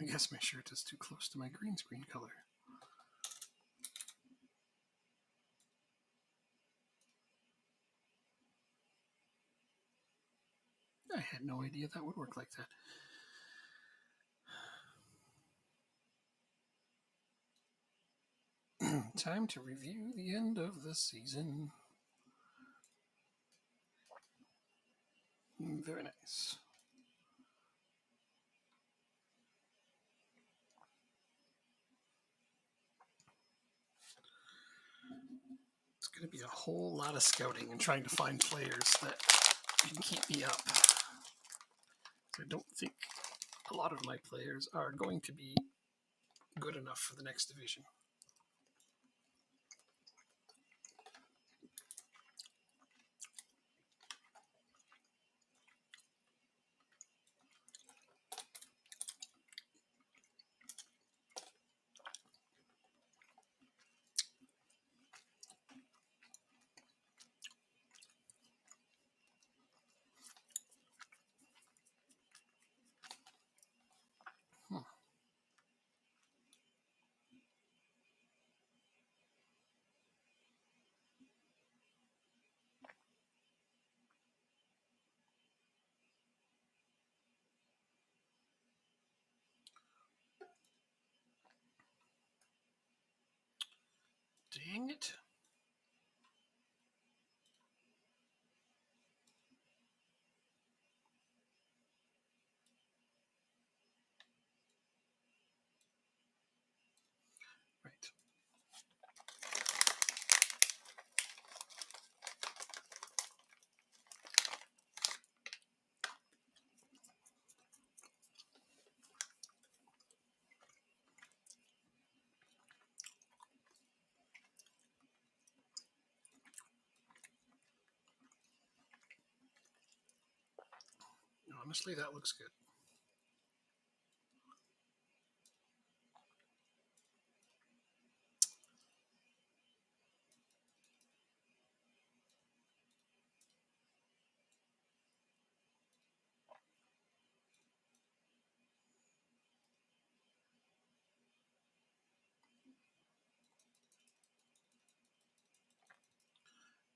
I guess my shirt is too close to my green screen color. I had no idea that would work like that. Time to review the end of the season. Very nice. It's going to be a whole lot of scouting and trying to find players that can keep me up. I don't think a lot of my players are going to be good enough for the next division. Dang it. Right. Honestly, that looks good.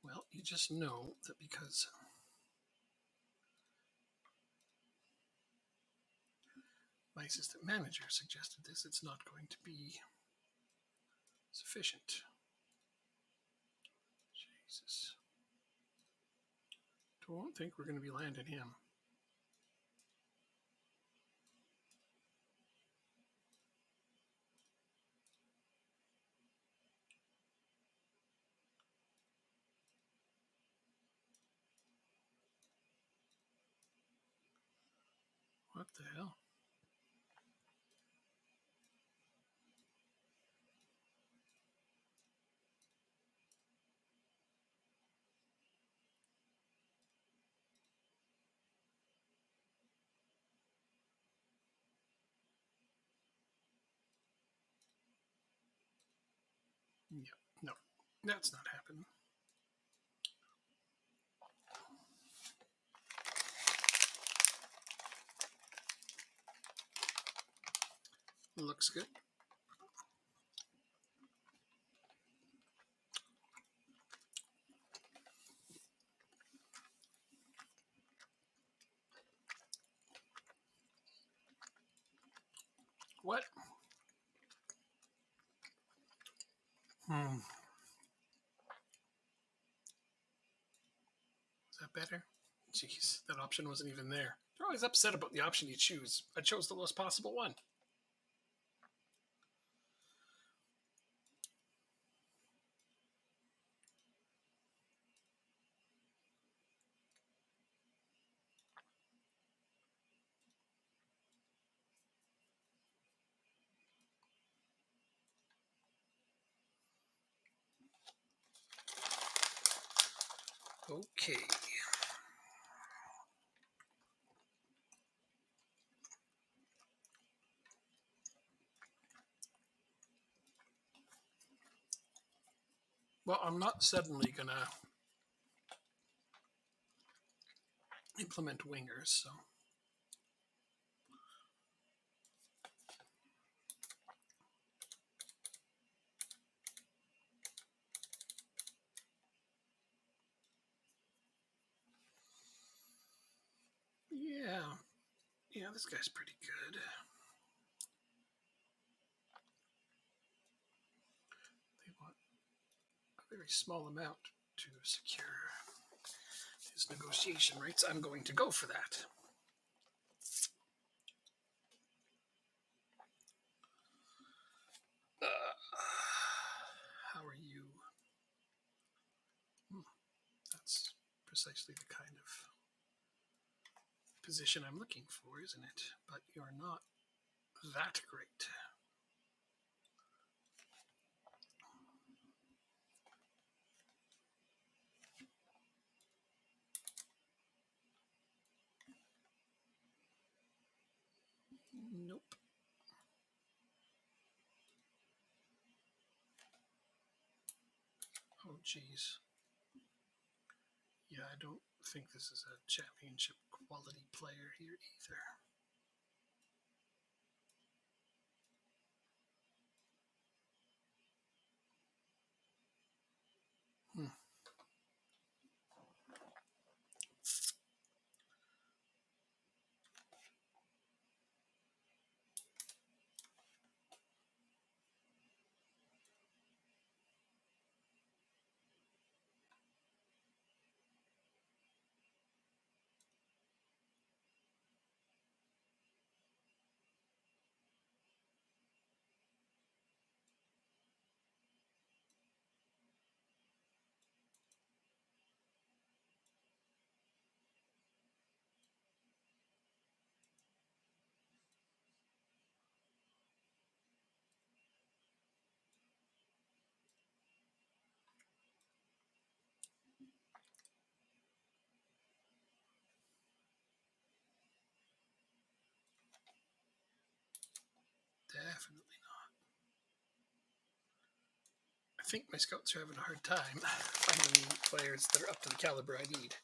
Well, you just know that because my assistant manager suggested this, it's not going to be sufficient. Jesus. Don't think we're going to be landing him. What the hell? Yep. No, that's not happening. Looks good. What? Is that better? Jeez, that option wasn't even there. They're always upset about the option you choose. I chose the lowest possible one. Okay. Well, I'm not suddenly going to implement wingers, so. Yeah, this guy's pretty good. They want a very small amount to secure his negotiation rights. I'm going to go for that. How are you? That's precisely the kind of position I'm looking for, isn't it? But you're not that great. Nope. Oh, geez. Yeah, I don't think this is a championship quality player here either. Definitely not. I think my scouts are having a hard time finding players that are up to the caliber I need.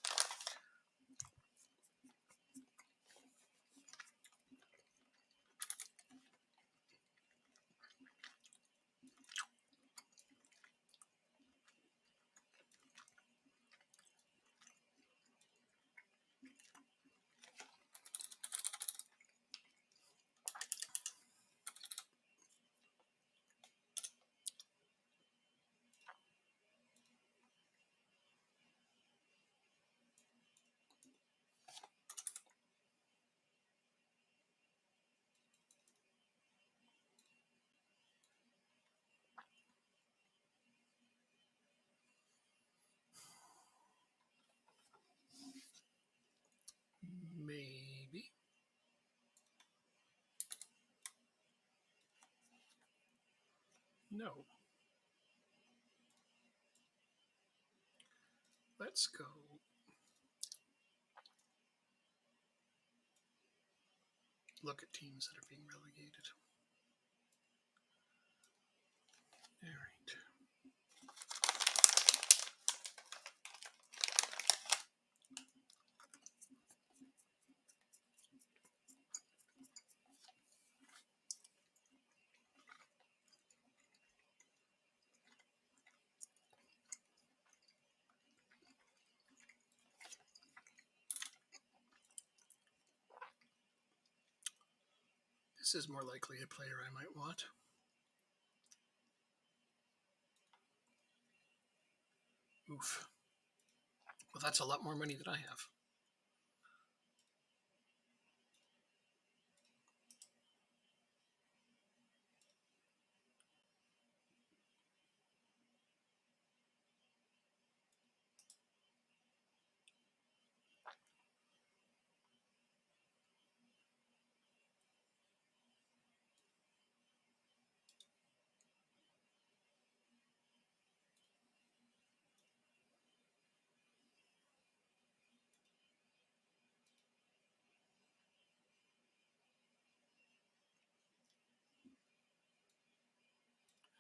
Maybe. No. Let's go. Look at teams that are being relegated. All right. This is more likely a player I might want. Oof. Well, that's a lot more money than I have.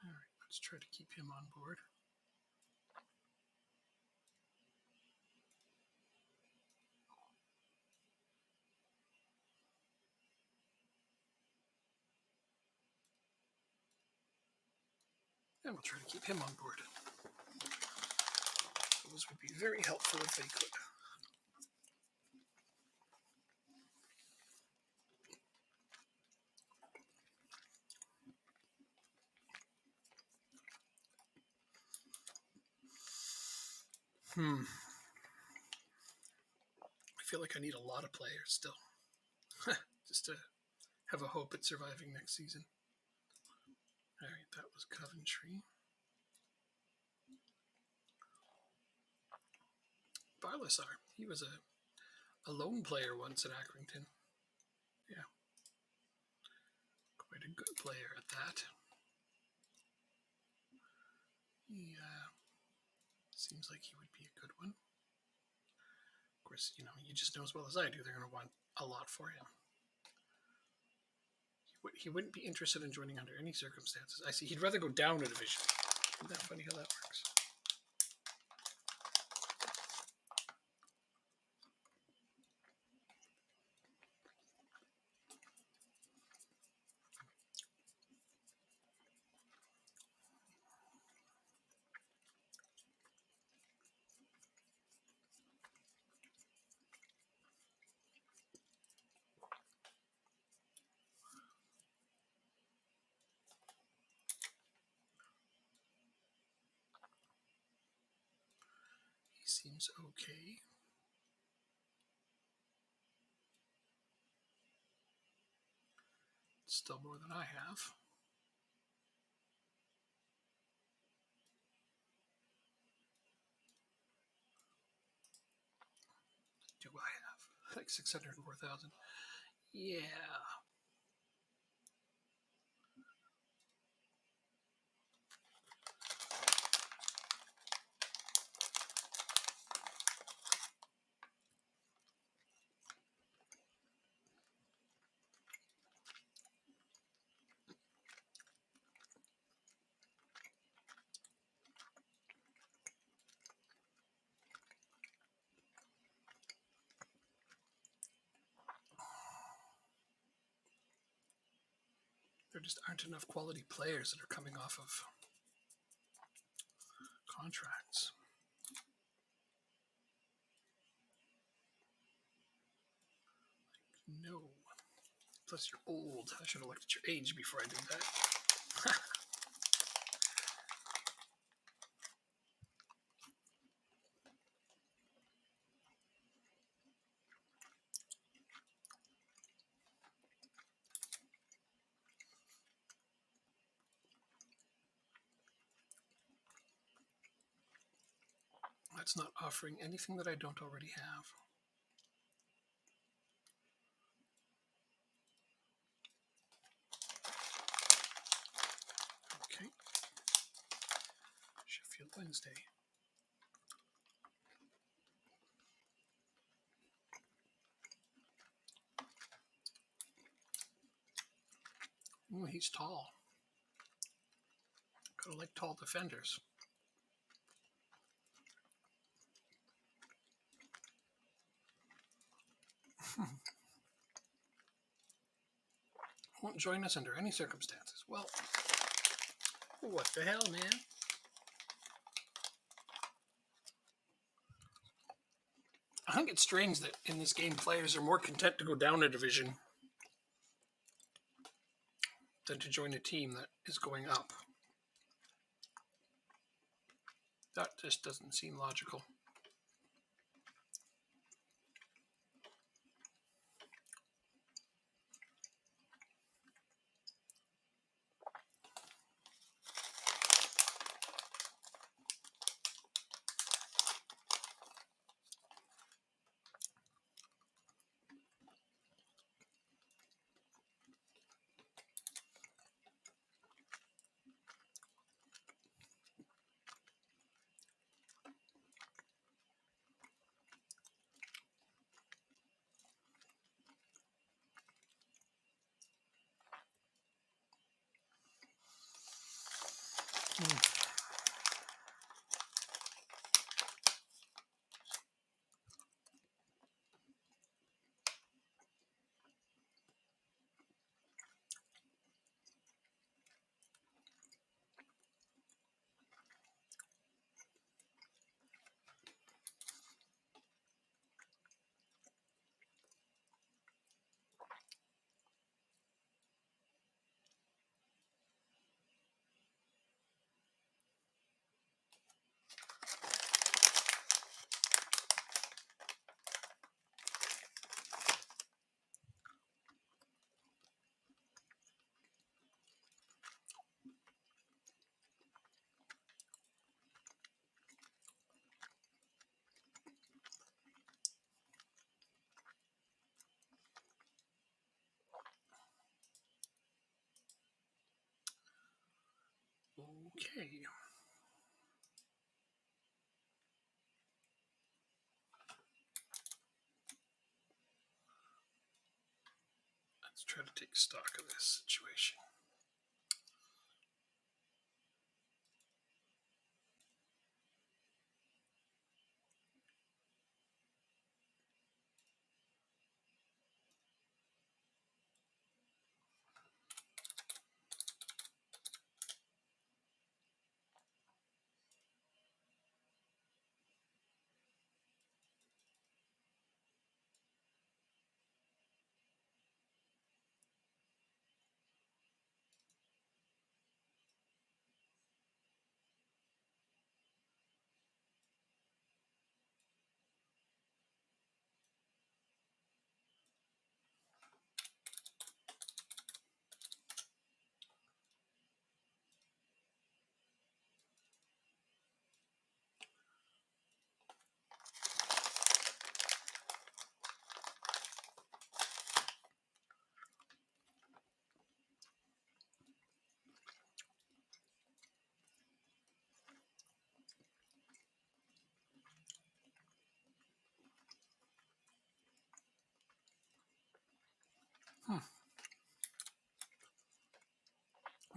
All right, let's try to keep him on board. And we'll try to keep him on board. Those would be very helpful if they could. I feel like I need a lot of players still. Just to have a hope at surviving next season. Alright, that was Coventry. Barlasar. He was a lone player once at Accrington. Yeah. Quite a good player at that. He seems like he would be a good one. Of course, you just know as well as I do they're going to want a lot for him. He wouldn't be interested in joining under any circumstances. I see. He'd rather go down a division. Isn't that funny how that works? He seems okay. Still more than I have. Do I have? Like 604,000. Yeah. There just aren't enough quality players that are coming off of contracts. No. Plus you're old. I should have looked at your age before I did that. That's not offering anything that I don't already have. Okay. Sheffield Wednesday. Oh, he's tall. Gotta like tall defenders. Won't join us under any circumstances. Well, what the hell, man? I think it's strange that in this game players are more content to go down a division than to join a team that is going up. That just doesn't seem logical. Okay. Let's try to take stock of this situation.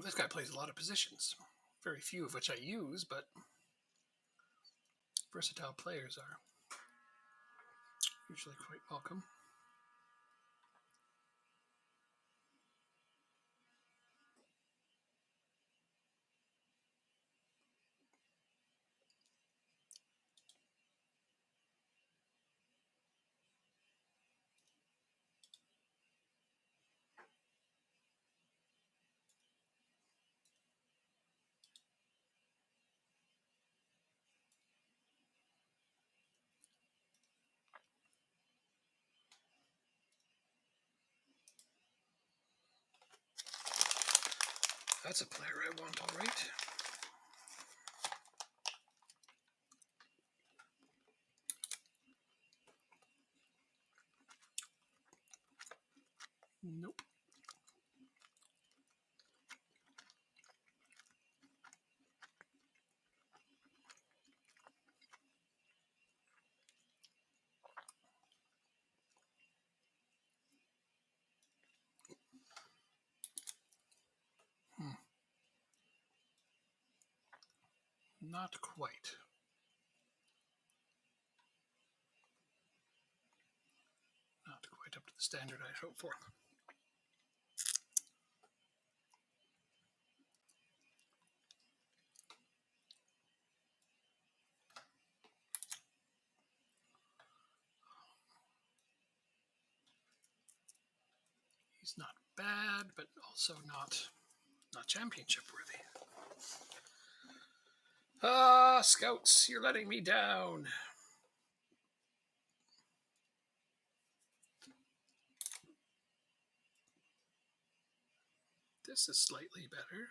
This guy plays a lot of positions, very few of which I use, but versatile players are usually quite welcome. That's a player I want, all right. Nope. Not quite. Not quite up to the standard I'd hoped for. He's not bad, but also not championship worthy. Ah, scouts, you're letting me down. This is slightly better.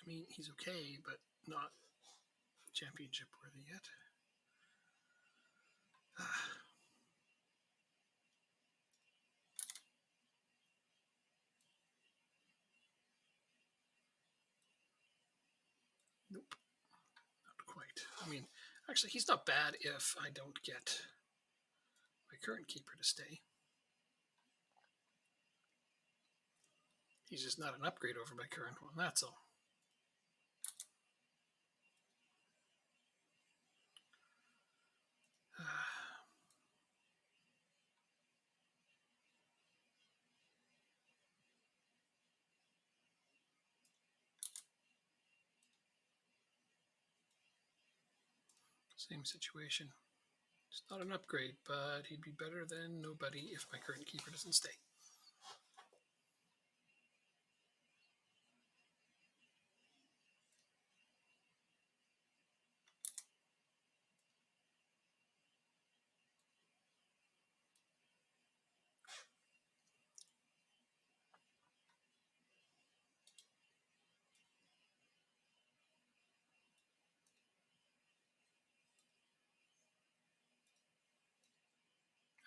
I mean, he's okay, but not championship worthy yet. Nope, not quite. I mean, actually, he's not bad if I don't get my current keeper to stay. He's just not an upgrade over my current one, that's all. Same situation. It's not an upgrade, but he'd be better than nobody if my current keeper doesn't stay.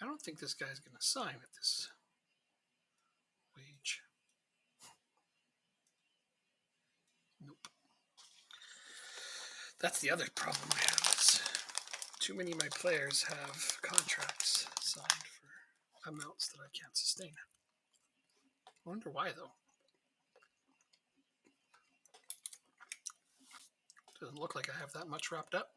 I don't think this guy's going to sign at this wage. Nope. That's the other problem I have is too many of my players have contracts signed for amounts that I can't sustain. I wonder why, though. Doesn't look like I have that much wrapped up.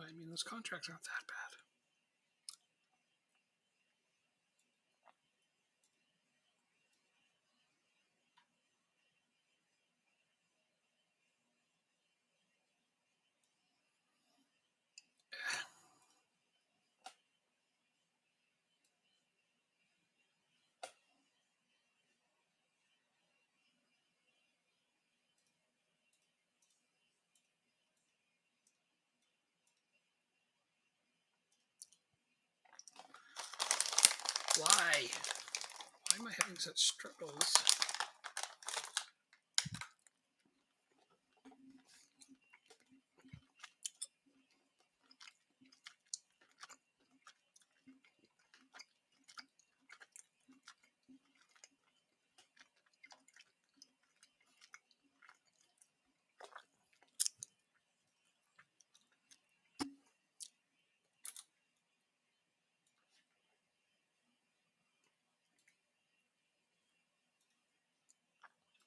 I mean, those contracts aren't that bad. Why? Why am I having such struggles?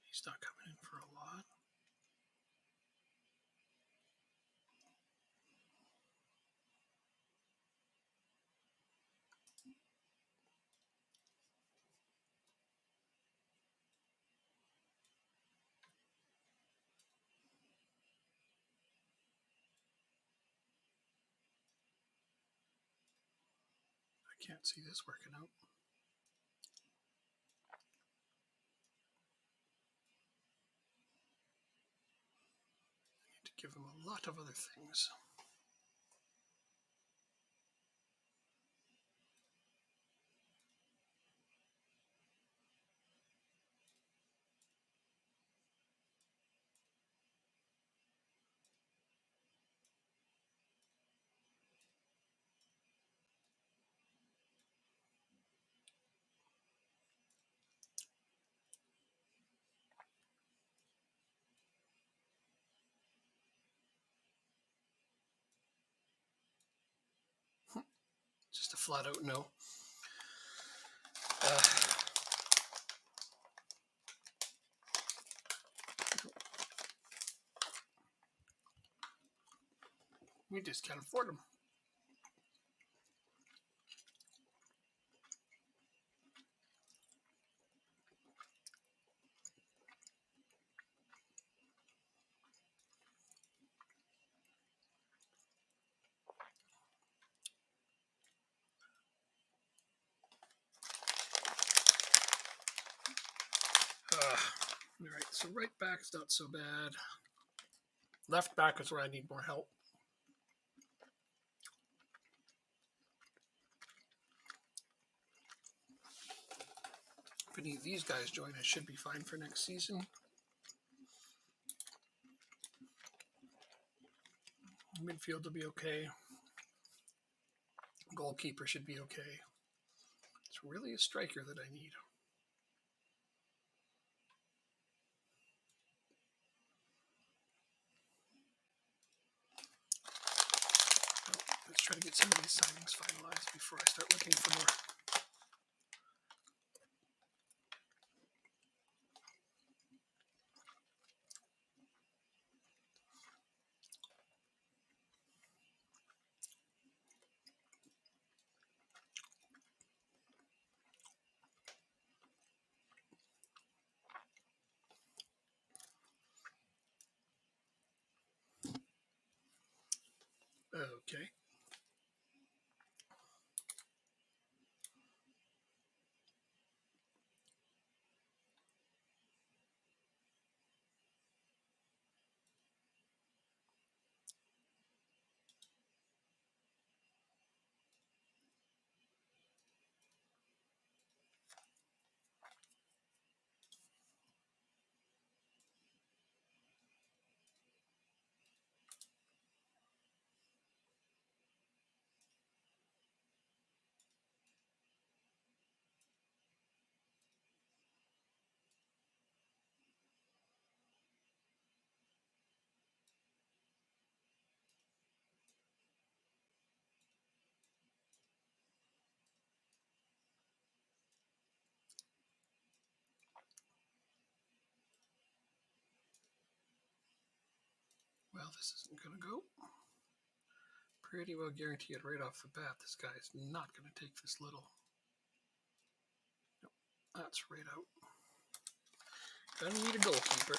He's not coming in for a lot. I can't see this working out. I need to give him a lot of other things. Just a flat out no. We just can't afford them. All right, so right back is not so bad. Left back is where I need more help. If any of these guys join, I should be fine for next season. Midfield will be okay. Goalkeeper should be okay. It's really a striker that I need. Let's try to get some of these signings finalized before I start looking for more. Okay. Well, this isn't going to go. Pretty well guarantee it right off the bat. This guy is not going to take this little. Nope, that's right out. Gonna need a goalkeeper.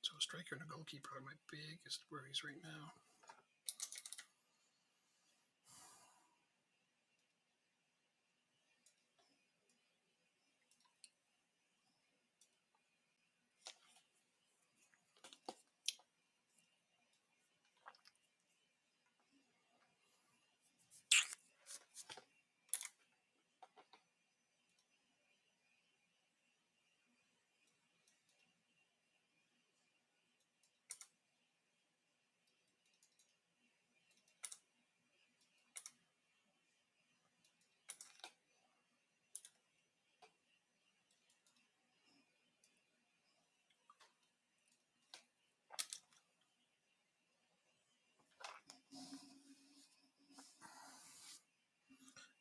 So a striker and a goalkeeper are my biggest worries right now.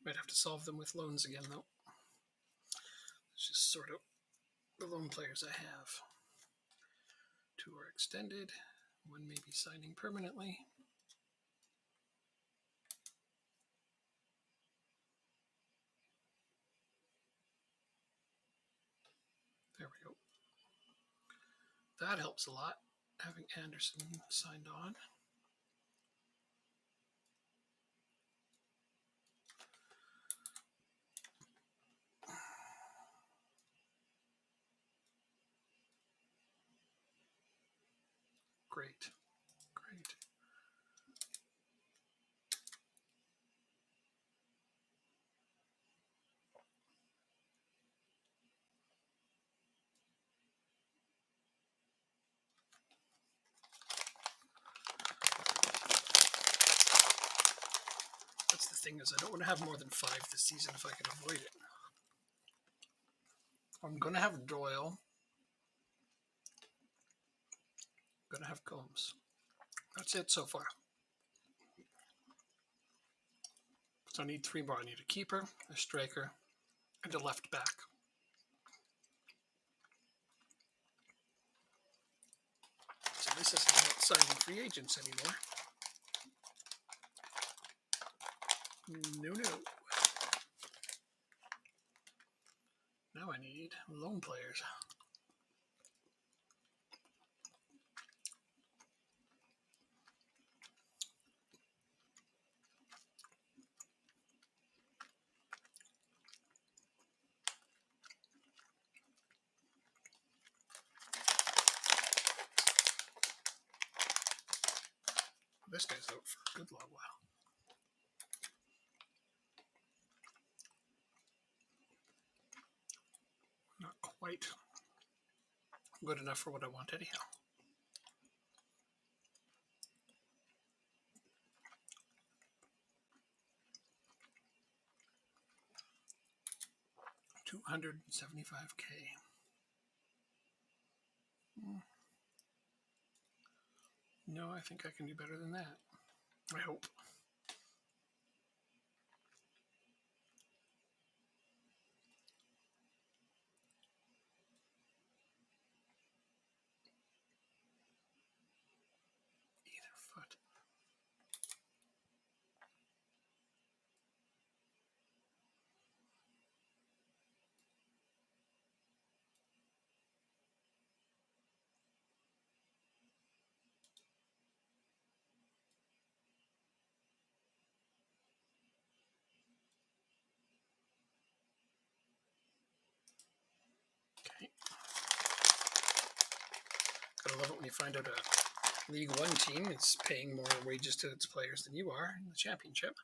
Might have to solve them with loans again, though. Let's just sort out the loan players I have. 2 are extended. 1 may be signing permanently. There we go. That helps a lot, having Anderson signed on. Great, great. That's the thing, is I don't want to have more than 5 this season if I can avoid it. I'm going to have Doyle. I'm going to have Combs. That's it so far. So I need 3 more. I need a keeper, a striker, and a left back. So this isn't about signing free agents anymore. No. Now I need loan players. This guy's out for a good long while. Not quite good enough for what I want anyhow. $275K. No, I think I can do better than that. I hope. Either foot. Okay. Gotta love it when you find out a League One team is paying more wages to its players than you are in the championship.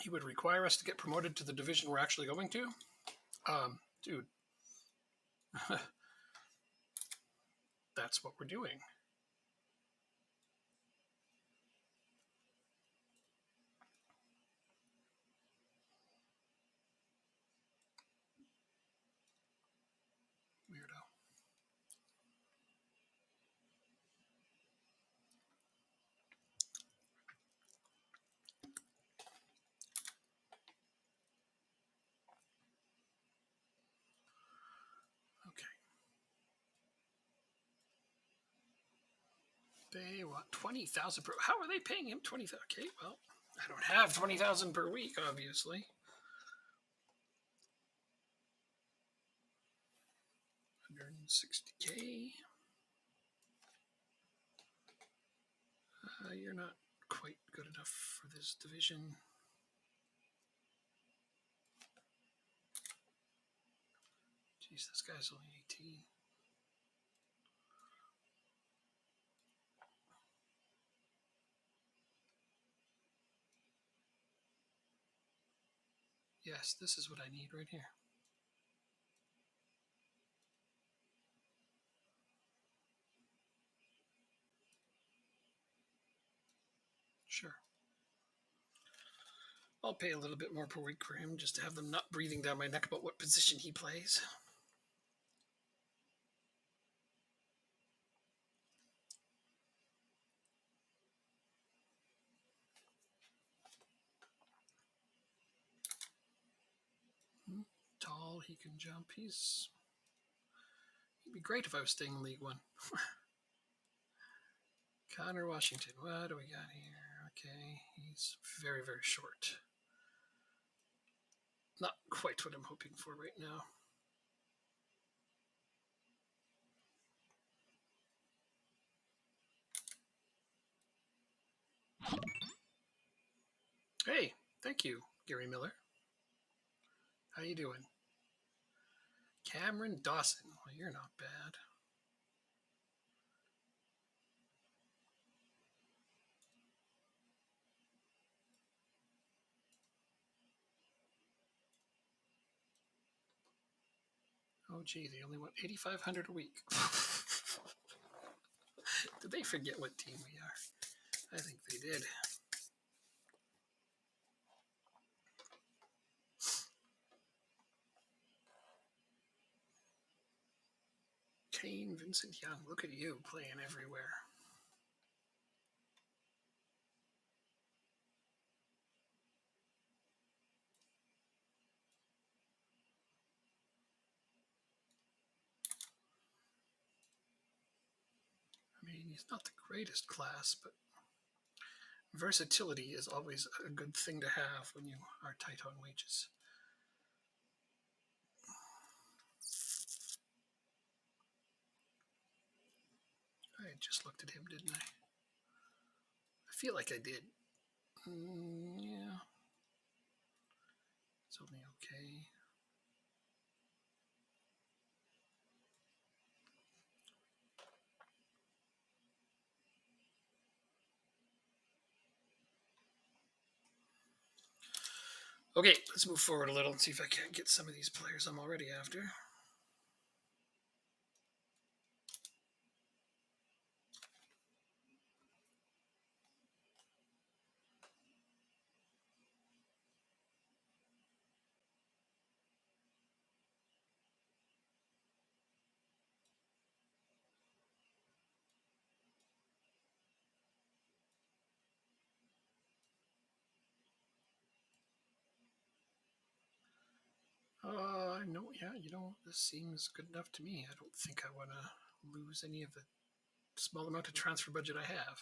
He would require us to get promoted to the division we're actually going to. Dude, that's what we're doing. Weirdo. They want 20,000 per. How are they paying him 20,000? Okay, well, I don't have 20,000 per week, obviously. 160K. You're not quite good enough for this division. Jeez, this guy's only 18. Yes, this is what I need right here. Sure. I'll pay a little bit more per week for him just to have them not breathing down my neck about what position he plays. Tall, he can jump. He'd be great if I was staying in League One. Connor Washington, what do we got here? Okay, he's very, very short. Not quite what I'm hoping for right now. Hey, thank you, Gary Miller. How you doing? Cameron Dawson. Well, you're not bad. Oh, gee, they only want 8,500 a week. Did they forget what team we are? I think they did. Kane, Vincent Young, look at you playing everywhere. I mean, he's not the greatest class, but versatility is always a good thing to have when you are tight on wages. I just looked at him, didn't I? I feel like I did. Yeah. It's only okay. Okay, let's move forward a little and see if I can't get some of these players I'm already after. No, yeah, this seems good enough to me. I don't think I want to lose any of the small amount of transfer budget I have.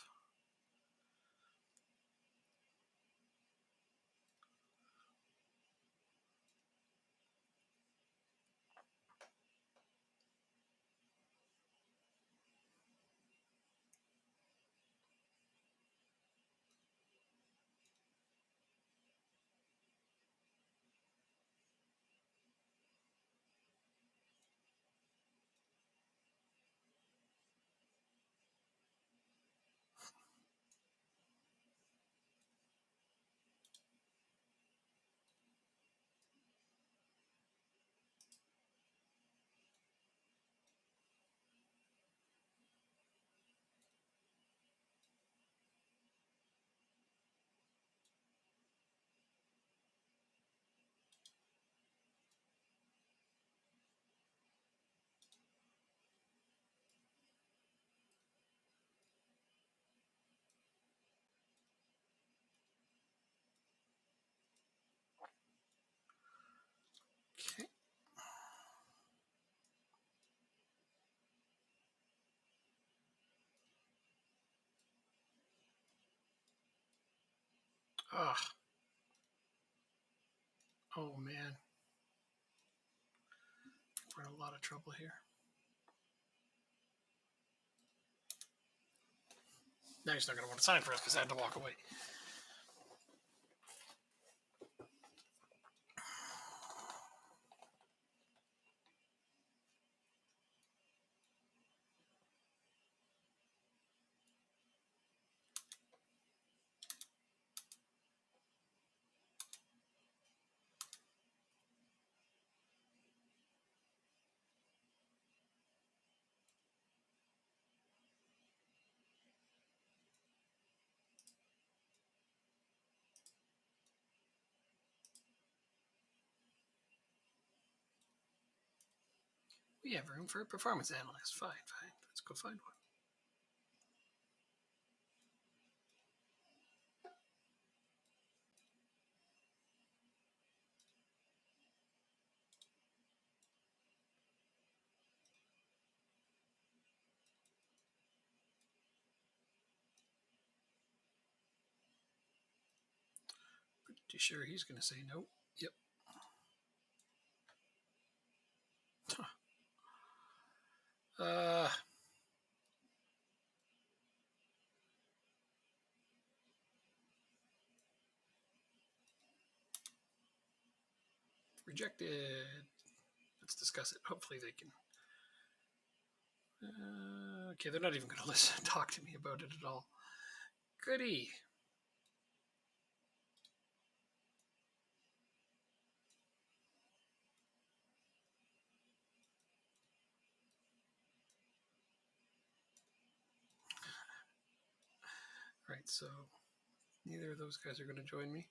Okay. Ah. Oh, man. We're in a lot of trouble here. Now he's not going to want to sign for us because I had to walk away. We have room for a performance analyst. Fine. Let's go find one. Pretty sure he's going to say no. Yep. Rejected. Let's discuss it. Hopefully they can. Okay, they're not even going to talk to me about it at all. Goody. Right, so neither of those guys are going to join me.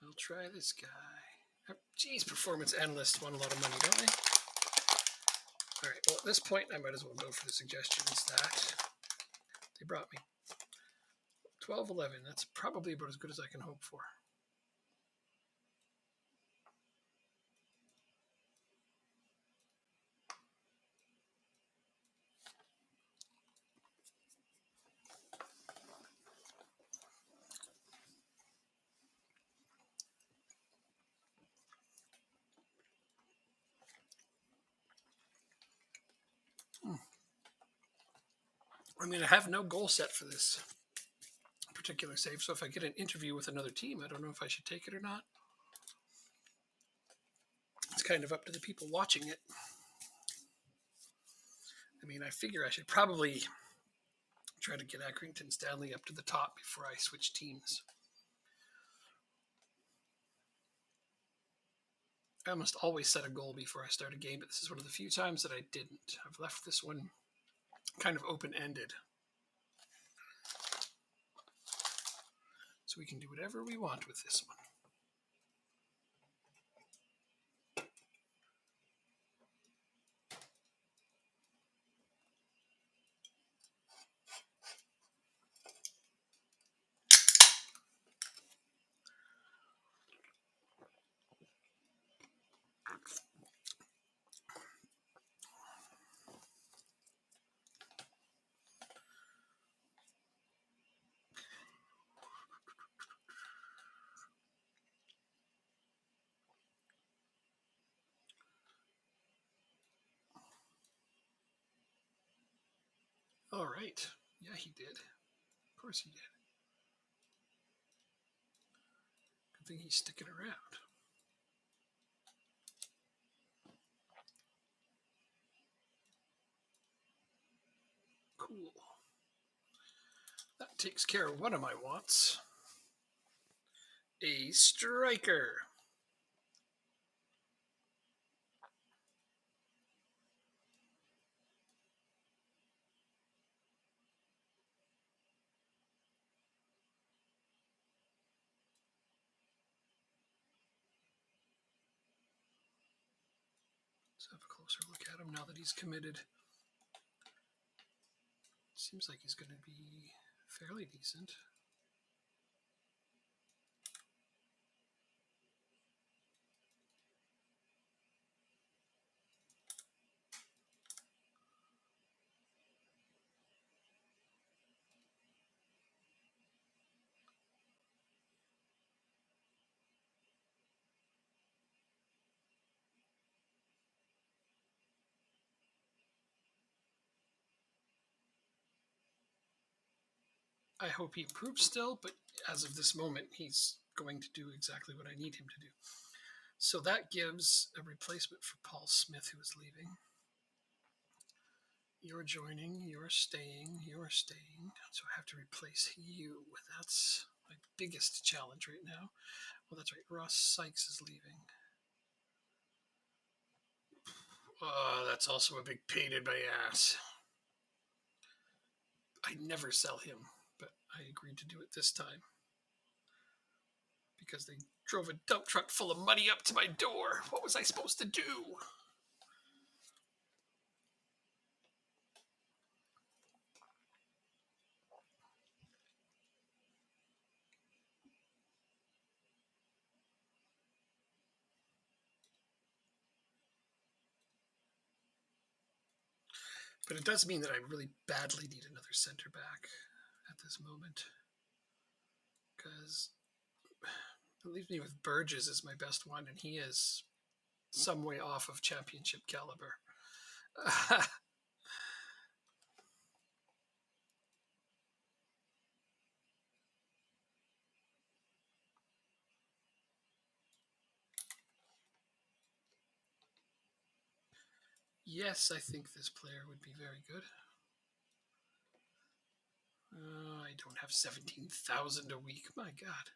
I'll try this guy. Geez, performance analysts want a lot of money, don't they? All right, well, at this point, I might as well go for the suggestions that they brought me. 12-11, that's probably about as good as I can hope for. I mean, I have no goal set for this particular save, so if I get an interview with another team, I don't know if I should take it or not. It's kind of up to the people watching it. I mean, I figure I should probably try to get Accrington Stanley up to the top before I switch teams. I almost always set a goal before I start a game, but this is one of the few times that I didn't. I've left this one kind of open-ended. So we can do whatever we want with this one. All right. Yeah, he did. Of course he did. Good thing he's sticking around. Cool. That takes care of one of my wants. A striker. Let's have a closer look at him now that he's committed. Seems like he's going to be fairly decent. I hope he improves still, but as of this moment, he's going to do exactly what I need him to do. So that gives a replacement for Paul Smith, who is leaving. You're joining, you're staying, you're staying. So I have to replace you. That's my biggest challenge right now. Well, that's right. Ross Sykes is leaving. That's also a big pain in my ass. I never sell him, but I agreed to do it this time. Because they drove a dump truck full of money up to my door. What was I supposed to do? But it does mean that I really badly need another center back at this moment. Because it leaves me with Burgess as my best one, and he is some way off of championship caliber. Yes, I think this player would be very good. I don't have 17,000 a week. My God.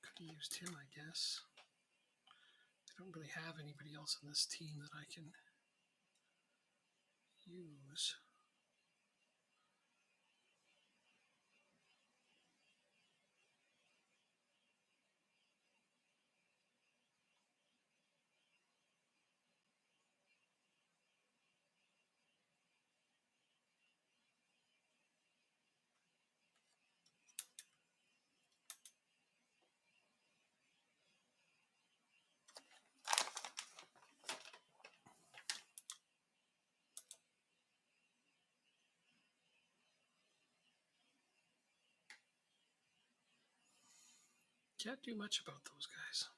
Could have used him, I guess. I don't really have anybody else in this team that I can use. Can't do much about those guys.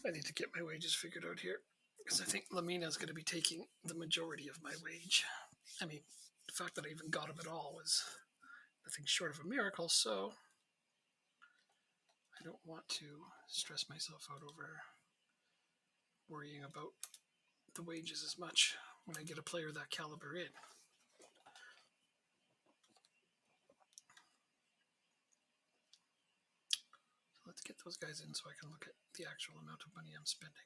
I need to get my wages figured out here because I think Lamina's going to be taking the majority of my wage. I mean, the fact that I even got him at all was nothing short of a miracle, so I don't want to stress myself out over worrying about the wages as much when I get a player that caliber in. let's get those guys in so I can look at the actual amount of money I'm spending.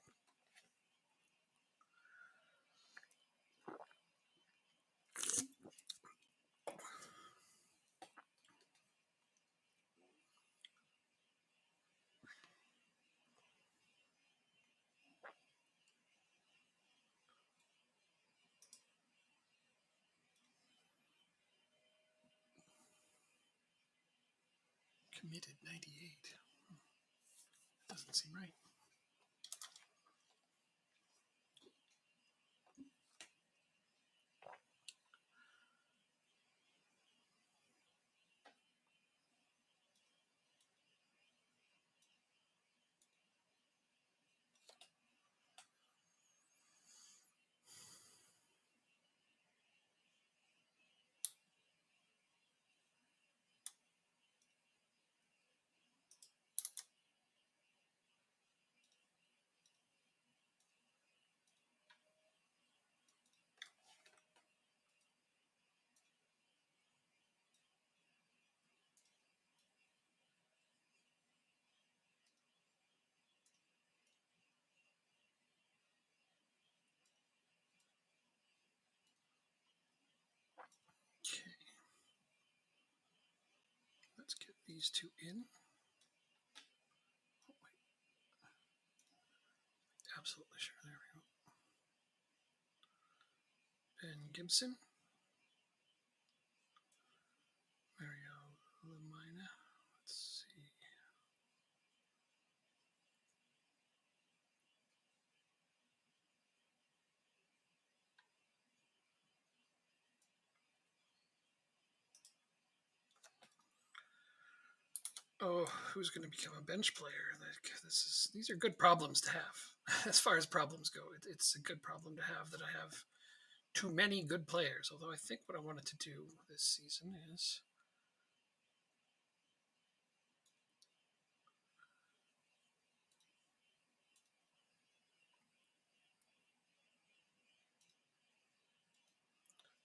Committed 98. Doesn't seem right. Okay. Let's get these two in. Oh, wait. Absolutely sure. There we go. Ben Gibson. Mario Lamina. Let's see. Oh, who's going to become a bench player? These are good problems to have. As far as problems go, it's a good problem to have that I have too many good players. Although I think what I wanted to do this season is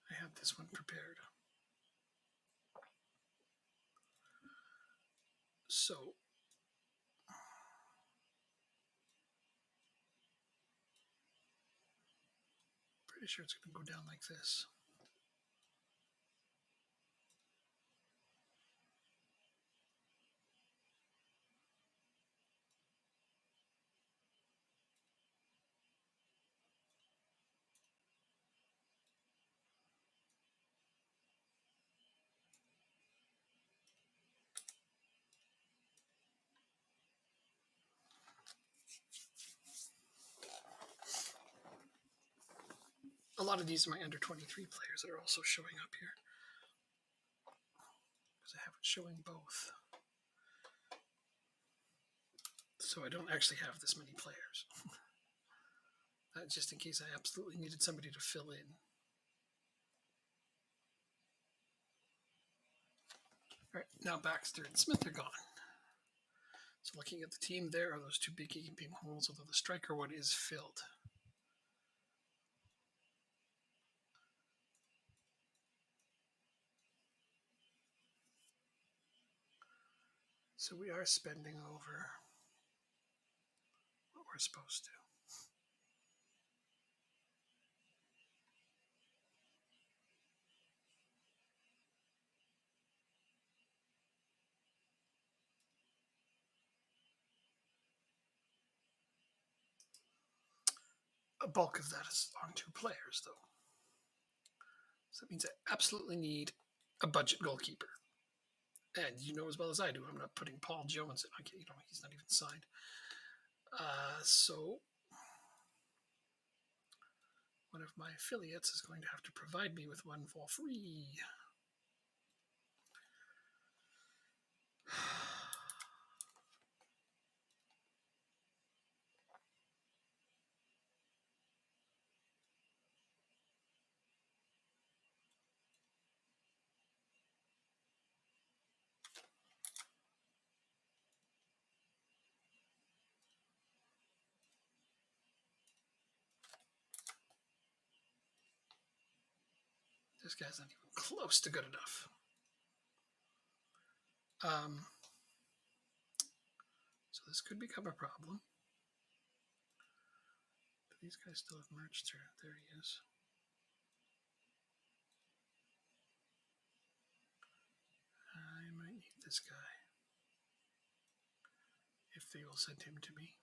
I have this one prepared. So pretty sure it's going to go down like this. A lot of these are my under 23 players that are also showing up here because I have it showing both. So I don't actually have this many players. Just in case I absolutely needed somebody to fill in. All right, now Baxter and Smith are gone. So looking at the team, there are those two big gaping holes, although the striker one is filled. So we are spending over what we're supposed to. A bulk of that is on two players, though. So that means I absolutely need a budget goalkeeper. And you know as well as I do, I'm not putting Paul Jones in. Okay, he's not even signed. So one of my affiliates is going to have to provide me with one for free. This guy's not even close to good enough. this could become a problem. Do these guys still have merged through? There he is. I might need this guy. If they will send him to me.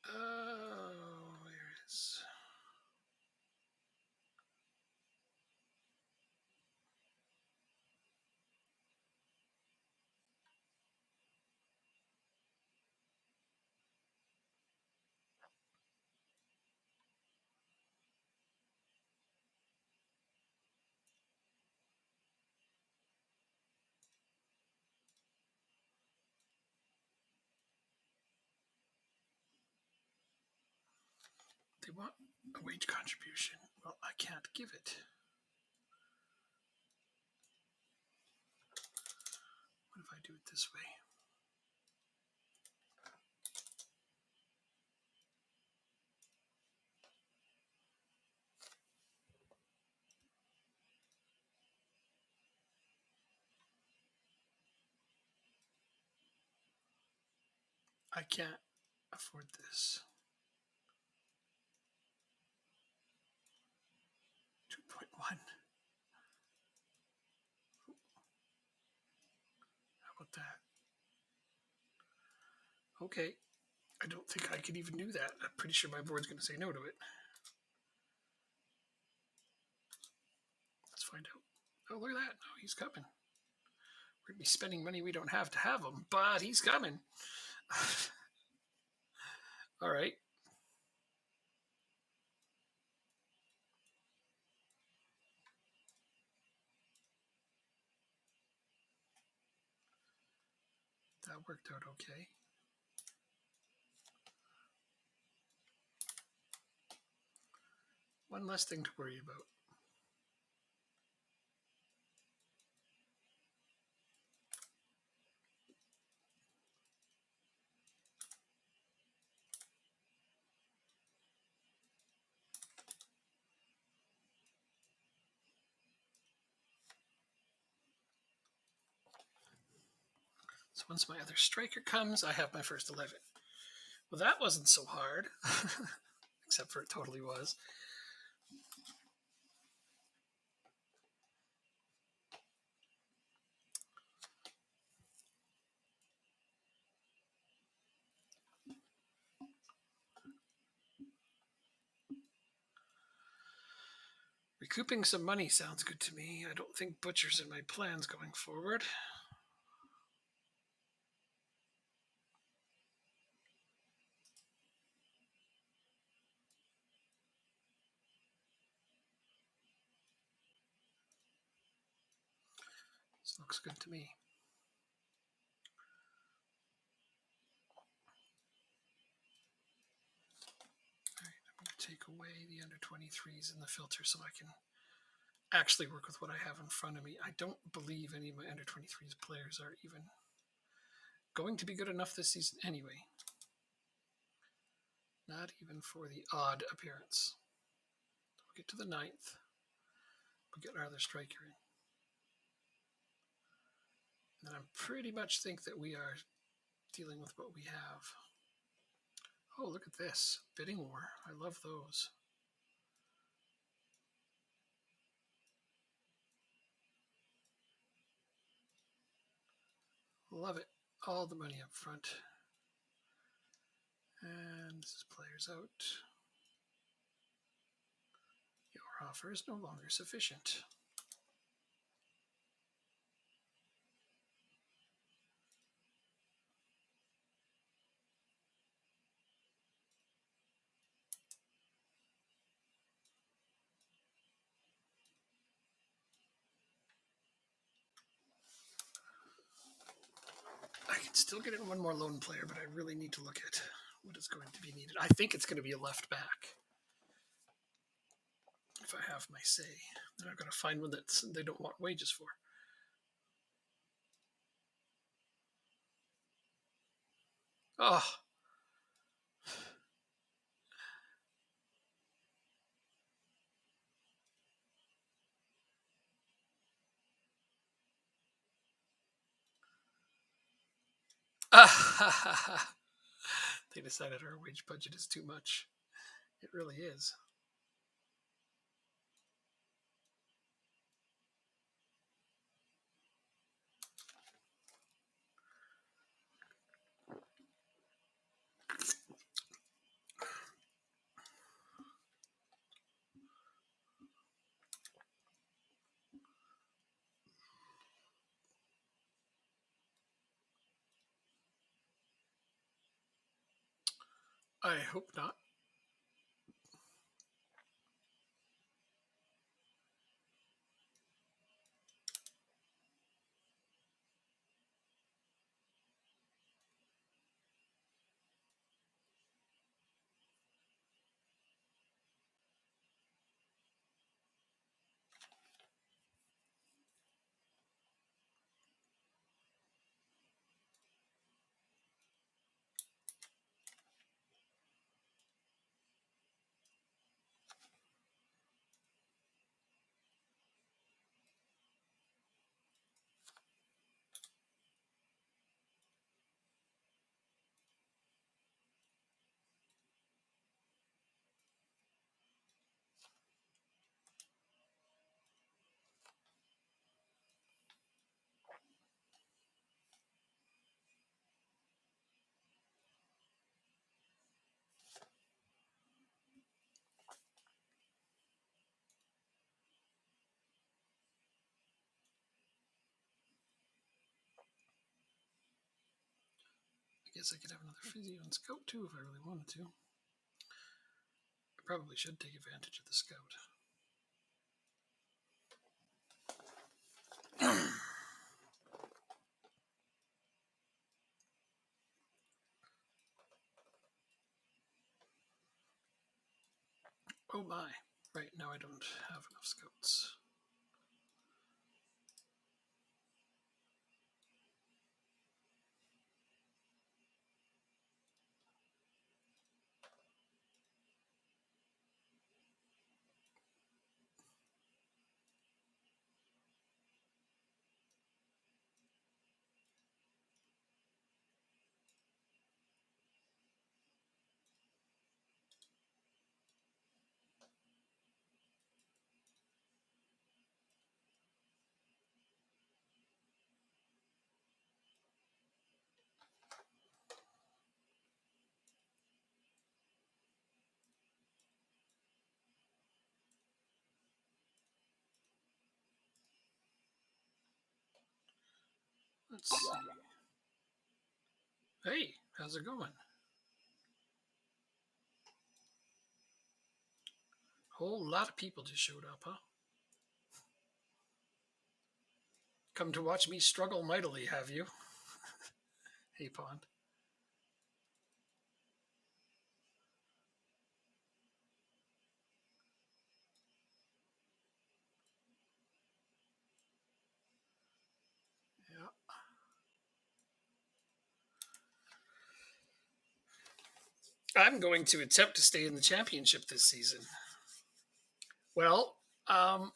Oh, where is... They want a wage contribution. Well, I can't give it. What if I do it this way? I can't afford this. 2.1. How about that? Okay. I don't think I could even do that. I'm pretty sure my board's going to say no to it. Let's find out. Oh, look at that. No, he's coming. We're going to be spending money we don't have to have him, but he's coming. All right. That worked out okay. One less thing to worry about. So once my other striker comes, I have my first 11. Well, that wasn't so hard, except for it totally was. Recouping some money sounds good to me. I don't think Butcher's in my plans going forward. This looks good to me. All right, I'm going to take away the under 23s in the filter so I can actually work with what I have in front of me. I don't believe any of my under 23s players are even going to be good enough this season anyway. Not even for the odd appearance. We'll get to the 9th. We'll get our other striker in. And I pretty much think that we are dealing with what we have. Oh, look at this. Bidding war. I love those. Love it. All the money up front. And this is players out. Your offer is no longer sufficient. I can still get in one more lone player, but I really need to look at what is going to be needed. I think it's going to be a left back. If I have my say, then I've got to find one that they don't want wages for. Oh. They decided our wage budget is too much. It really is. I hope not. I guess I could have another physio and scout too if I really wanted to. I probably should take advantage of the scout. Oh my. Right, now I don't have enough scouts. Let's see. Hey, how's it going? Whole lot of people just showed up, huh? Come to watch me struggle mightily, have you? Hey, Pond. Yeah. I'm going to attempt to stay in the championship this season. Well, I'm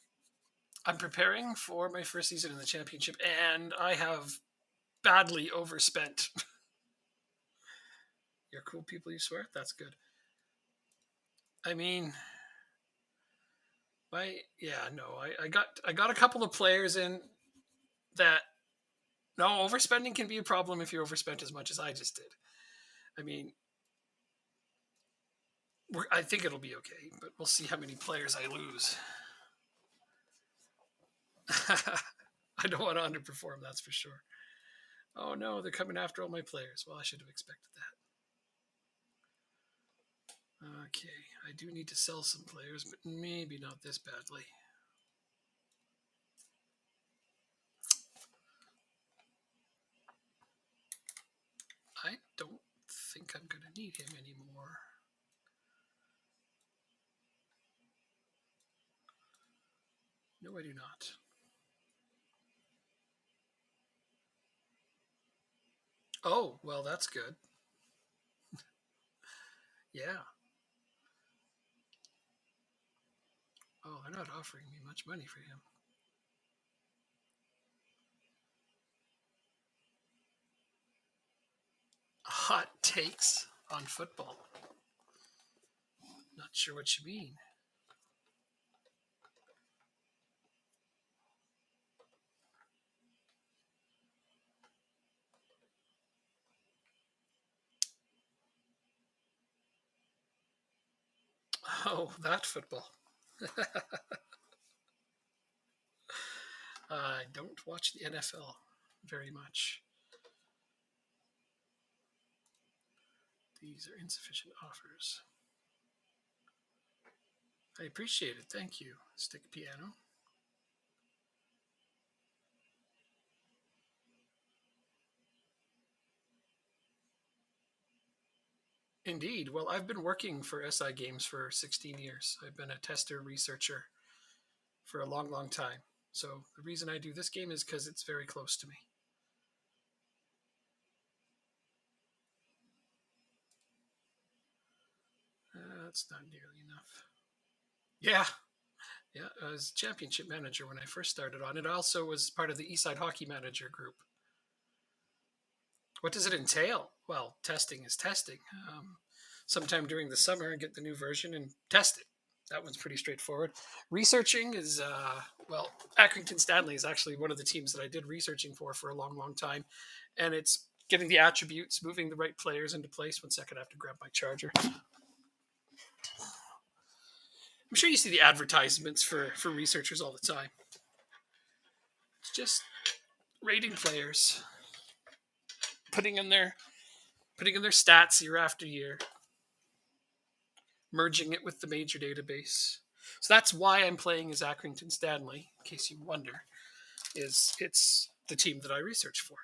preparing for my first season in the championship, and I have badly overspent. You're cool people, you swear? That's good. I mean, I got a couple of players in that. No, overspending can be a problem if you overspent as much as I just did. I mean, I think it'll be okay, but we'll see how many players I lose. I don't want to underperform, that's for sure. Oh no, they're coming after all my players. Well, I should have expected that. Okay, I do need to sell some players, but maybe not this badly. I don't think I'm going to need him anymore. No, I do not. Oh, well, that's good. Yeah. Oh, they're not offering me much money for him. takes on football. Not sure what you mean. Oh, that football. I don't watch the NFL very much. These are insufficient offers. I appreciate it. Thank you, Stick Piano. Indeed. Well, I've been working for SI Games for 16 years. I've been a tester researcher for a long, long time. So the reason I do this game is because it's very close to me. That's not nearly enough. Yeah, yeah. I was championship manager when I first started on it. I also was part of the Eastside Hockey Manager group. What does it entail? Well, testing is testing. Sometime during the summer, get the new version and test it. That one's pretty straightforward. Researching is, well, Accrington Stanley is actually one of the teams that I did researching for a long, long time. And it's getting the attributes, moving the right players into place. 1 second, I have to grab my charger. I'm sure you see the advertisements for researchers all the time. It's just rating players, putting in their stats year after year, merging it with the major database. So that's why I'm playing as Accrington Stanley, in case you wonder, is it's the team that I research for.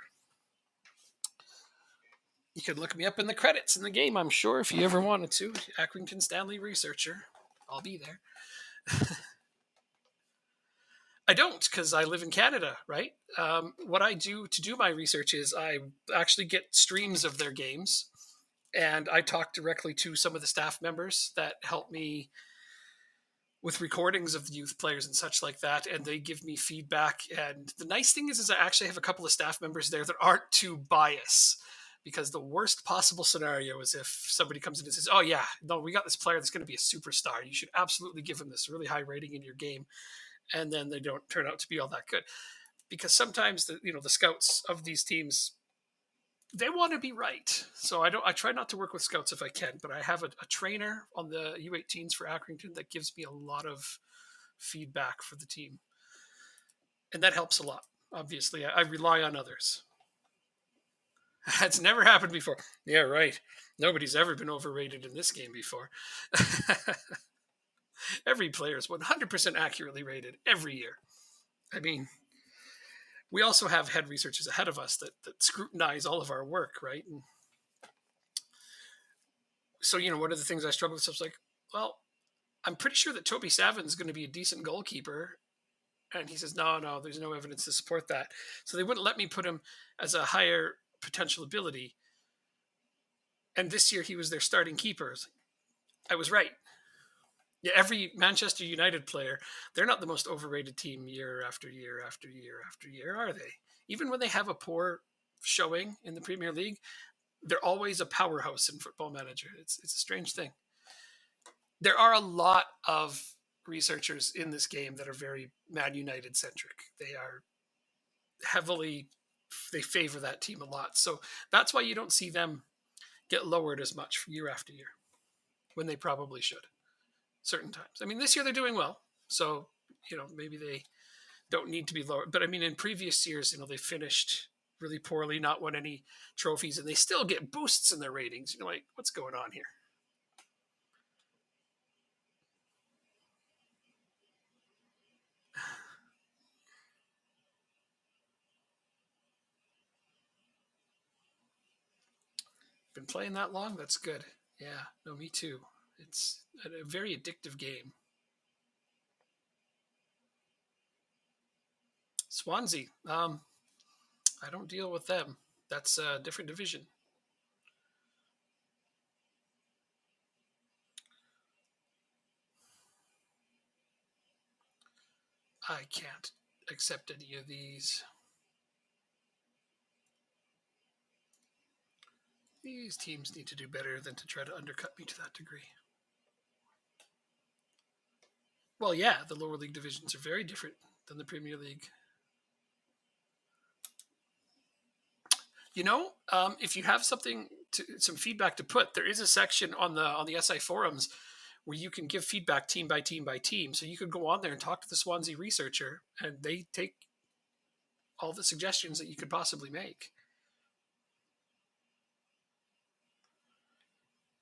You could look me up in the credits in the game, I'm sure, if you ever wanted to. Accrington Stanley researcher. I'll be there. I don't, because I live in Canada, right? What I do to do my research is I actually get streams of their games, and I talk directly to some of the staff members that help me with recordings of the youth players and such like that, and they give me feedback. And the nice thing is I actually have a couple of staff members there that aren't too biased, because the worst possible scenario is if somebody comes in and says, oh yeah, no, we got this player that's going to be a superstar, you should absolutely give him this really high rating in your game, and then they don't turn out to be all that good. Because sometimes the scouts of these teams, they want to be right. So I try not to work with scouts if I can, but I have a trainer on the U18s for Accrington that gives me a lot of feedback for the team. And that helps a lot. Obviously, I rely on others. That's never happened before. Yeah, right. Nobody's ever been overrated in this game before. Every player is 100% accurately rated every year. I mean, we also have head researchers ahead of us that scrutinize all of our work, right? And so, one of the things I struggle with is like, well, I'm pretty sure that Toby Savin's going to be a decent goalkeeper. And he says, no, there's no evidence to support that. So they wouldn't let me put him as a higher potential ability. And this year he was their starting keeper. I was right. Yeah, every Manchester United player, they're not the most overrated team year after year after year after year, are they? Even when they have a poor showing in the Premier League, they're always a powerhouse in Football Manager. It's a strange thing. There are a lot of researchers in this game that are very Man United centric. They are they favor that team a lot. So that's why you don't see them get lowered as much year after year when they probably should certain times. I mean, this year they're doing well. So, maybe they don't need to be lowered. But I mean, in previous years, they finished really poorly, not won any trophies, and they still get boosts in their ratings. Like, what's going on here? Been playing that long? That's good. Yeah, no, me too. It's a very addictive game. Swansea. I don't deal with them. That's a different division. I can't accept any of these. These teams need to do better than to try to undercut me to that degree. Well, yeah, the lower league divisions are very different than the Premier League. If you have some feedback to put, there is a section on the SI forums where you can give feedback team by team by team. So you could go on there and talk to the Swansea researcher, and they take all the suggestions that you could possibly make.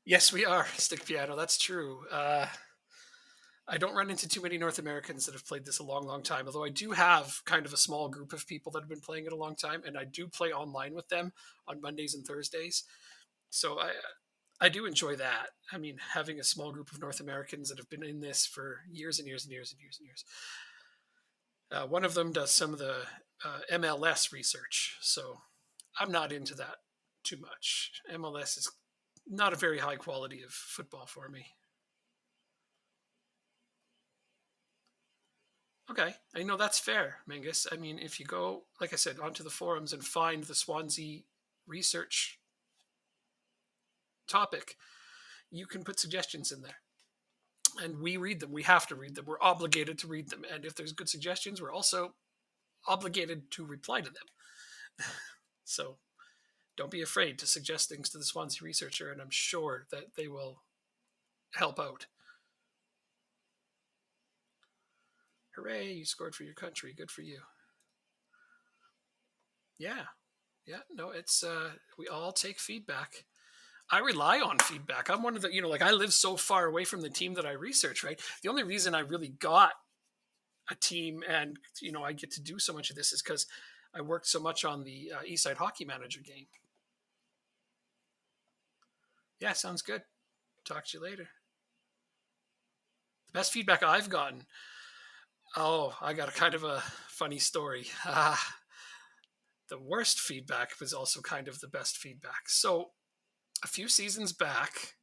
Yes, we are stick piano. That's true. I don't run into too many North Americans that have played this a long, long time. Although I do have kind of a small group of people that have been playing it a long time, and I do play online with them on Mondays and Thursdays. So I do enjoy that. I mean, having a small group of North Americans that have been in this for years and years and years and years and years. One of them does some of the MLS research, so I'm not into that too much. MLS is not a very high quality of football for me. Okay, I know that's fair, Mingus. I mean, if you go, like I said, onto the forums and find the Swansea research topic, you can put suggestions in there. And we read them. We have to read them. We're obligated to read them. And if there's good suggestions, we're also obligated to reply to them. So don't be afraid to suggest things to the Swansea researcher, and I'm sure that they will help out. Hooray, you scored for your country. Good for you. Yeah. Yeah. No, it's, we all take feedback. I rely on feedback. I'm one of the, like I live so far away from the team that I research, right? The only reason I really got a team and, I get to do so much of this is because I worked so much on the Eastside Hockey Manager game. Yeah, sounds good. Talk to you later. The best feedback I've gotten. Oh, I got a kind of a funny story. The worst feedback was also kind of the best feedback. So a few seasons back,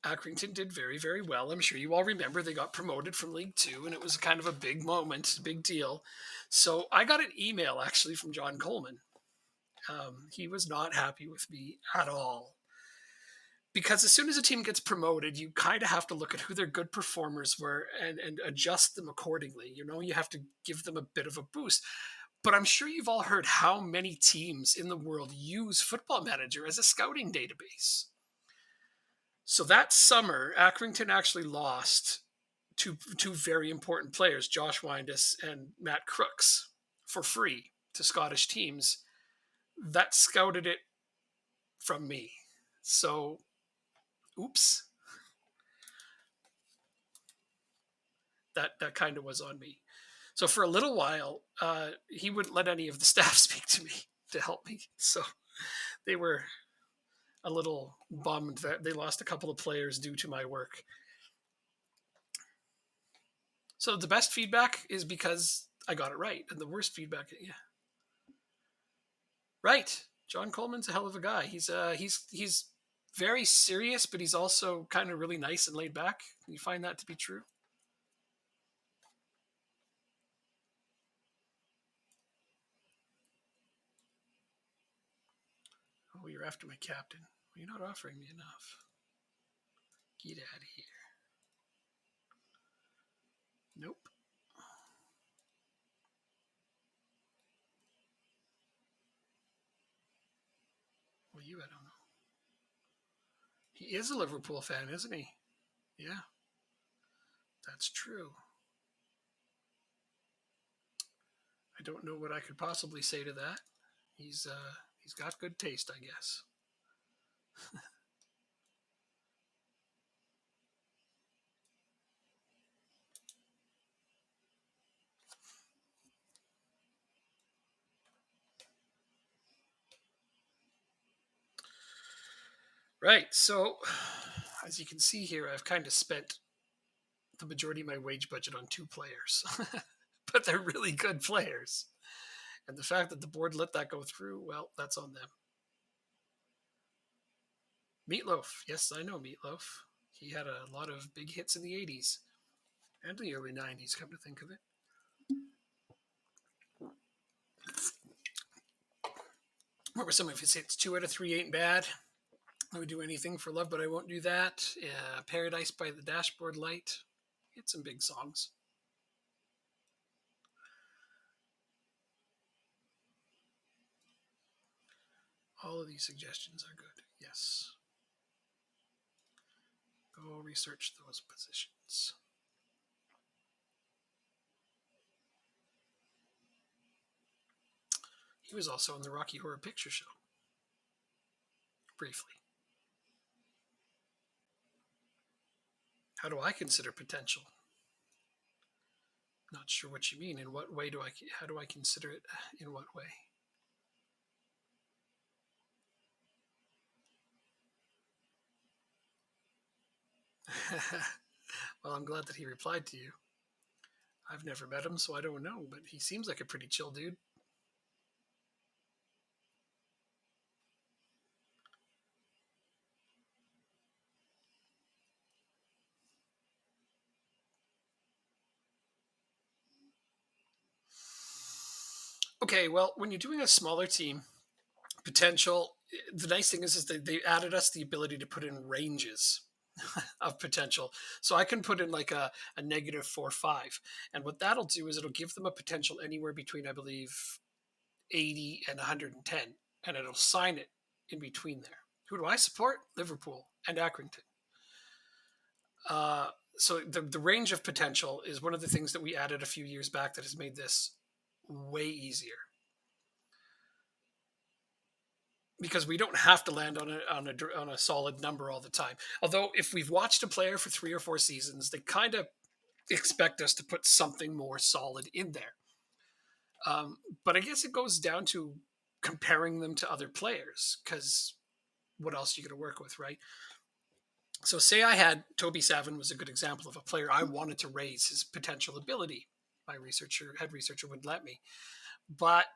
Accrington did very, very well. I'm sure you all remember they got promoted from League Two, and it was kind of a big moment, big deal. So I got an email actually from John Coleman. He was not happy with me at all. Because as soon as a team gets promoted, you kind of have to look at who their good performers were and adjust them accordingly. You have to give them a bit of a boost. But I'm sure you've all heard how many teams in the world use Football Manager as a scouting database. So that summer, Accrington actually lost two very important players, Josh Windus and Matt Crooks, for free to Scottish teams that scouted it from me. So, oops. That kind of was on me. So for a little while, he wouldn't let any of the staff speak to me to help me. So they were a little bummed that they lost a couple of players due to my work. So the best feedback is because I got it right, and the worst feedback, yeah, right. John Coleman's a hell of a guy. He's very serious, but he's also kind of really nice and laid back. You find that to be true? Oh, you're after my captain. Well, you're not offering me enough. Get out of here. Nope. Well, I don't know. He is a Liverpool fan, isn't he? Yeah, that's true. I don't know what I could possibly say to that. He's got good taste, I guess. Right. So, as you can see here, I've kind of spent the majority of my wage budget on two players, but they're really good players. And the fact that the board let that go through, well, that's on them. Meatloaf. Yes, I know Meatloaf. He had a lot of big hits in the 80s and the early 90s, come to think of it. What were some of his hits? 2 out of 3 ain't bad. I would do anything for love, but I won't do that. Paradise by the Dashboard Light. He had some big songs. All of these suggestions are good. Yes. Go research those positions. He was also in the Rocky Horror Picture Show. Briefly. How do I consider potential? Not sure what you mean. In what way how do I consider it? In what way? Well, I'm glad that he replied to you. I've never met him, so I don't know, but he seems like a pretty chill dude. Okay, well, when you're doing a smaller team, potential, the nice thing is that they added us the ability to put in ranges of potential. So I can put in like a -4, 5. And what that'll do is it'll give them a potential anywhere between, I believe, 80 and 110. And it'll sign it in between there. Who do I support? Liverpool and Accrington. So the range of potential is one of the things that we added a few years back that has made this way easier. Because we don't have to land on a solid number all the time. Although if we've watched a player for 3 or 4 seasons, they kind of expect us to put something more solid in there. But I guess it goes down to comparing them to other players, because what else are you going to work with, right? So say I had Toby Savin was a good example of a player I wanted to raise his potential ability. My head researcher wouldn't let me, but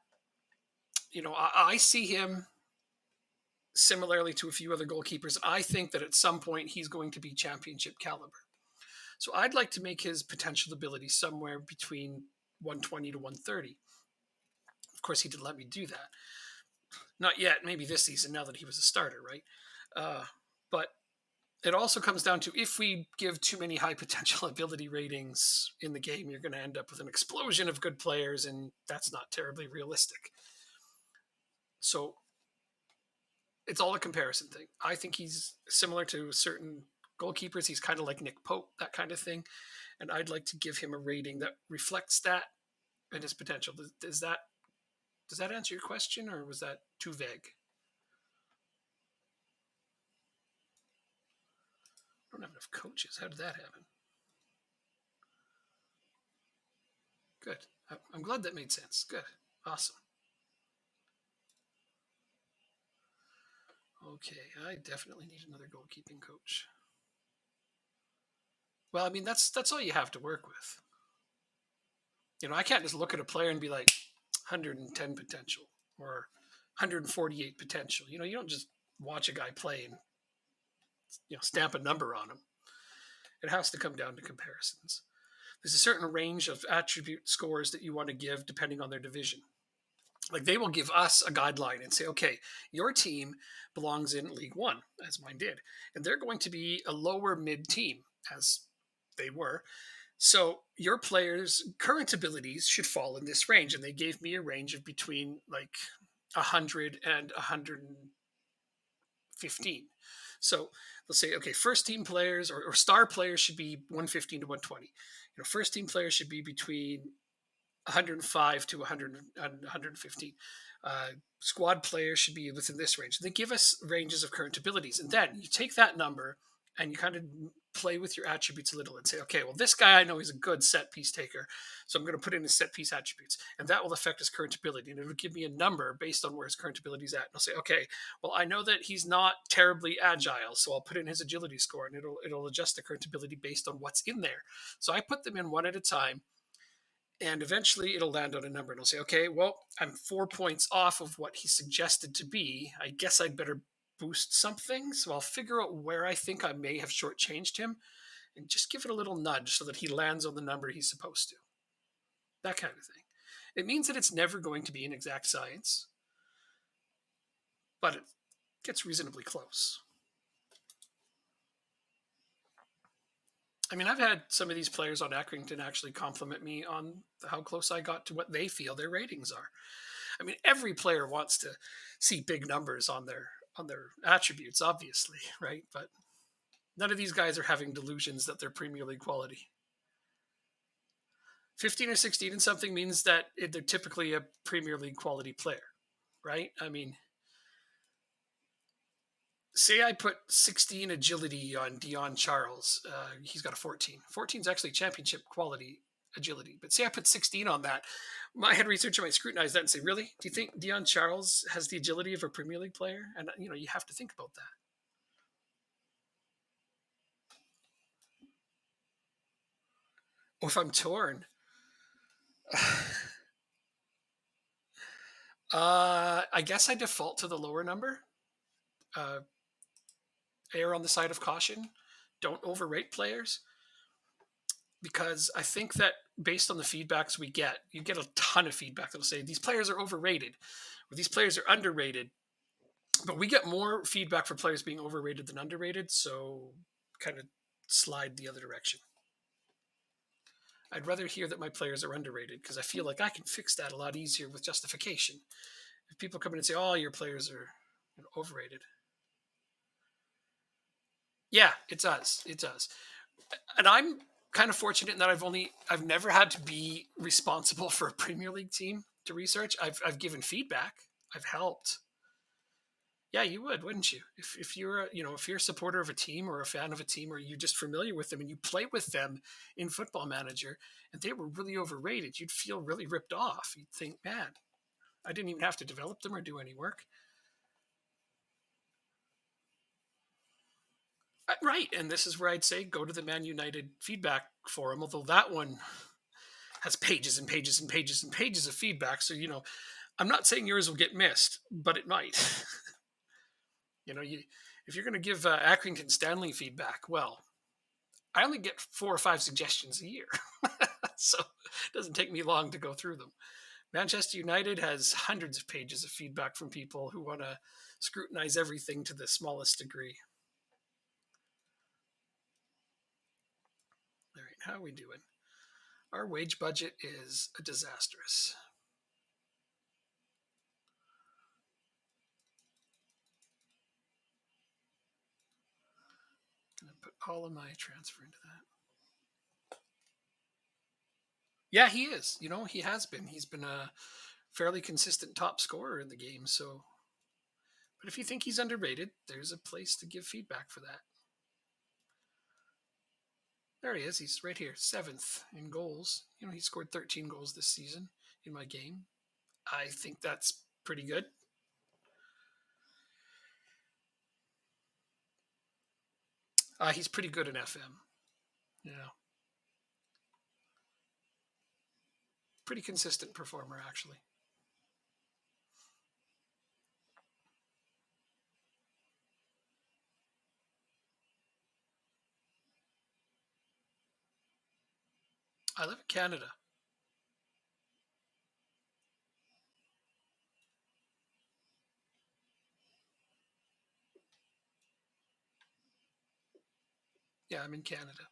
I see him similarly to a few other goalkeepers. I think that at some point he's going to be championship caliber. So I'd like to make his potential ability somewhere between 120 to 130. Of course, he didn't let me do that. Not yet, maybe this season, now that he was a starter, right? But it also comes down to, if we give too many high potential ability ratings in the game, you're going to end up with an explosion of good players, and that's not terribly realistic. So it's all a comparison thing. I think he's similar to certain goalkeepers. He's kind of like Nick Pope, that kind of thing. And I'd like to give him a rating that reflects that and his potential. Does that answer your question, or was that too vague? I don't have enough coaches. How did that happen? Good. I'm glad that made sense. Good. Awesome. Okay, I definitely need another goalkeeping coach. Well, I mean, that's all you have to work with. I can't just look at a player and be like 110 potential or 148 potential. You don't just watch a guy play and stamp a number on him. It has to come down to comparisons. There's a certain range of attribute scores that you want to give depending on their division. Like, they will give us a guideline and say, okay, your team belongs in League One, as mine did, and they're going to be a lower mid team, as they were. So your players' current abilities should fall in this range. And they gave me a range of between like 100 and 115. So they'll say, okay, first team players or star players should be 115 to 120. First team players should be between 105 to 100, 115. Squad players should be within this range. They give us ranges of current abilities. And then you take that number and you kind of play with your attributes a little and say, okay, well, this guy, I know he's a good set piece taker, so I'm going to put in his set piece attributes, and that will affect his current ability, and it'll give me a number based on where his current ability is at. And I'll say, okay, well, I know that he's not terribly agile, so I'll put in his agility score, and it'll adjust the current ability based on what's in there. So I put them in one at a time, and eventually it'll land on a number, and it'll say, okay, well, I'm 4 points off of what he suggested to be. I guess I'd better boost something. So I'll figure out where I think I may have shortchanged him and just give it a little nudge so that he lands on the number he's supposed to. That kind of thing. It means that it's never going to be an exact science. but it gets reasonably close. I mean, I've had some of these players on Accrington actually compliment me on how close I got to what they feel their ratings are. I mean, every player wants to see big numbers on their attributes, obviously, right? But none of these guys are having delusions that they're Premier League quality. 15 or 16 and something means that they're typically a Premier League quality player, right? I mean, say I put 16 agility on Dion Charles. He's got a 14. 14 is actually championship quality agility. But say I put 16 on that. My head researcher might scrutinize that and say, really? Do you think Dion Charles has the agility of a Premier League player? And, you have to think about that. Or if I'm torn, I guess I default to the lower number. Uh, Err on the side of caution. Don't overrate players, because I think that based on the feedbacks we get, you get a ton of feedback that'll say these players are overrated or these players are underrated. But we get more feedback for players being overrated than underrated, so kind of slide the other direction. I'd rather hear that my players are underrated because I feel like I can fix that a lot easier with justification. If people come in and say, "Oh, your players are overrated," yeah, it does. It does. And I'm kind of fortunate in that I've never had to be responsible for a Premier League team to research. I've given feedback. I've helped. Yeah, you would, wouldn't you? If you're if you're a supporter of a team or a fan of a team or you're just familiar with them and you play with them in Football Manager and they were really overrated, you'd feel really ripped off. You'd think, man, I didn't even have to develop them or do any work. Right, and this is where I'd say go to the Man United feedback forum, although that one has pages and pages and pages and pages of feedback. So, I'm not saying yours will get missed, but it might. If you're going to give Accrington Stanley feedback, well, I only get 4 or 5 suggestions a year. So it doesn't take me long to go through them. Manchester United has hundreds of pages of feedback from people who want to scrutinize everything to the smallest degree. All right, how are we doing? Our wage budget is disastrous. I'm going to put all of my transfer into that. Yeah, he is. He has been. He's been a fairly consistent top scorer in the game. So, but if you think he's underrated, there's a place to give feedback for that. There he is. He's right here, 7th in goals. He scored 13 goals this season in my game. I think that's pretty good. He's pretty good in FM. Yeah. Pretty consistent performer, actually. I live in Canada. Yeah, I'm in Canada.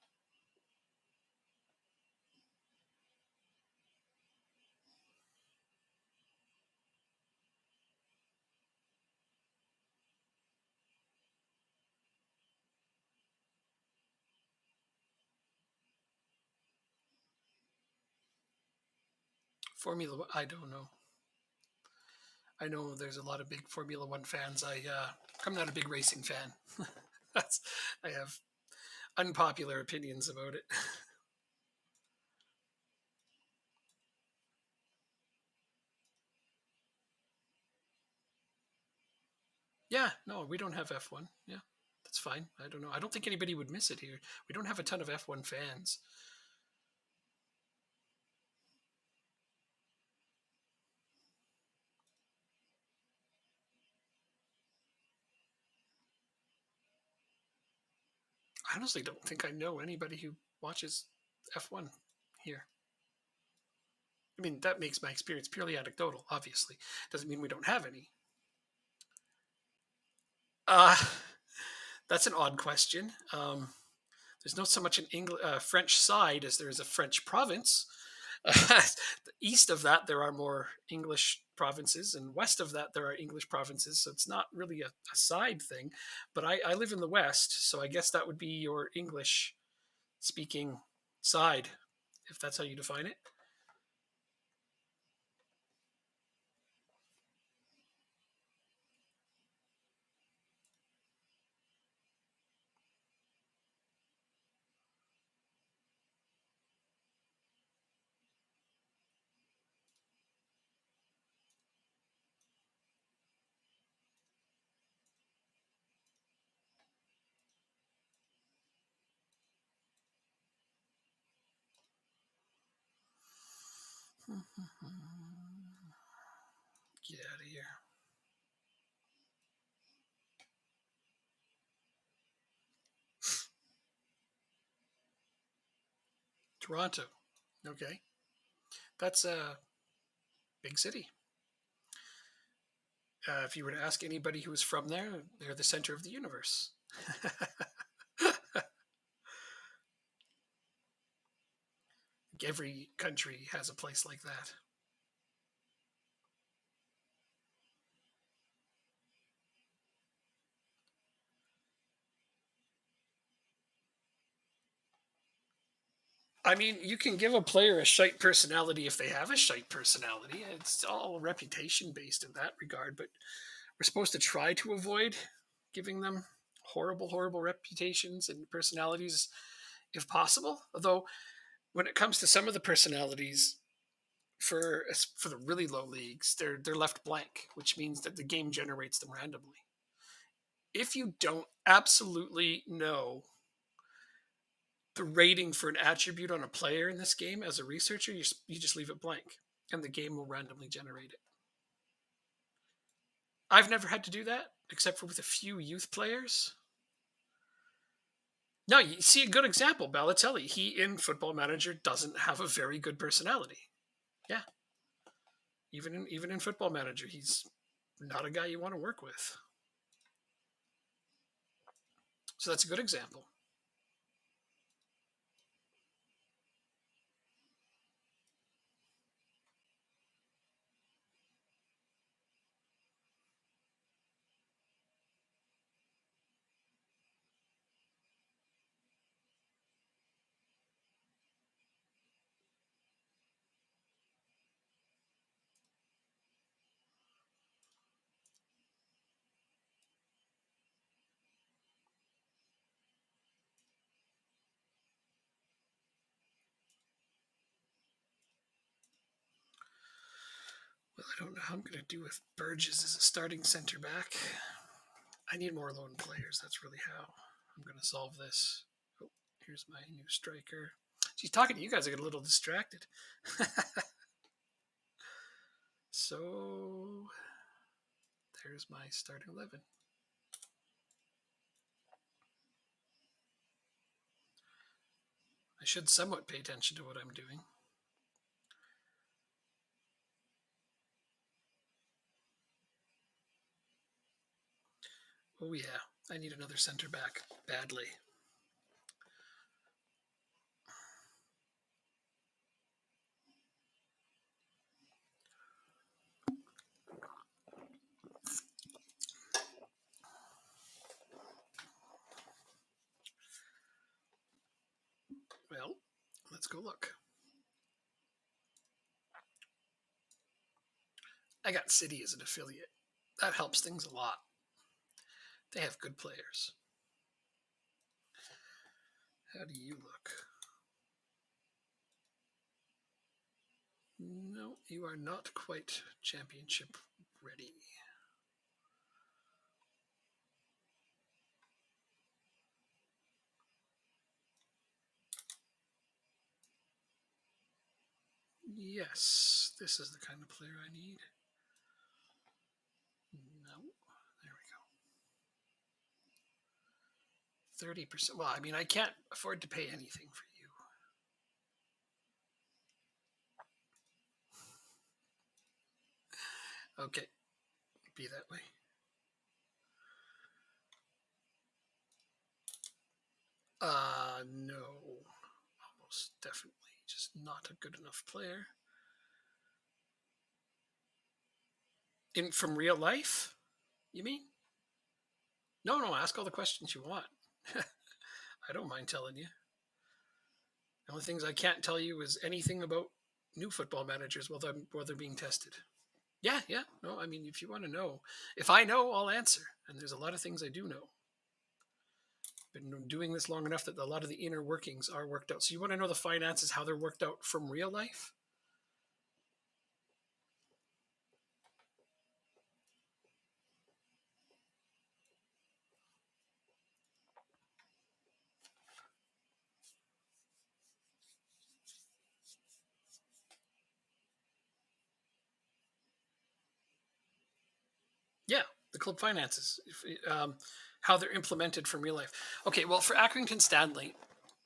Formula, I don't know. I know there's a lot of big Formula One fans. I'm not a big racing fan. That's I have unpopular opinions about it. Yeah, no, we don't have F1. Yeah, that's fine. I don't know. I don't think anybody would miss it here. We don't have a ton of F1 fans. I honestly don't think I know anybody who watches F1 here. I mean, that makes my experience purely anecdotal, obviously. Doesn't mean we don't have any. Uh, that's an odd question. There's not so much an French side as there is a French province. East of that, there are more English provinces, and west of that, there are English provinces. So it's not really a side thing. But I live in the west, so I guess that would be your English speaking side, if that's how you define it. Get out of here. Toronto. Okay. That's a big city. If you were to ask anybody who was from there, they're the center of the universe. Every country has a place like that. I mean, you can give a player a shite personality if they have a shite personality. It's all reputation based in that regard, but we're supposed to try to avoid giving them horrible, horrible reputations and personalities if possible. Although, when it comes to some of the personalities for the really low leagues, they're left blank, which means that the game generates them randomly. If you don't absolutely know the rating for an attribute on a player in this game as a researcher, you just leave it blank and the game will randomly generate it. I've never had to do that except for with a few youth players. No, you see a good example, Balotelli. He in Football Manager doesn't have a very good personality. Yeah, even in Football Manager, he's not a guy you want to work with. So that's a good example. Well, I don't know how I'm going to do with Burgess as a starting center back. I need more lone players. That's really how I'm going to solve this. Oh, here's my new striker. She's talking to you guys. I get a little distracted. So there's my starting 11. I should somewhat pay attention to what I'm doing. Oh, yeah. I need another center back badly. Well, let's go look. I got City as an affiliate. That helps things a lot. They have good players. How do you look? No, you are not quite championship ready. Yes, this is the kind of player I need. No, there we go. 30%. Well, I mean, I can't afford to pay anything for you. Okay, be that way. No, almost definitely just not a good enough player. In from real life, you mean? No, no. Ask all the questions you want. I don't mind telling you. The only things I can't tell you is anything about new football managers while they're being tested. Yeah, yeah. No, I mean, if you want to know, if I know, I'll answer. And there's a lot of things I do know. Been doing this long enough that a lot of the inner workings are worked out. So you want to know the finances, how they're worked out from real life? Yeah, the club finances, how they're implemented from real life. Okay, well, for Accrington Stanley,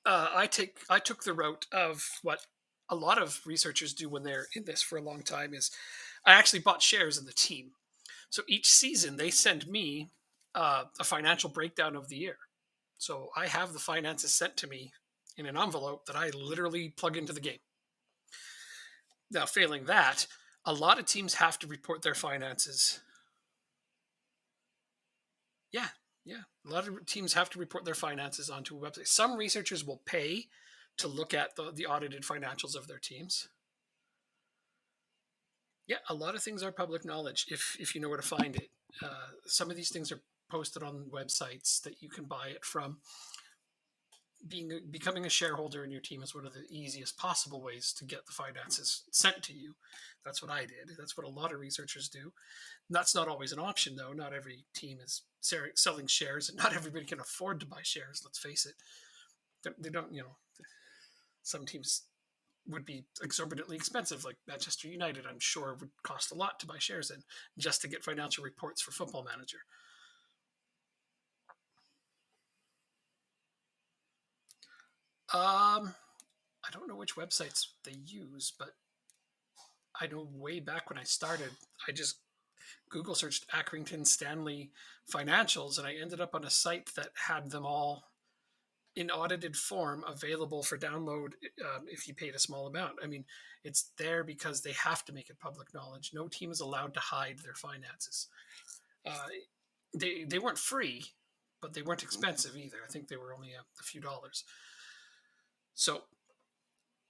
I took the route of what a lot of researchers do when they're in this for a long time is I actually bought shares in the team. So each season they send me a financial breakdown of the year. So I have the finances sent to me in an envelope that I literally plug into the game. Now, failing that, a lot of teams have to report their finances. Yeah, yeah. A lot of teams have to report their finances onto a website. Some researchers will pay to look at the audited financials of their teams. Yeah, a lot of things are public knowledge if you know where to find it. Some of these things are posted on websites that you can buy it from. Becoming a shareholder in your team is one of the easiest possible ways to get the finances sent to you. That's what I did. That's what a lot of researchers do. That's not always an option, though. Not every team is selling shares, and not everybody can afford to buy shares. Let's face it. They don't. Some teams would be exorbitantly expensive, like Manchester United. I'm sure would cost a lot to buy shares in just to get financial reports for Football Manager. I don't know which websites they use, but I know way back when I started, I just Google searched Accrington Stanley financials, and I ended up on a site that had them all in audited form available for download if you paid a small amount. I mean, it's there because they have to make it public knowledge. No team is allowed to hide their finances. Uh, they weren't free, but they weren't expensive either. I think they were only a few dollars. So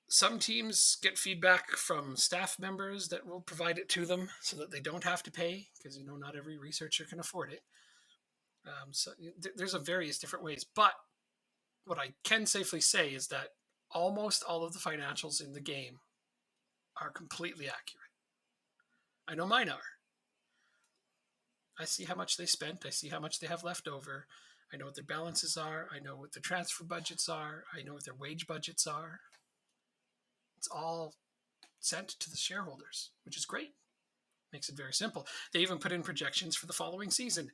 some teams get feedback from staff members that will provide it to them so that they don't have to pay because not every researcher can afford it. So there's a various different ways, but what I can safely say is that almost all of the financials in the game are completely accurate. I know mine are. I see how much they spent. I see how much they have left over. I know what their balances are. I know what their transfer budgets are. I know what their wage budgets are. It's all sent to the shareholders, which is great. Makes it very simple. They even put in projections for the following season,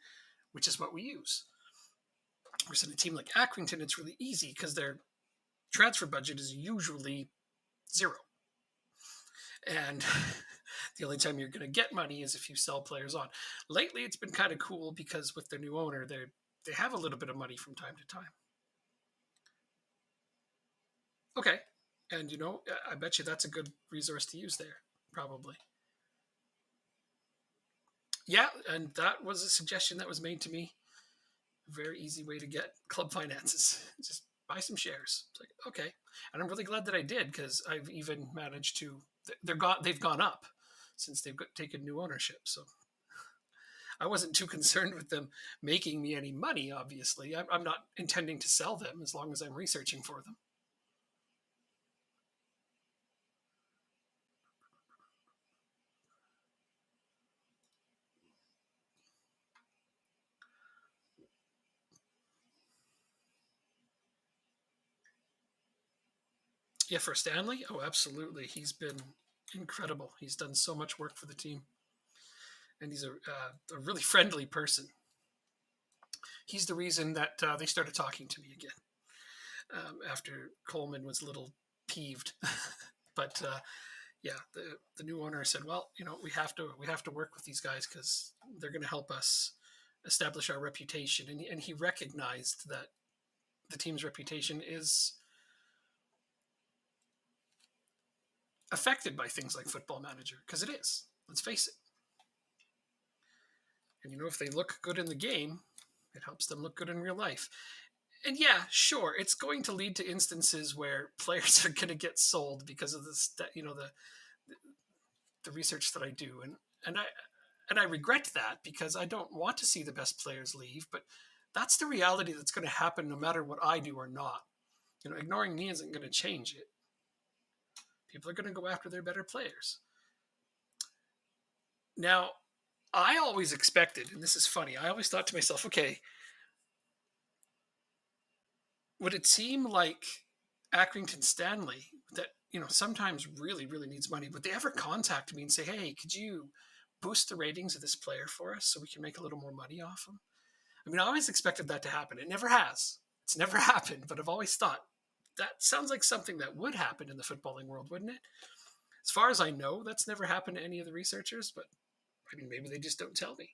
which is what we use. Whereas in a team like Accrington, it's really easy because their transfer budget is usually zero. And the only time you're going to get money is if you sell players on. Lately, it's been kind of cool because with their new owner, they have a little bit of money from time to time. Okay, and I bet you that's a good resource to use there, probably. Yeah, and that was a suggestion that was made to me. A very easy way to get club finances. Just buy some shares. It's like, okay, and I'm really glad that I did because I've even managed to. They've gone up since they've taken new ownership. So I wasn't too concerned with them making me any money. Obviously, I'm not intending to sell them as long as I'm researching for them. Yeah, for Stanley, oh, absolutely. He's been incredible. He's done so much work for the team, and he's a really friendly person. He's the reason that they started talking to me again after Coleman was a little peeved. But yeah, the new owner said, "Well, we have to work with these guys because they're going to help us establish our reputation." And he recognized that the team's reputation is affected by things like Football Manager, because it is. Let's face it. And if they look good in the game, it helps them look good in real life. And yeah, sure, it's going to lead to instances where players are going to get sold because of the research that I do, and I regret that because I don't want to see the best players leave, but that's the reality that's going to happen no matter what I do or not. Ignoring me isn't going to change it. People are going to go after their better players. Now, I always expected, and this is funny, I always thought to myself, okay, would it seem like Accrington Stanley that, sometimes really, really needs money, would they ever contact me and say, hey, could you boost the ratings of this player for us so we can make a little more money off him? I mean, I always expected that to happen. It never has. It's never happened, but I've always thought that sounds like something that would happen in the footballing world, wouldn't it? As far as I know, that's never happened to any of the researchers, but I mean, maybe they just don't tell me.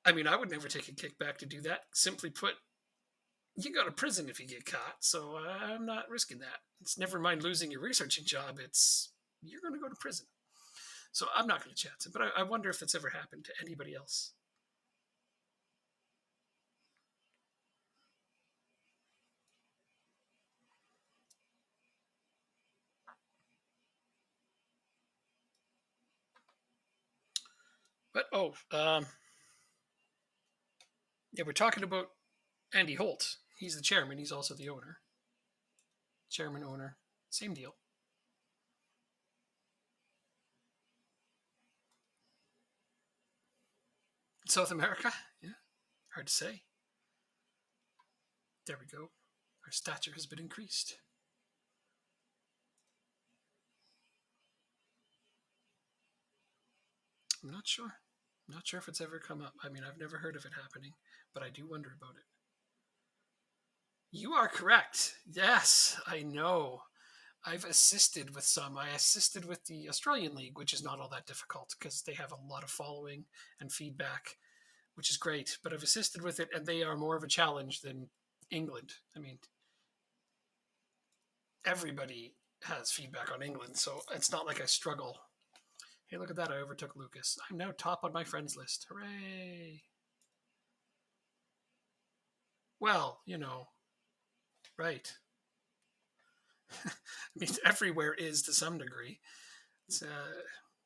I mean, I would never take a kickback to do that. Simply put, you go to prison if you get caught, so I'm not risking that. It's never mind losing your researching job, it's you're going to go to prison. So I'm not going to chance it, but I wonder if that's ever happened to anybody else. But yeah, we're talking about Andy Holt. He's the chairman. He's also the owner. Chairman, owner, same deal. South America? Yeah, hard to say. There we go. Our stature has been increased. I'm not sure. I'm not sure if it's ever come up. I mean, I've never heard of it happening, but I do wonder about it. You are correct. Yes, I know. I've assisted with some. I assisted with the Australian League, which is not all that difficult because they have a lot of following and feedback, which is great. But I've assisted with it, and they are more of a challenge than England. I mean, everybody has feedback on England, so it's not like I struggle. Hey, look at that. I overtook Lucas. I'm now top on my friends list. Hooray. Well, right. I mean, everywhere is to some degree. It's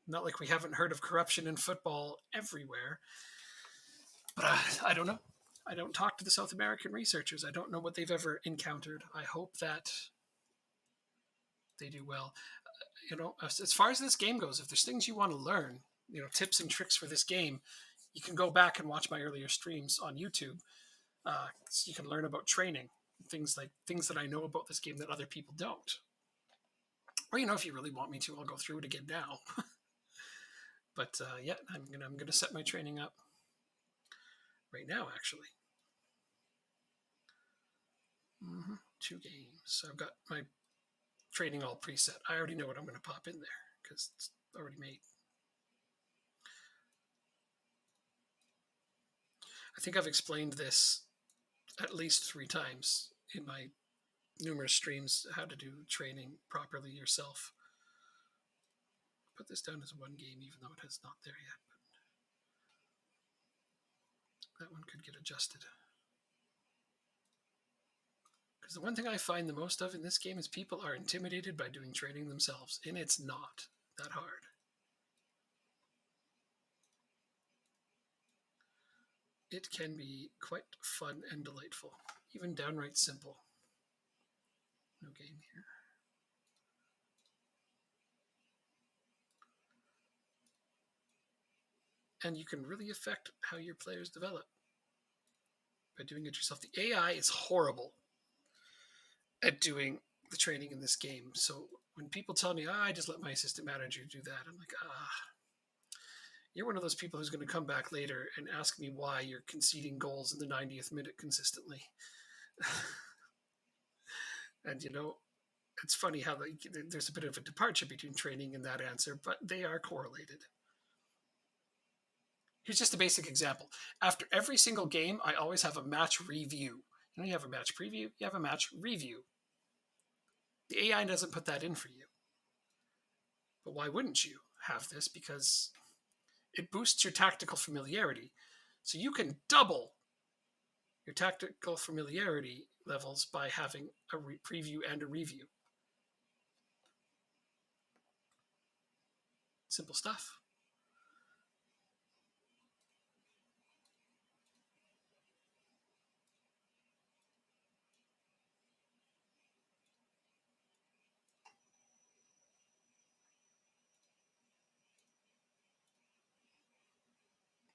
not like we haven't heard of corruption in football everywhere. But I don't know. I don't talk to the South American researchers. I don't know what they've ever encountered. I hope that they do well. As far as this game goes, if there's things you want to learn, tips and tricks for this game, you can go back and watch my earlier streams on YouTube. So you can learn about training, things that I know about this game that other people don't. Or if you really want me to, I'll go through it again now. But yeah, I'm gonna set my training up right now, actually. 2 games. So I've got my training all preset. I already know what I'm going to pop in there because it's already made. I think I've explained this at least 3 times in my numerous streams, how to do training properly yourself. Put this down as 1 game, even though it is not there yet. But that one could get adjusted. Because the one thing I find the most of in this game is people are intimidated by doing training themselves, and it's not that hard. It can be quite fun and delightful, even downright simple. No game here. And you can really affect how your players develop by doing it yourself. The AI is horrible at doing the training in this game. So when people tell me, I just let my assistant manager do that, I'm like, you're one of those people who's going to come back later and ask me why you're conceding goals in the 90th minute consistently. And, it's funny how there's a bit of a departure between training and that answer, but they are correlated. Here's just a basic example. After every single game, I always have a match review. You have a match preview, you have a match review. The AI doesn't put that in for you. But why wouldn't you have this? Because it boosts your tactical familiarity. So you can double your tactical familiarity levels by having a preview and a review. Simple stuff.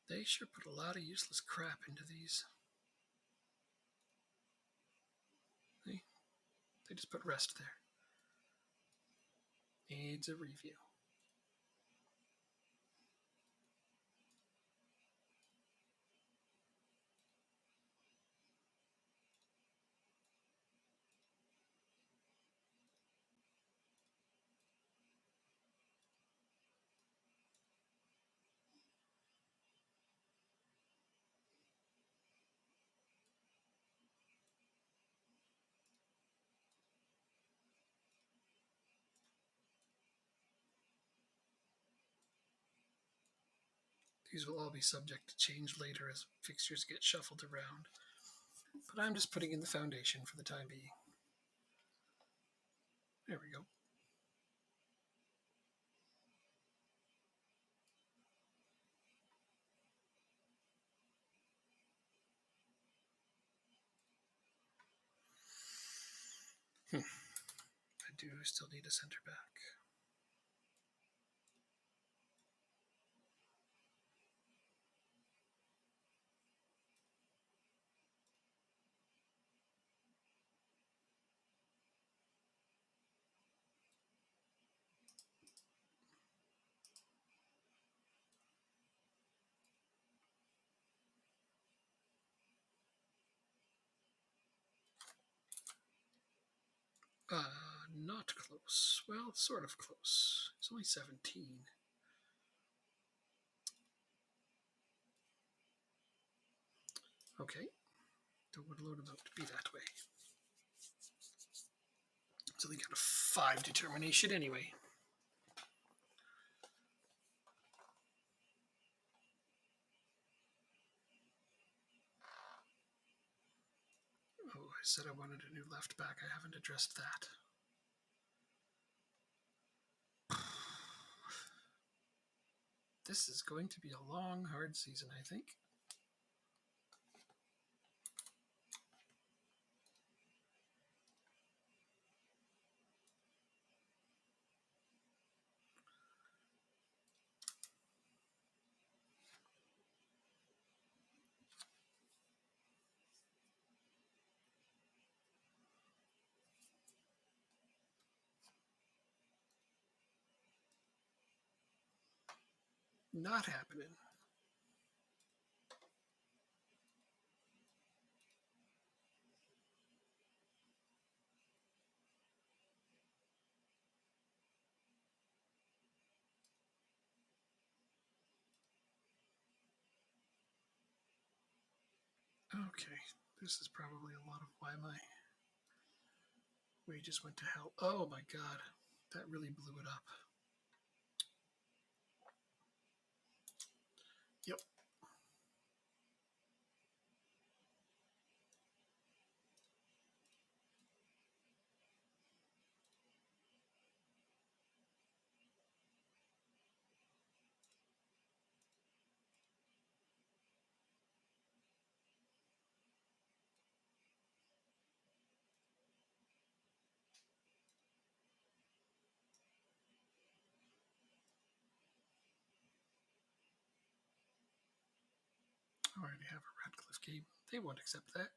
They sure put a lot of useless crap into these. They just put rest there. Needs a review. These will all be subject to change later as fixtures get shuffled around. But I'm just putting in the foundation for the time being. There we go. I do still need a center back. Not close. Well, sort of close. It's only 17. Okay. Don't want to load them out to be that way. So they got a 5 determination anyway. Oh, I said I wanted a new left back. I haven't addressed that. This is going to be a long, hard season, I think. Not happening. Okay, this is probably a lot of why my wages went to hell. Oh my god, that really blew it up. Yep. I already have a Radcliffe game. They won't accept that.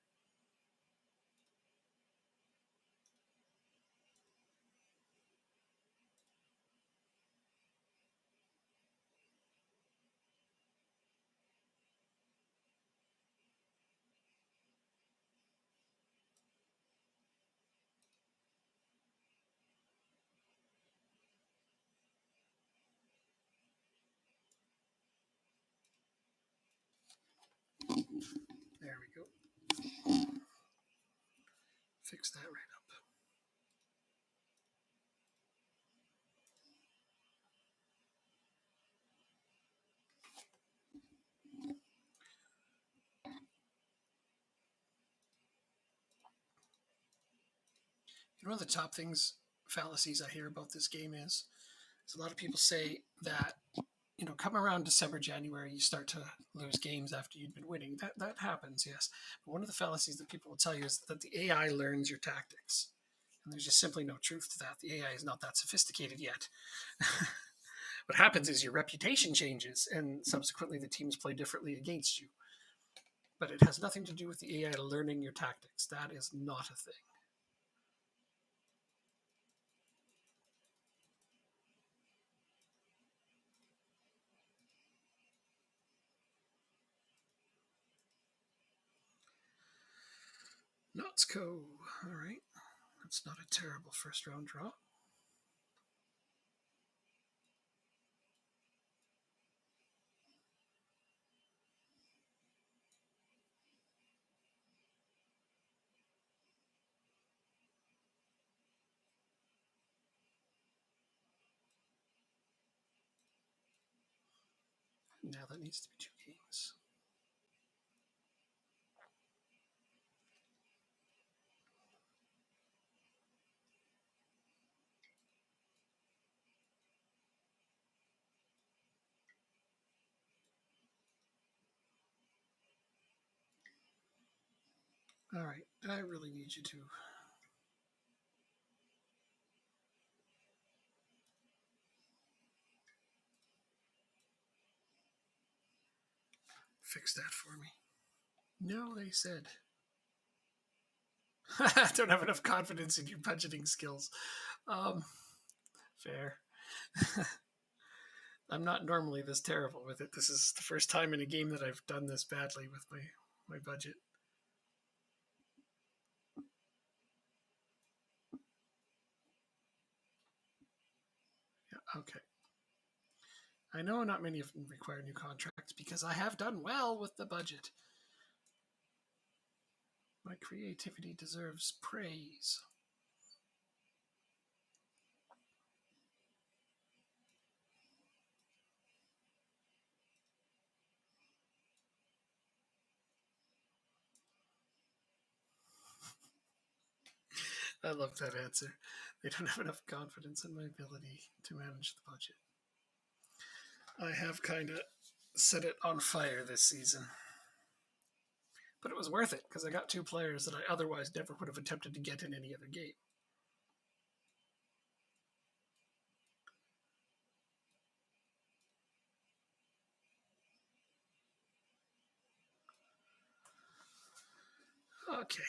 There we go. Fix that right up. One of the top fallacies I hear about this game is a lot of people say that, come around December, January, you start to lose games after you've been winning. That happens, yes. But one of the fallacies that people will tell you is that the AI learns your tactics. And there's just simply no truth to that. The AI is not that sophisticated yet. What happens is your reputation changes, and subsequently the teams play differently against you. But it has nothing to do with the AI learning your tactics. That is not a thing. Knotsco. All right. That's not a terrible first round draw. Now that needs to be 2 games. All right. I really need you to fix that for me. No, they said. I don't have enough confidence in your budgeting skills. Fair. I'm not normally this terrible with it. This is the first time in a game that I've done this badly with my budget. Yeah, okay. I know not many of them require new contracts because I have done well with the budget. My creativity deserves praise. I love that answer. They don't have enough confidence in my ability to manage the budget. I have kind of set it on fire this season. But it was worth it because I got 2 players that I otherwise never would have attempted to get in any other game. Okay.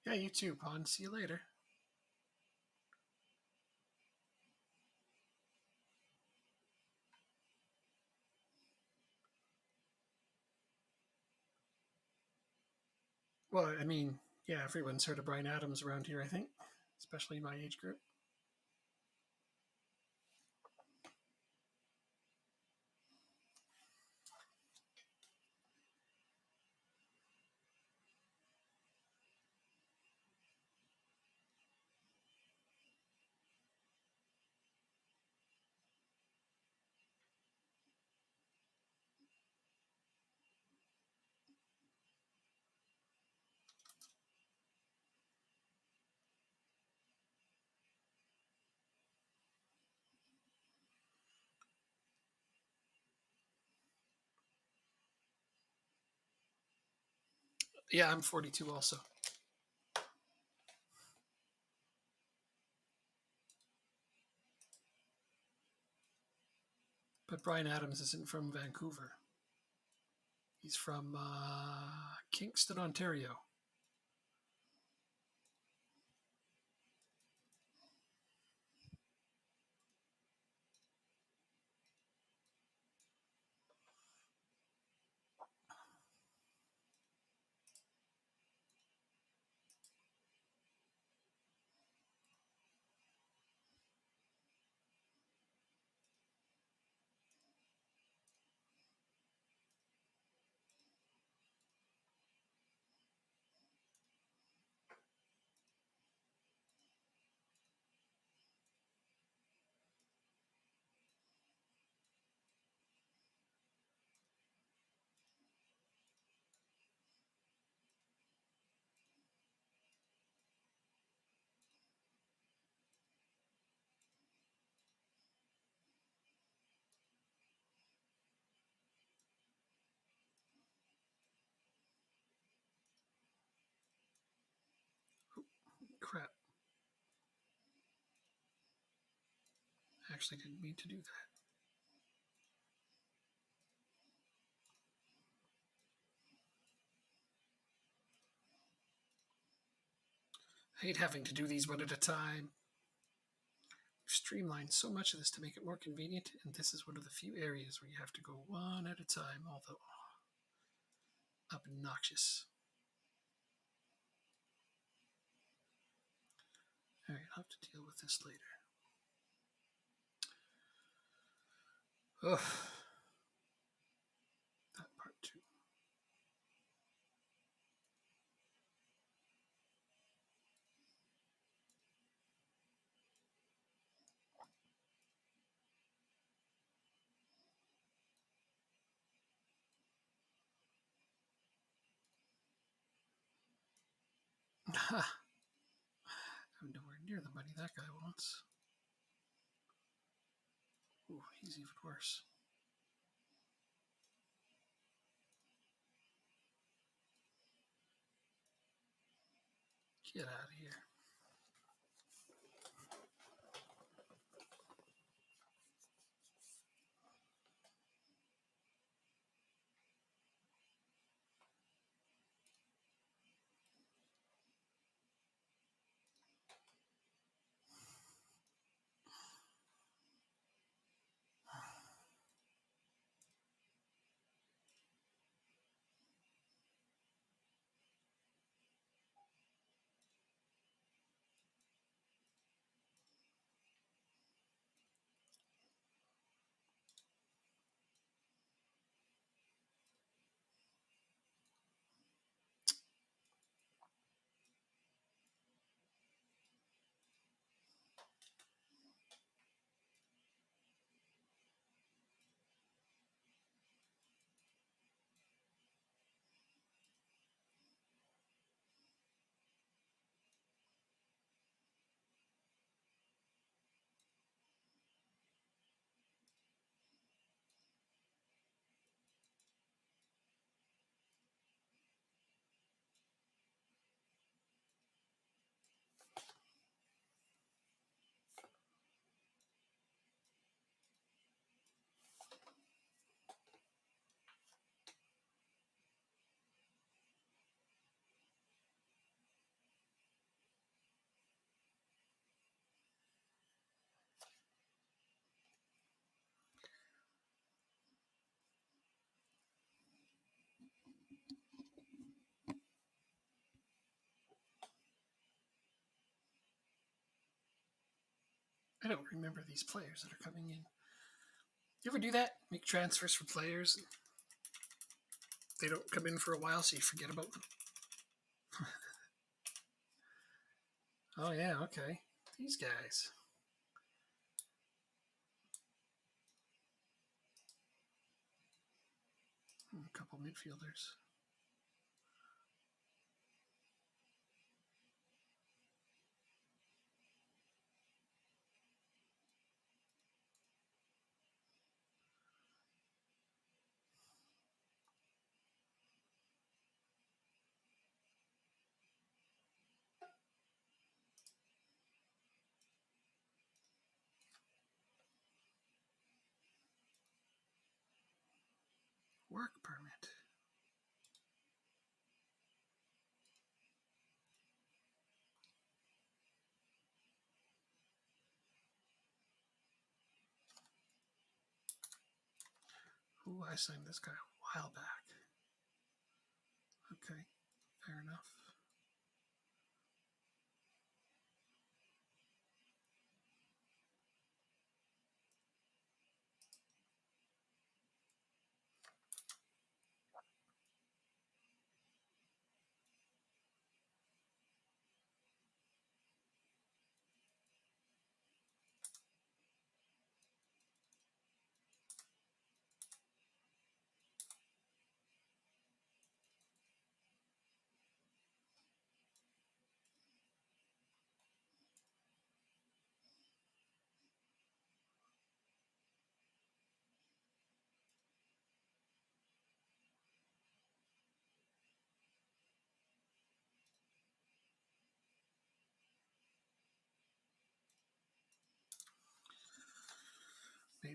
Yeah, you too, Pond. See you later. Well, I mean, yeah, everyone's heard of Brian Adams around here, I think, especially my age group. Yeah, I'm 42 also. But Brian Adams isn't from Vancouver. He's from Kingston, Ontario. actually didn't mean to do that. I hate having to do these one at a time. We've streamlined so much of this to make it more convenient, and this is one of the few areas where you have to go one at a time, although obnoxious. Alright, I'll have to deal with this later. Ugh. That part too. I'm nowhere near the money that guy wants. Ooh, he's even worse. Get out of here. I don't remember these players that are coming in. You ever do that? Make transfers for players? They don't come in for a while, so you forget about them. Oh, yeah, okay. These guys. A couple midfielders. Work permit. Ooh, I signed this guy a while back. Okay, fair enough.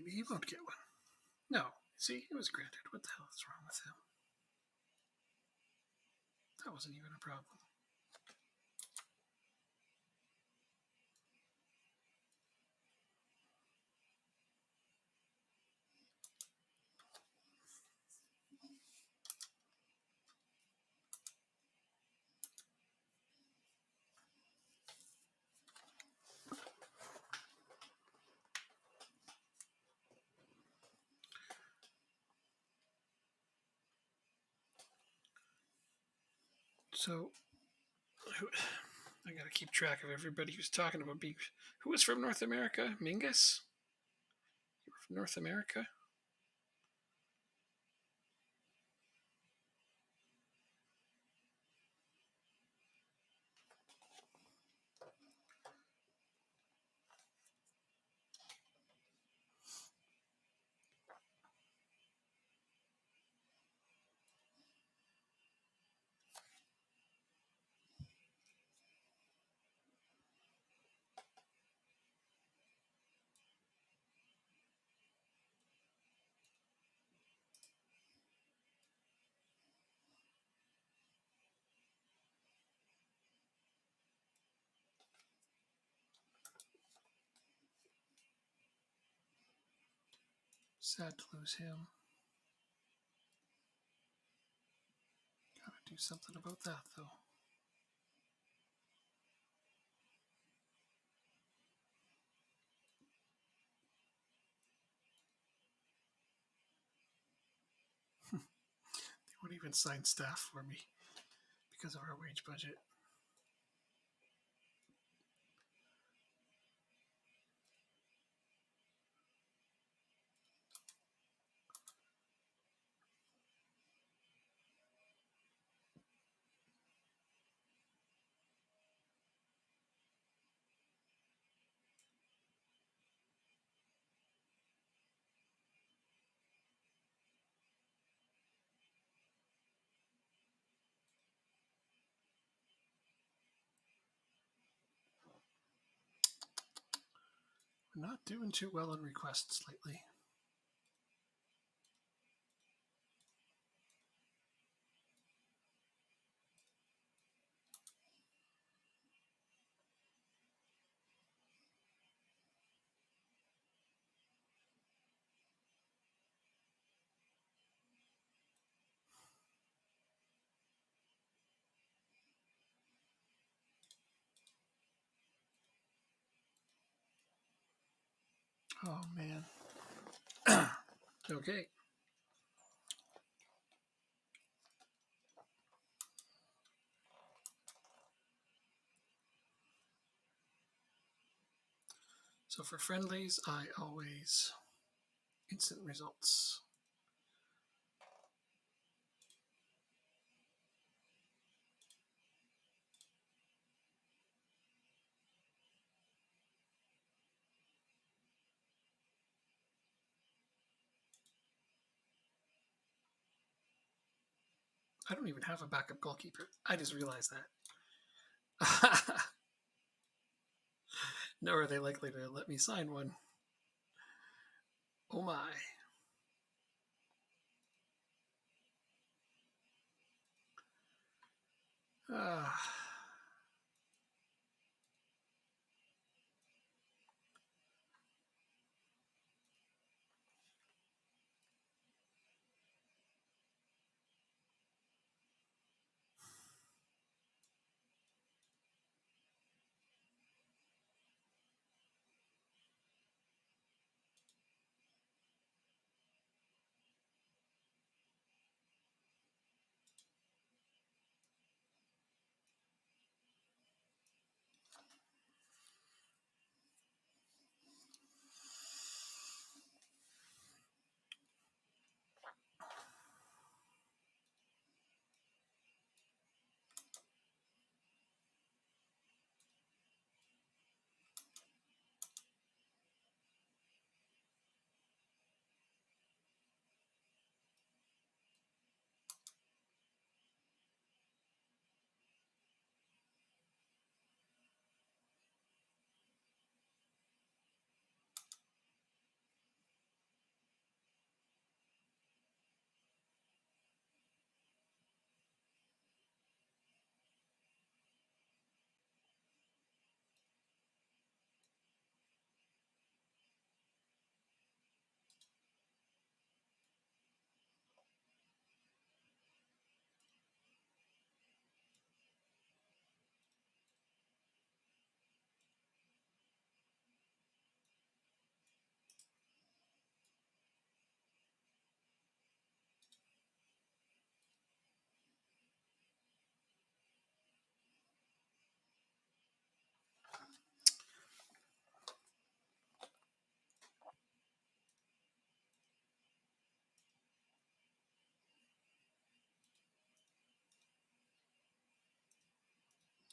maybe he won't get one. No, see, it was granted. What the hell is wrong with him? That wasn't even a problem. So, I gotta keep track of everybody who's talking about being. Who was from North America? Mingus? You were from North America? Sad to lose him. Gotta do something about that, though. They won't even sign staff for me because of our wage budget. We're not doing too well on requests lately. Oh, man. Okay. So for friendlies, I always instant results. I don't even have a backup goalkeeper. I just realized that. Nor are they likely to let me sign one. Oh my. Ah.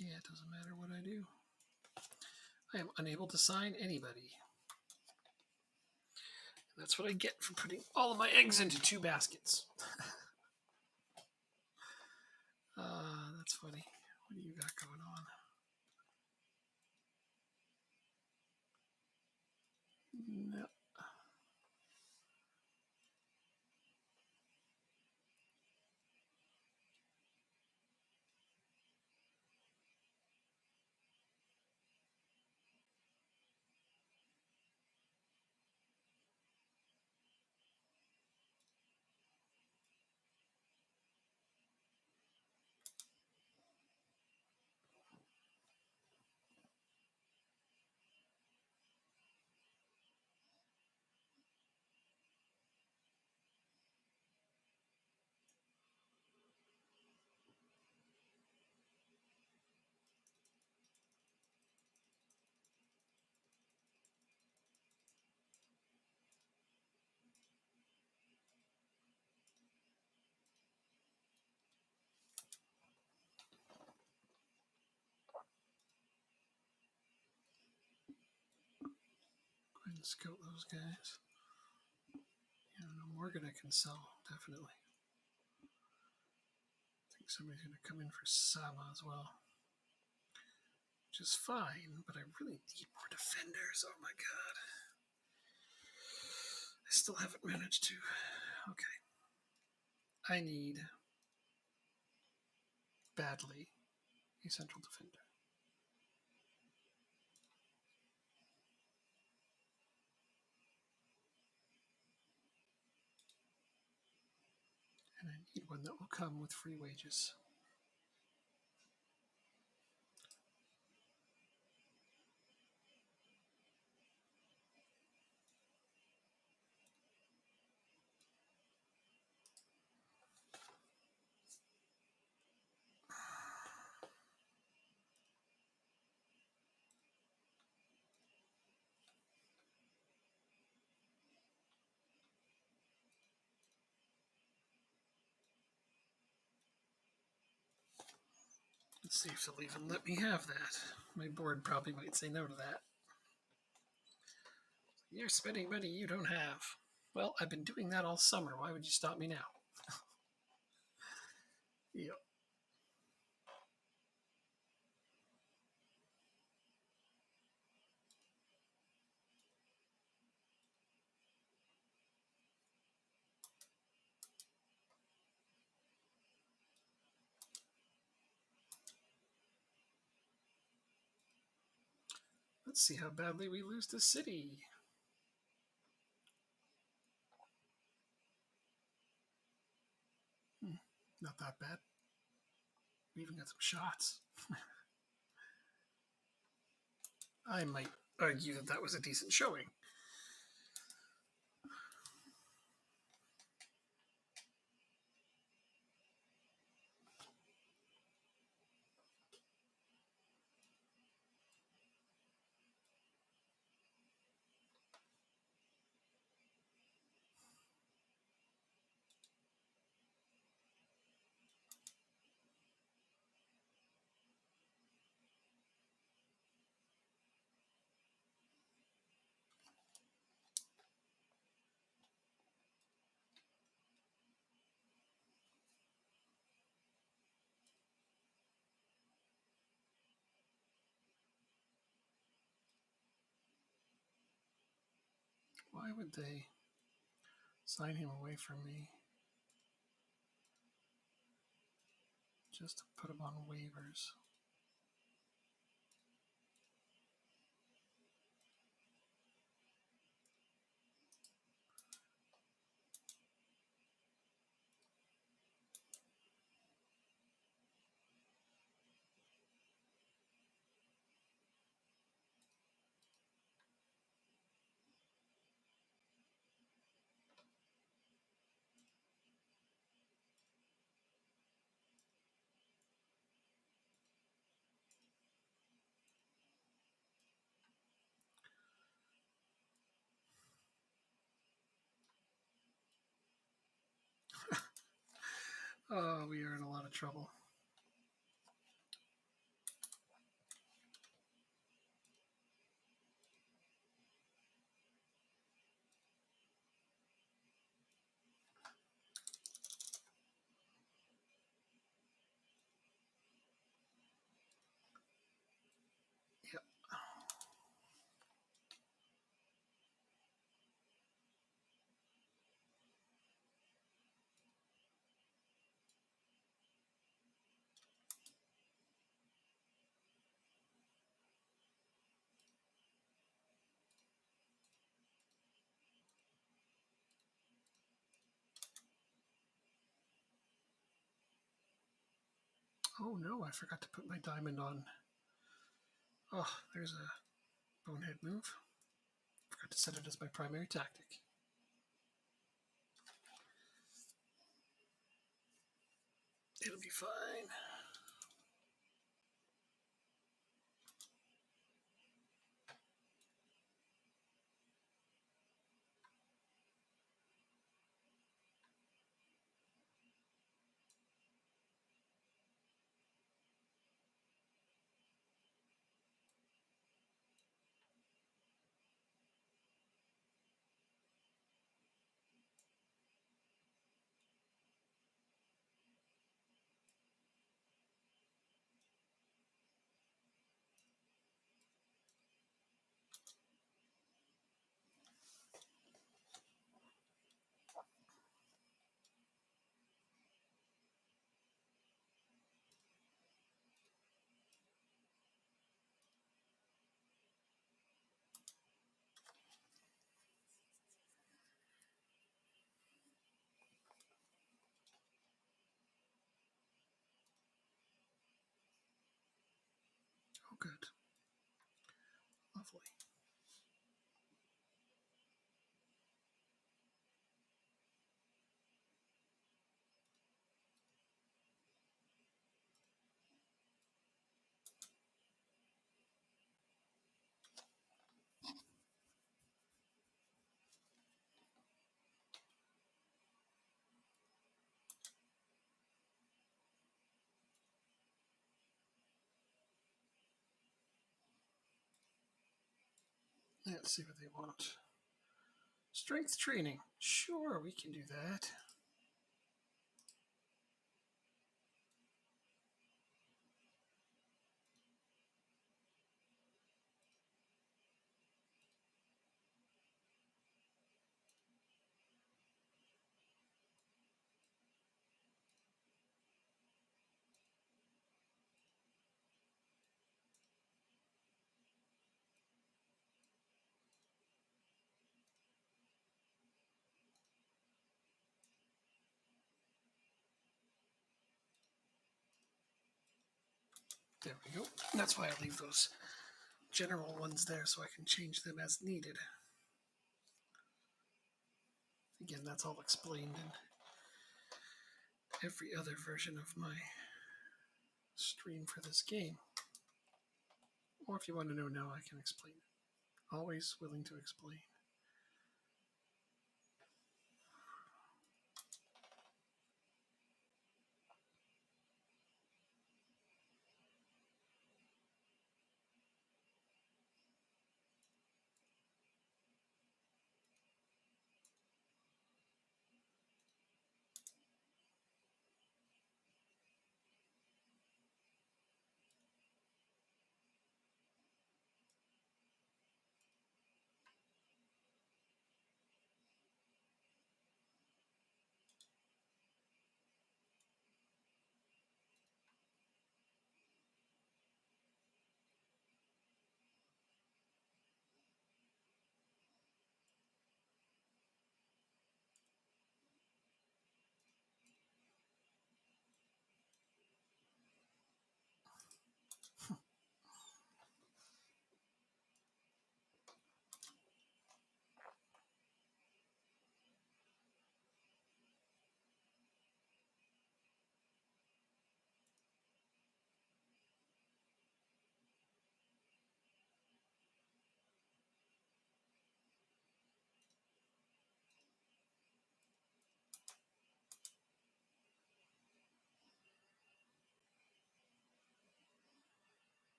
Yeah, it doesn't matter what I do. I am unable to sign anybody. And that's what I get for putting all of my eggs into 2 baskets. That's funny. What do you got going on? No. Go ahead and scout those guys. Yeah, no Morgan I can sell, definitely. I think somebody's going to come in for Sama as well. Which is fine, but I really need more defenders. Oh my god. I still haven't managed to. Okay. I need badly a central defender. And I need one that will come with free wages. Let's see if they'll even let me have that. My board probably might say no to that. You're spending money you don't have. Well, I've been doing that all summer. Why would you stop me now? Yep. Let's see how badly we lose the city. Not that bad. We even got some shots. I might argue that that was a decent showing. Why would they sign him away from me just to put him on waivers? Oh, we are in a lot of trouble. Oh no, I forgot to put my diamond on. Oh, there's a bonehead move. Forgot to set it as my primary tactic. It'll be fine. Oh, good. Lovely. Let's see what they want. Strength training. Sure, we can do that. There we go. That's why I leave those general ones there so I can change them as needed. Again, that's all explained in every other version of my stream for this game. Or if you want to know now, I can explain it. Always willing to explain.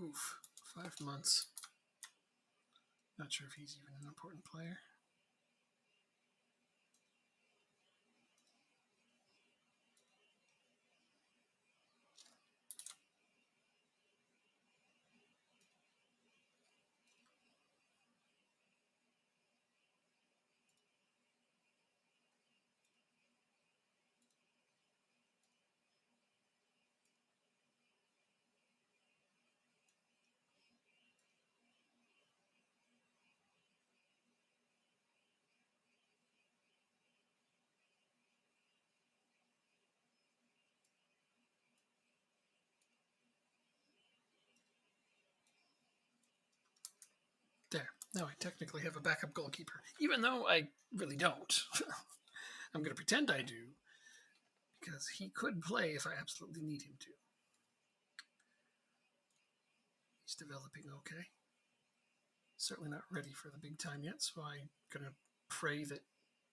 Oof, 5 months. Not sure if he's even an important player. Now I technically have a backup goalkeeper, even though I really don't. I'm going to pretend I do, because he could play if I absolutely need him to. He's developing okay. Certainly not ready for the big time yet, so I'm going to pray that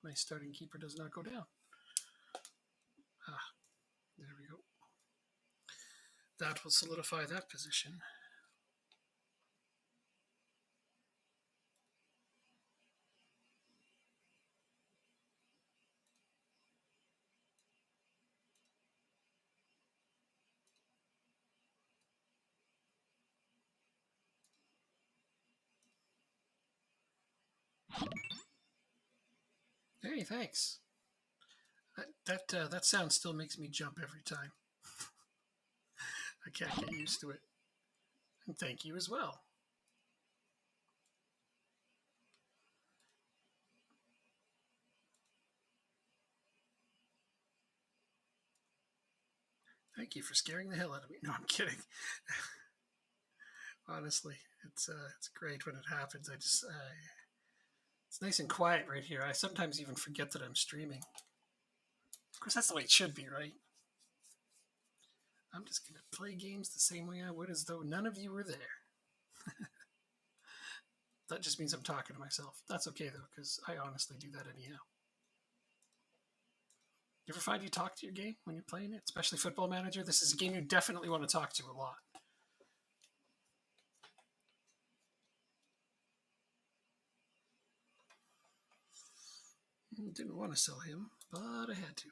my starting keeper does not go down. There we go. That will solidify that position. Hey, thanks. That sound still makes me jump every time. I can't get used to it. And thank you as well. Thank you for scaring the hell out of me. No, I'm kidding. Honestly, it's great when it happens. It's nice and quiet right here. I sometimes even forget that I'm streaming. Of course, that's the way it should be, right? I'm just gonna play games the same way I would as though none of you were there. That just means I'm talking to myself. That's okay though, because I honestly do that anyhow. You ever find you talk to your game when you're playing it, especially Football Manager? This is a game you definitely want to talk to a lot. Didn't want to sell him, but I had to.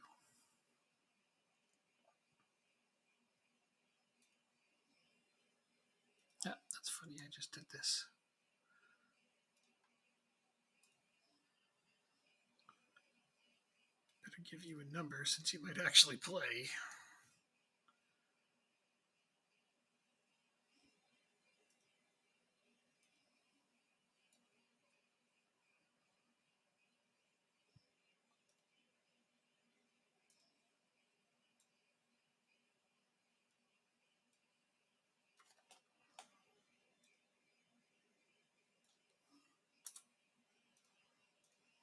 Yeah, that's funny. I just did this. Better give you a number since you might actually play.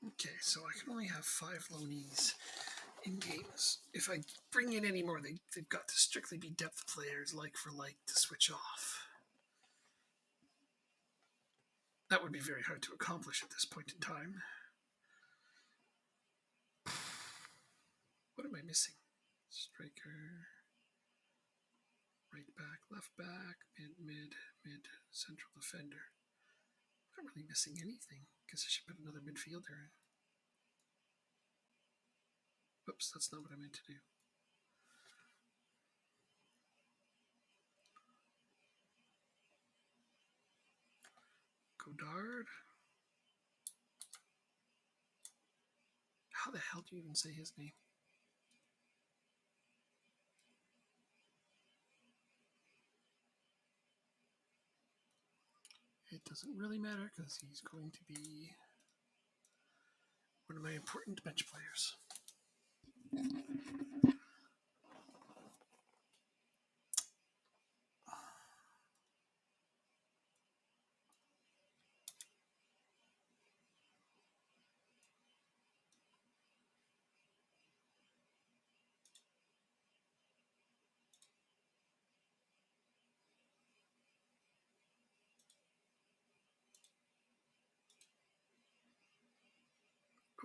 Okay, so I can only have 5 loanees in games. If I bring in any more, they've got to strictly be depth players, like for like, to switch off. That would be very hard to accomplish at this point in time. What am I missing? Striker, right back, left back, mid, central defender. I'm not really missing anything. Guess I should put another midfielder in. Whoops, that's not what I meant to do. Godard. How the hell do you even say his name? It doesn't really matter because he's going to be one of my important bench players.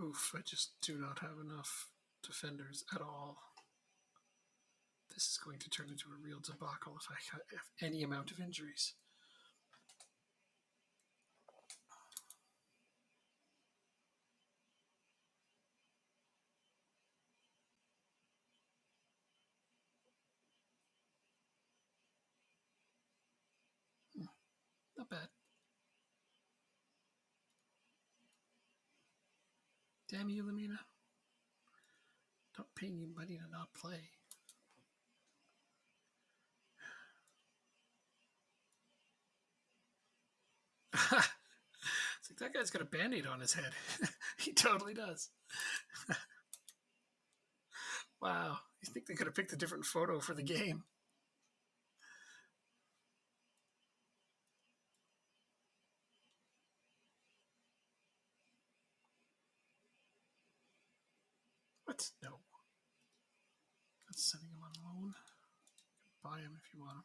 Oof, I just do not have enough defenders at all. This is going to turn into a real debacle if I have any amount of injuries. Not bad. Damn you, Lamina. Don't pay you money to not play. It's like that guy's got a band-aid on his head. He totally does. Wow. You think they could have picked a different photo for the game? What? No. That's sending him on loan. Buy him if you want him.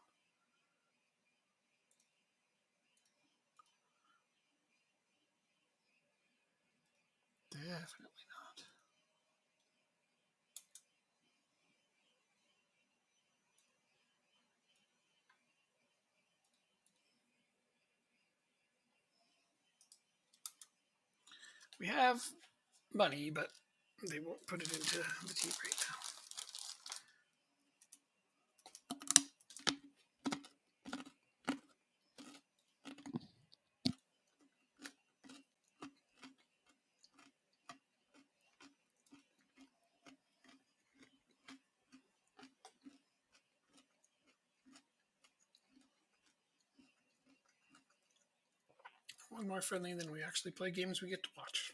Definitely not. We have money, but they won't put it into the team right now. One more friendly, and then we actually play games we get to watch.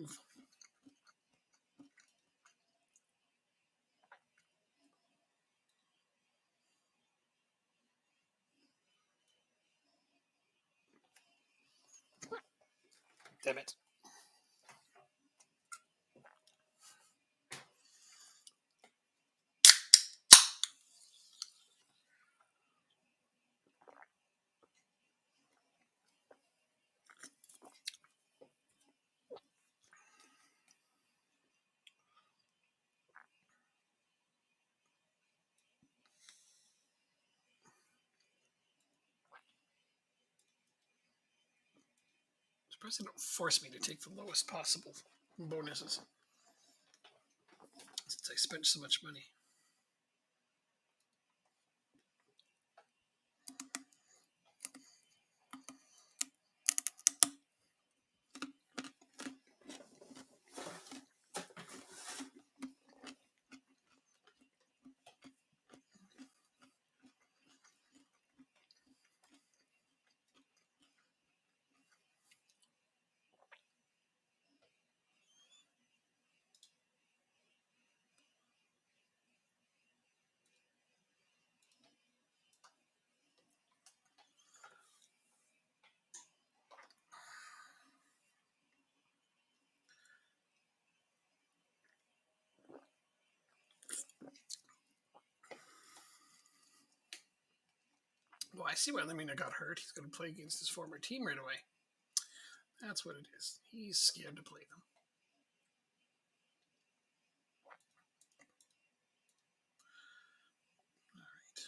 Oof. Damn it. Surprised they don't force me to take the lowest possible bonuses, since I spent so much money. Well, I see why Lemina got hurt. He's going to play against his former team right away. That's what it is. He's scared to play them. All right.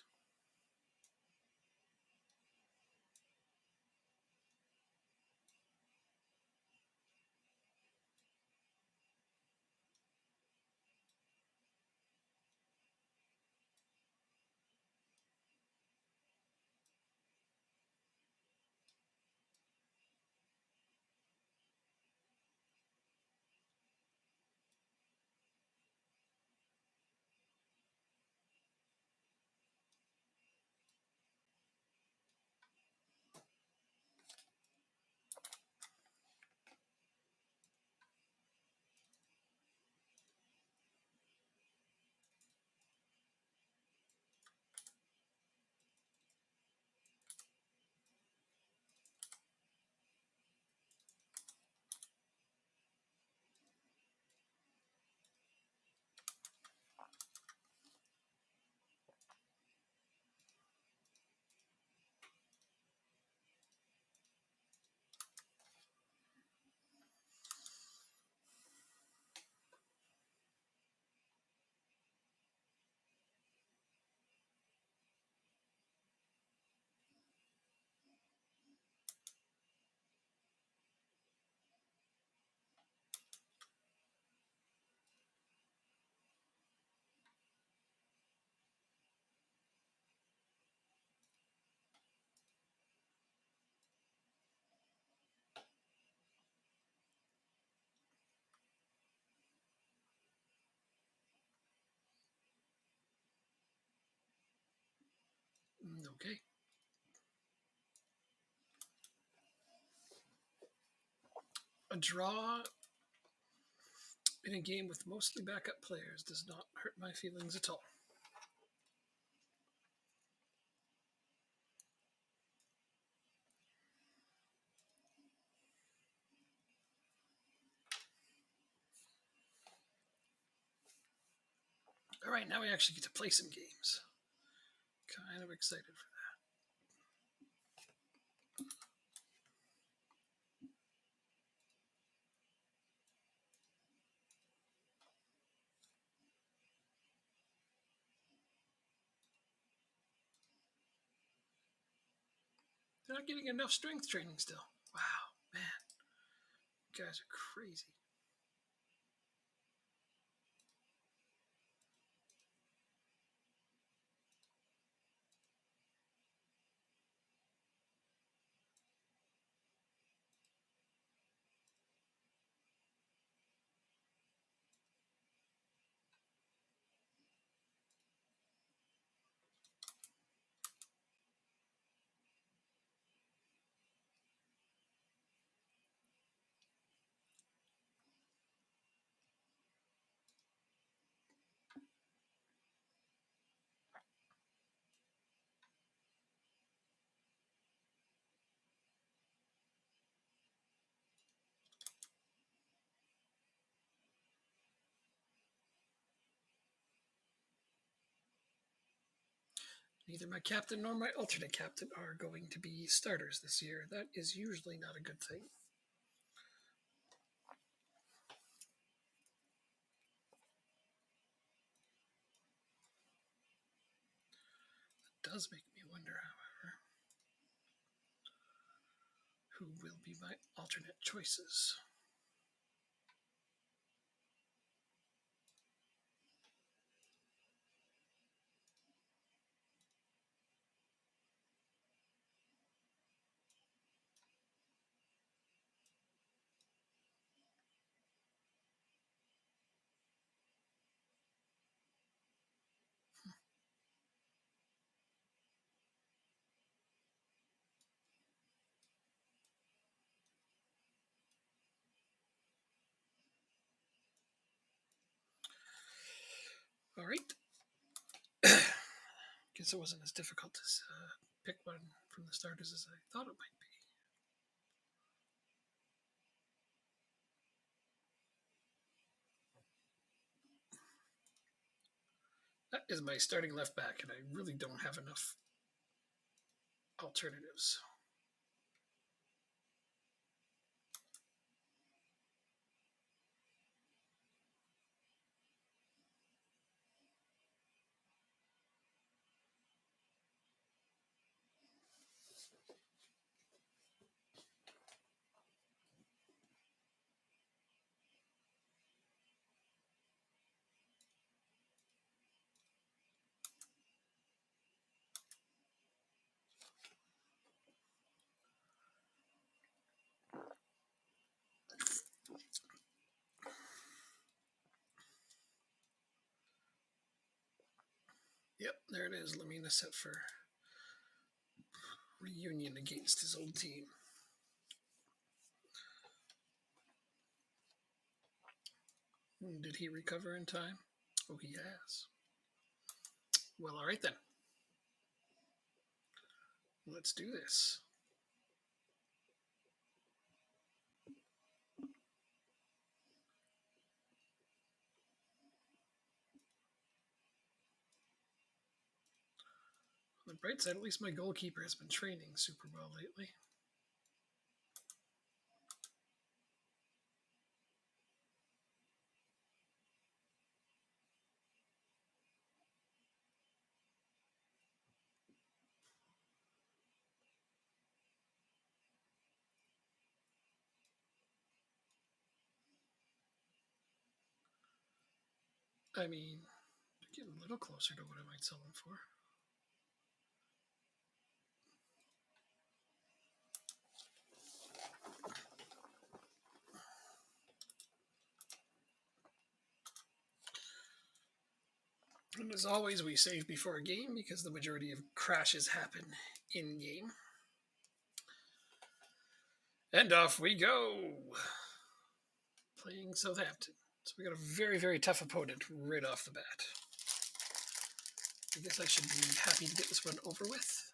Okay. A draw in a game with mostly backup players does not hurt my feelings at all. All right, now we actually get to play some games. Kind of excited for that. They're not getting enough strength training still. Wow, man. You guys are crazy. Neither my captain nor my alternate captain are going to be starters this year. That is usually not a good thing. It does make me wonder, however, who will be my alternate choices. All right. Guess it wasn't as difficult to pick one from the starters as I thought it might be. That is my starting left back, and I really don't have enough alternatives. Yep, there it is. Lamina set for reunion against his old team. Did he recover in time? Oh, he has. Well, all right then. Let's do this. On the bright side, at least my goalkeeper has been training super well lately. I mean, getting a little closer to what I might sell them for. And as always, we save before a game because the majority of crashes happen in-game. And off we go! Playing Southampton. So we got a very, very tough opponent right off the bat. I guess I should be happy to get this one over with.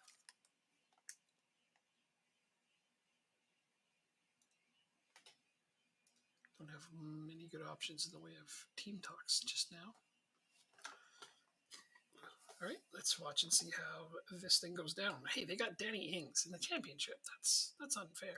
Don't have many good options in the way of team talks just now. All right, let's watch and see how this thing goes down. Hey, they got Danny Ings in the championship. That's unfair.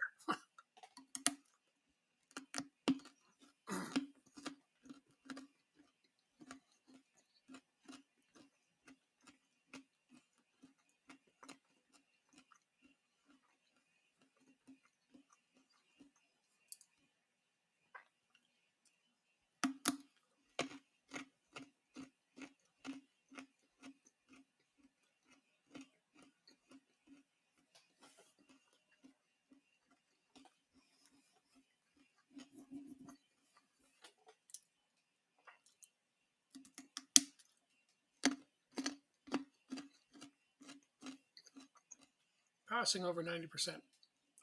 Passing over 90%.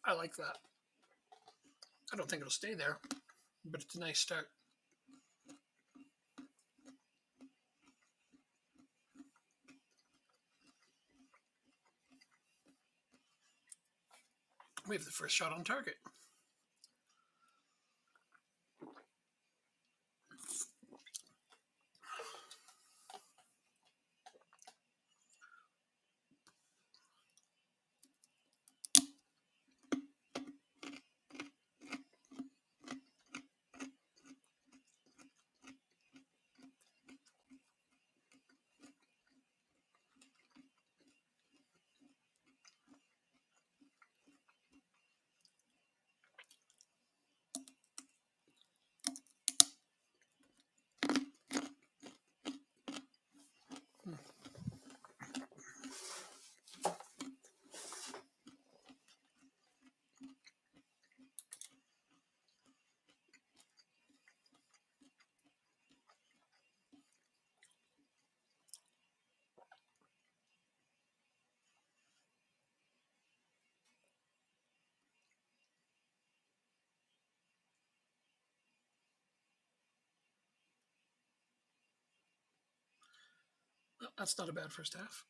I like that. I don't think it'll stay there, but it's a nice start. We have the first shot on target. Well, that's not a bad first half.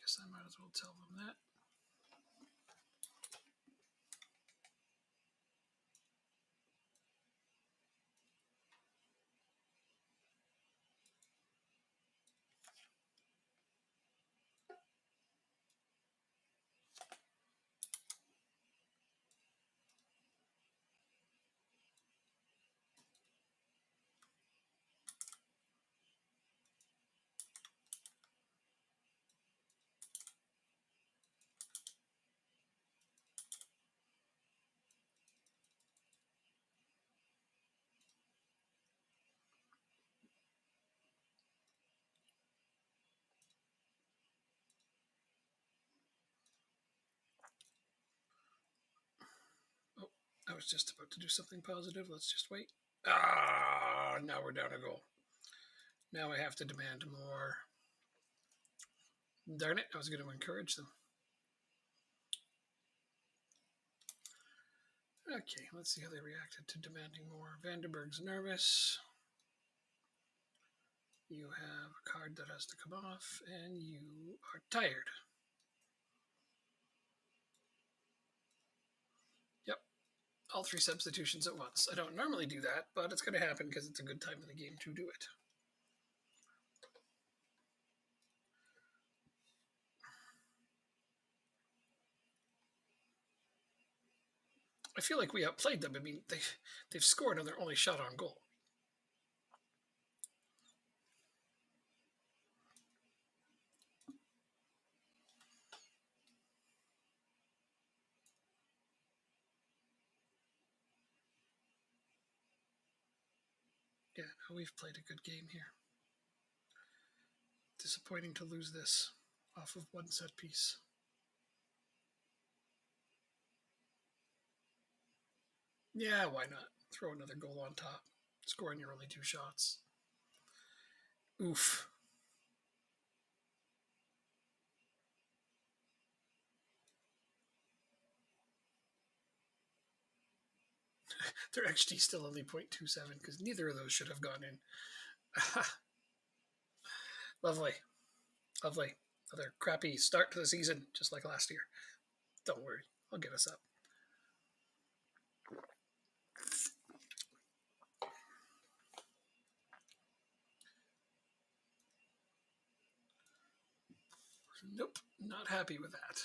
Guess I might as well tell them that. I was just about to do something positive. Let's just wait. Now we're down a goal. Now I have to demand more. Darn it, I was going to encourage them. Okay, let's see how they reacted to demanding more. Vandenberg's nervous. You have a card that has to come off, and you are tired. Yep, all three substitutions at once. I don't normally do that, but it's going to happen because it's a good time in the game to do it. I feel like we outplayed them. I mean, they've scored on their only shot on goal. Yeah, we've played a good game here. Disappointing to lose this off of one set piece. Yeah, why not? Throw another goal on top. Score on your only 2 shots. Oof. Their XG still only 0.27 because neither of those should have gone in. Lovely. Lovely. Another crappy start to the season, just like last year. Don't worry, I'll get us up. Nope, not happy with that.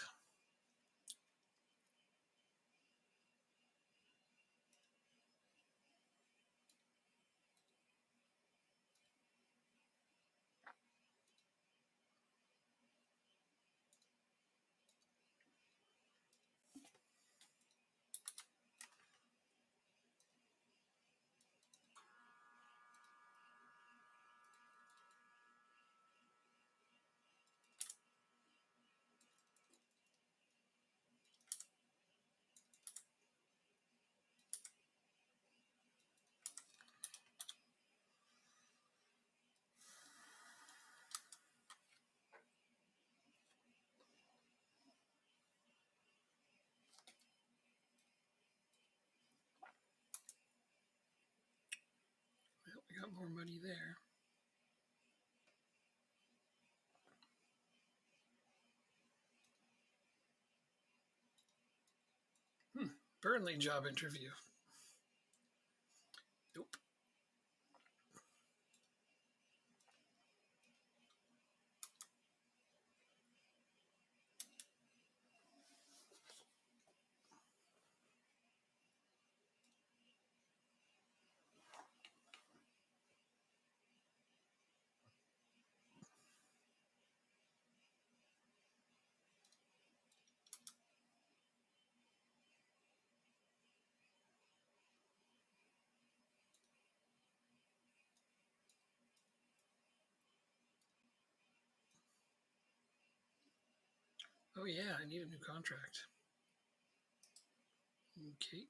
Well, we got more money there. Burnley job interview. Nope. Oh yeah, I need a new contract. Okay.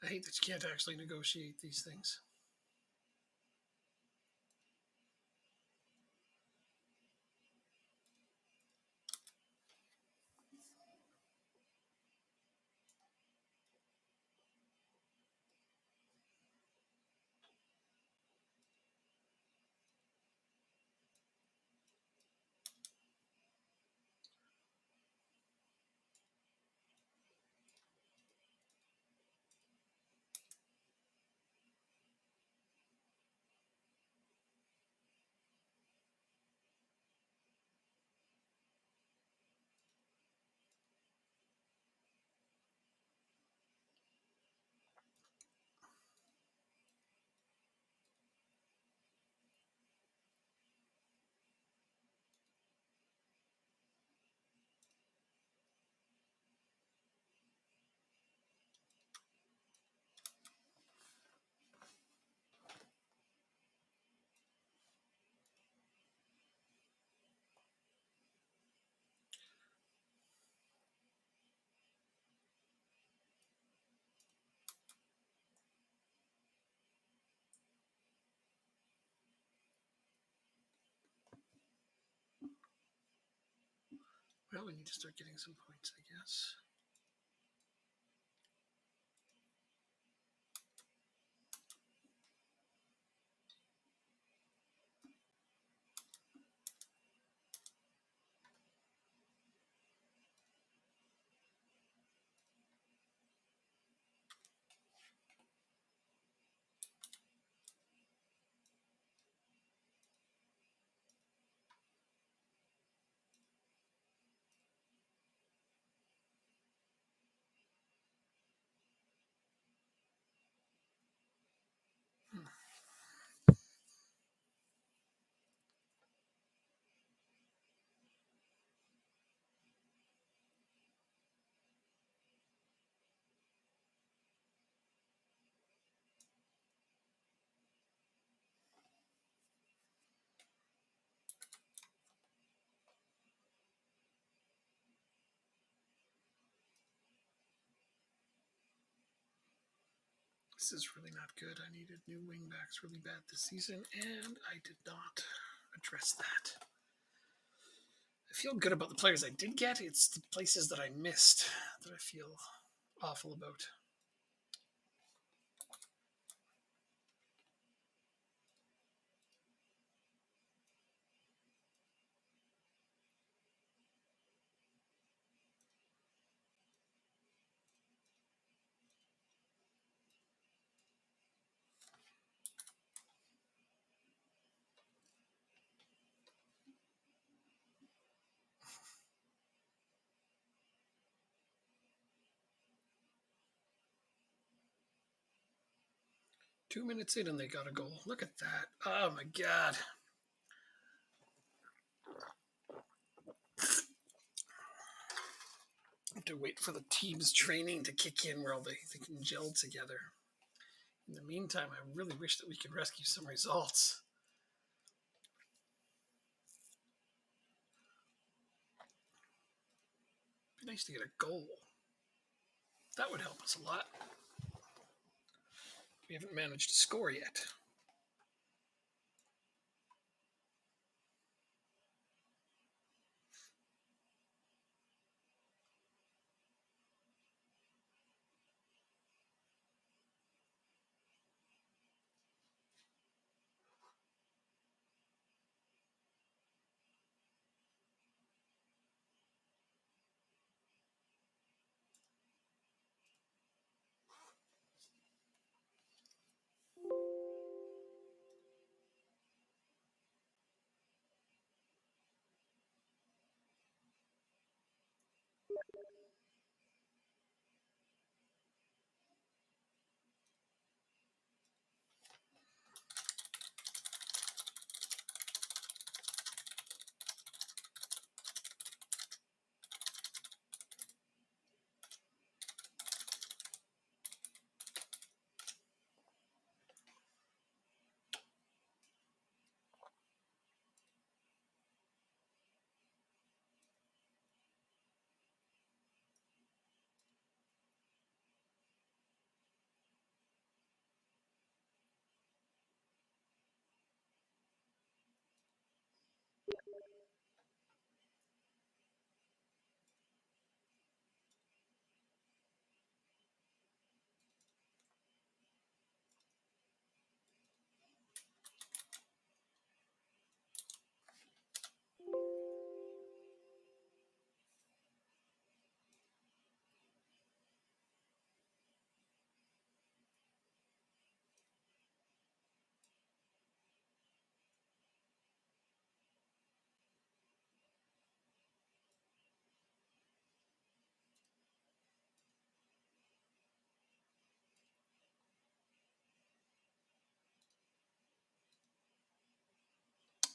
I hate that you can't actually negotiate these things. Well, we need to start getting some points, I guess. This is really not good. I needed new wingbacks really bad this season, and I did not address that. I feel good about the players I did get. It's the places that I missed that I feel awful about. Two minutes in and they got a goal. Look at that. Oh my God. I have to wait for the team's training to kick in where they can gel together. In the meantime, I really wish that we could rescue some results. It'd be nice to get a goal. That would help us a lot. We haven't managed to score yet.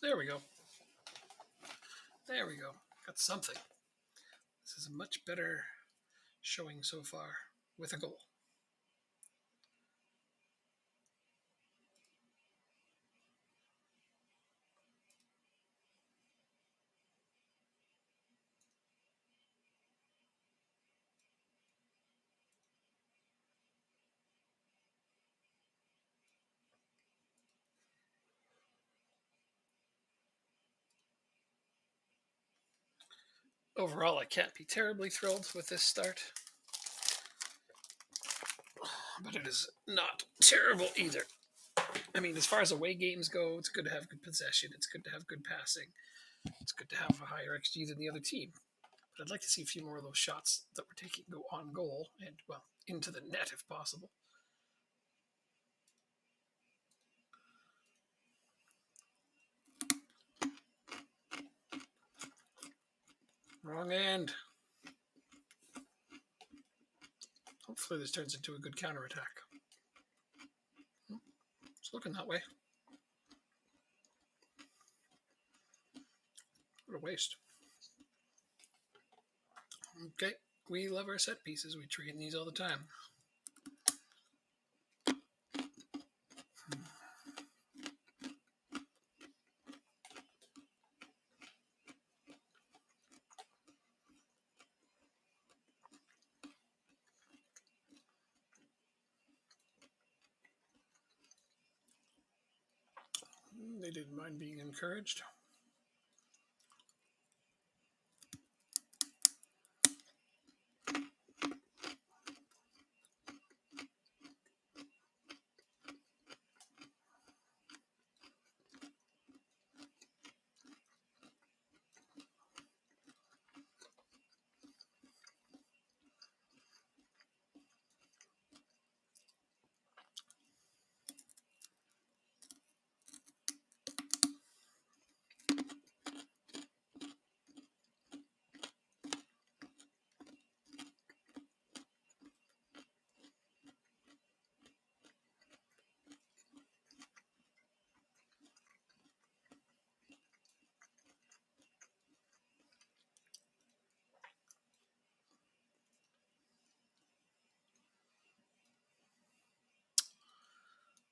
There we go. There we go. Got something. This is a much better showing so far with a goal. Overall, I can't be terribly thrilled with this start, but it is not terrible either. I mean, as far as away games go, it's good to have good possession. It's good to have good passing. It's good to have a higher XG than the other team. But I'd like to see a few more of those shots that we're taking go on goal and, well, into the net if possible. Wrong end. Hopefully this turns into a good counterattack. It's looking that way. What a waste. Okay, we love our set pieces. We train these all the time. They didn't mind being encouraged.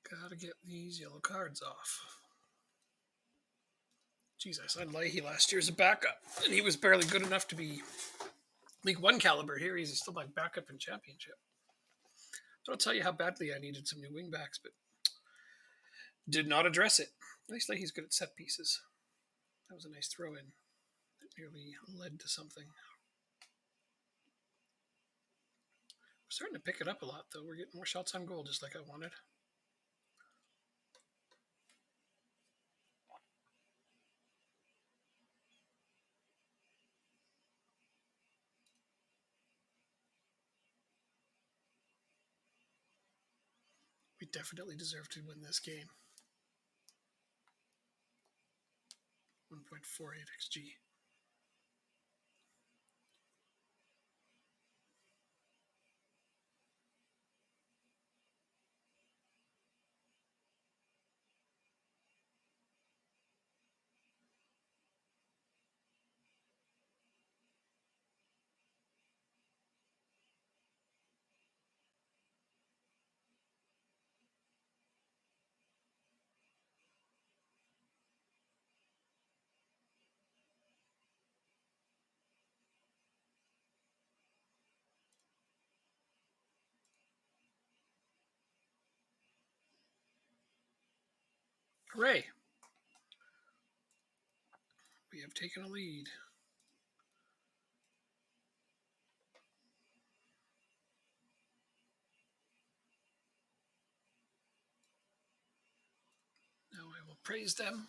Gotta get these yellow cards off. Jeez, I signed Leahy last year as a backup, and he was barely good enough to be League One caliber. Here he's still my backup in Championship. So I'll tell you how badly I needed some new wingbacks, but did not address it. Nice Leahy's good at set pieces. That was a nice throw in. That nearly led to something. We're starting to pick it up a lot, though. We're getting more shots on goal, just like I wanted. We definitely deserve to win this game. 1.48 XG. Hooray! We have taken a lead. Now I will praise them,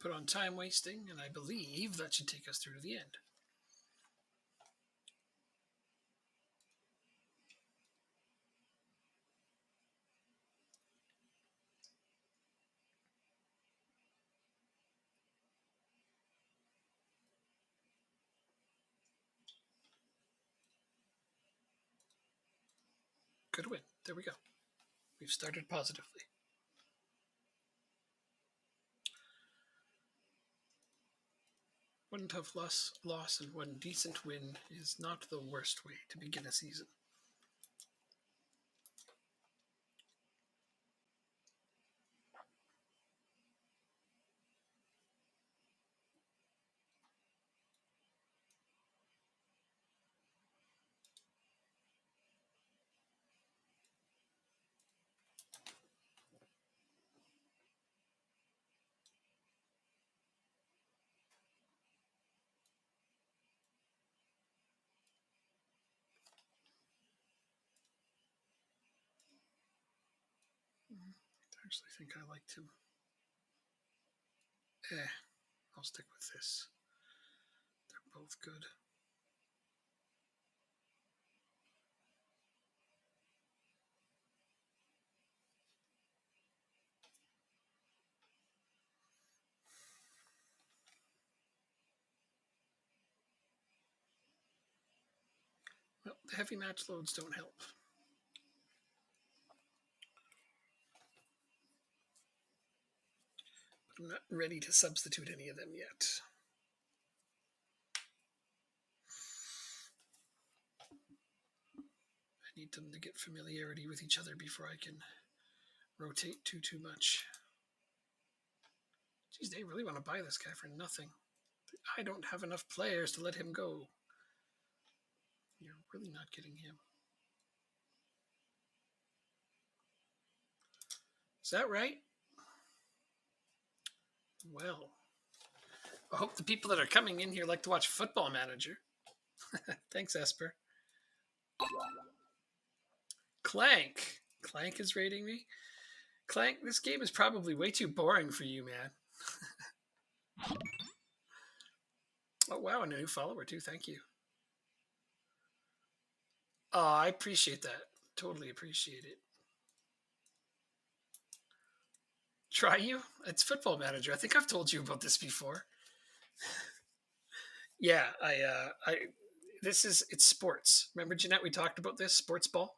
put on time wasting, and I believe that should take us through to the end. Good win. There we go. We've started positively. One tough loss and one decent win is not the worst way to begin a season. I actually think I liked him. I'll stick with this. They're both good. Well, the heavy match loads don't help. But I'm not ready to substitute any of them yet. I need them to get familiarity with each other before I can rotate too much. Geez, they really want to buy this guy for nothing. I don't have enough players to let him go. You're really not getting him. Is that right? Well, I hope the people that are coming in here like to watch Football Manager. Thanks, Esper. Clank. Clank is rating me. Clank, this game is probably way too boring for you, man. Oh, wow, a new follower, too. Thank you. Oh, I appreciate that. Totally appreciate it. Try you? It's Football Manager. I think I've told you about this before. Yeah, it's sports. Remember, Jeanette, we talked about this sports ball.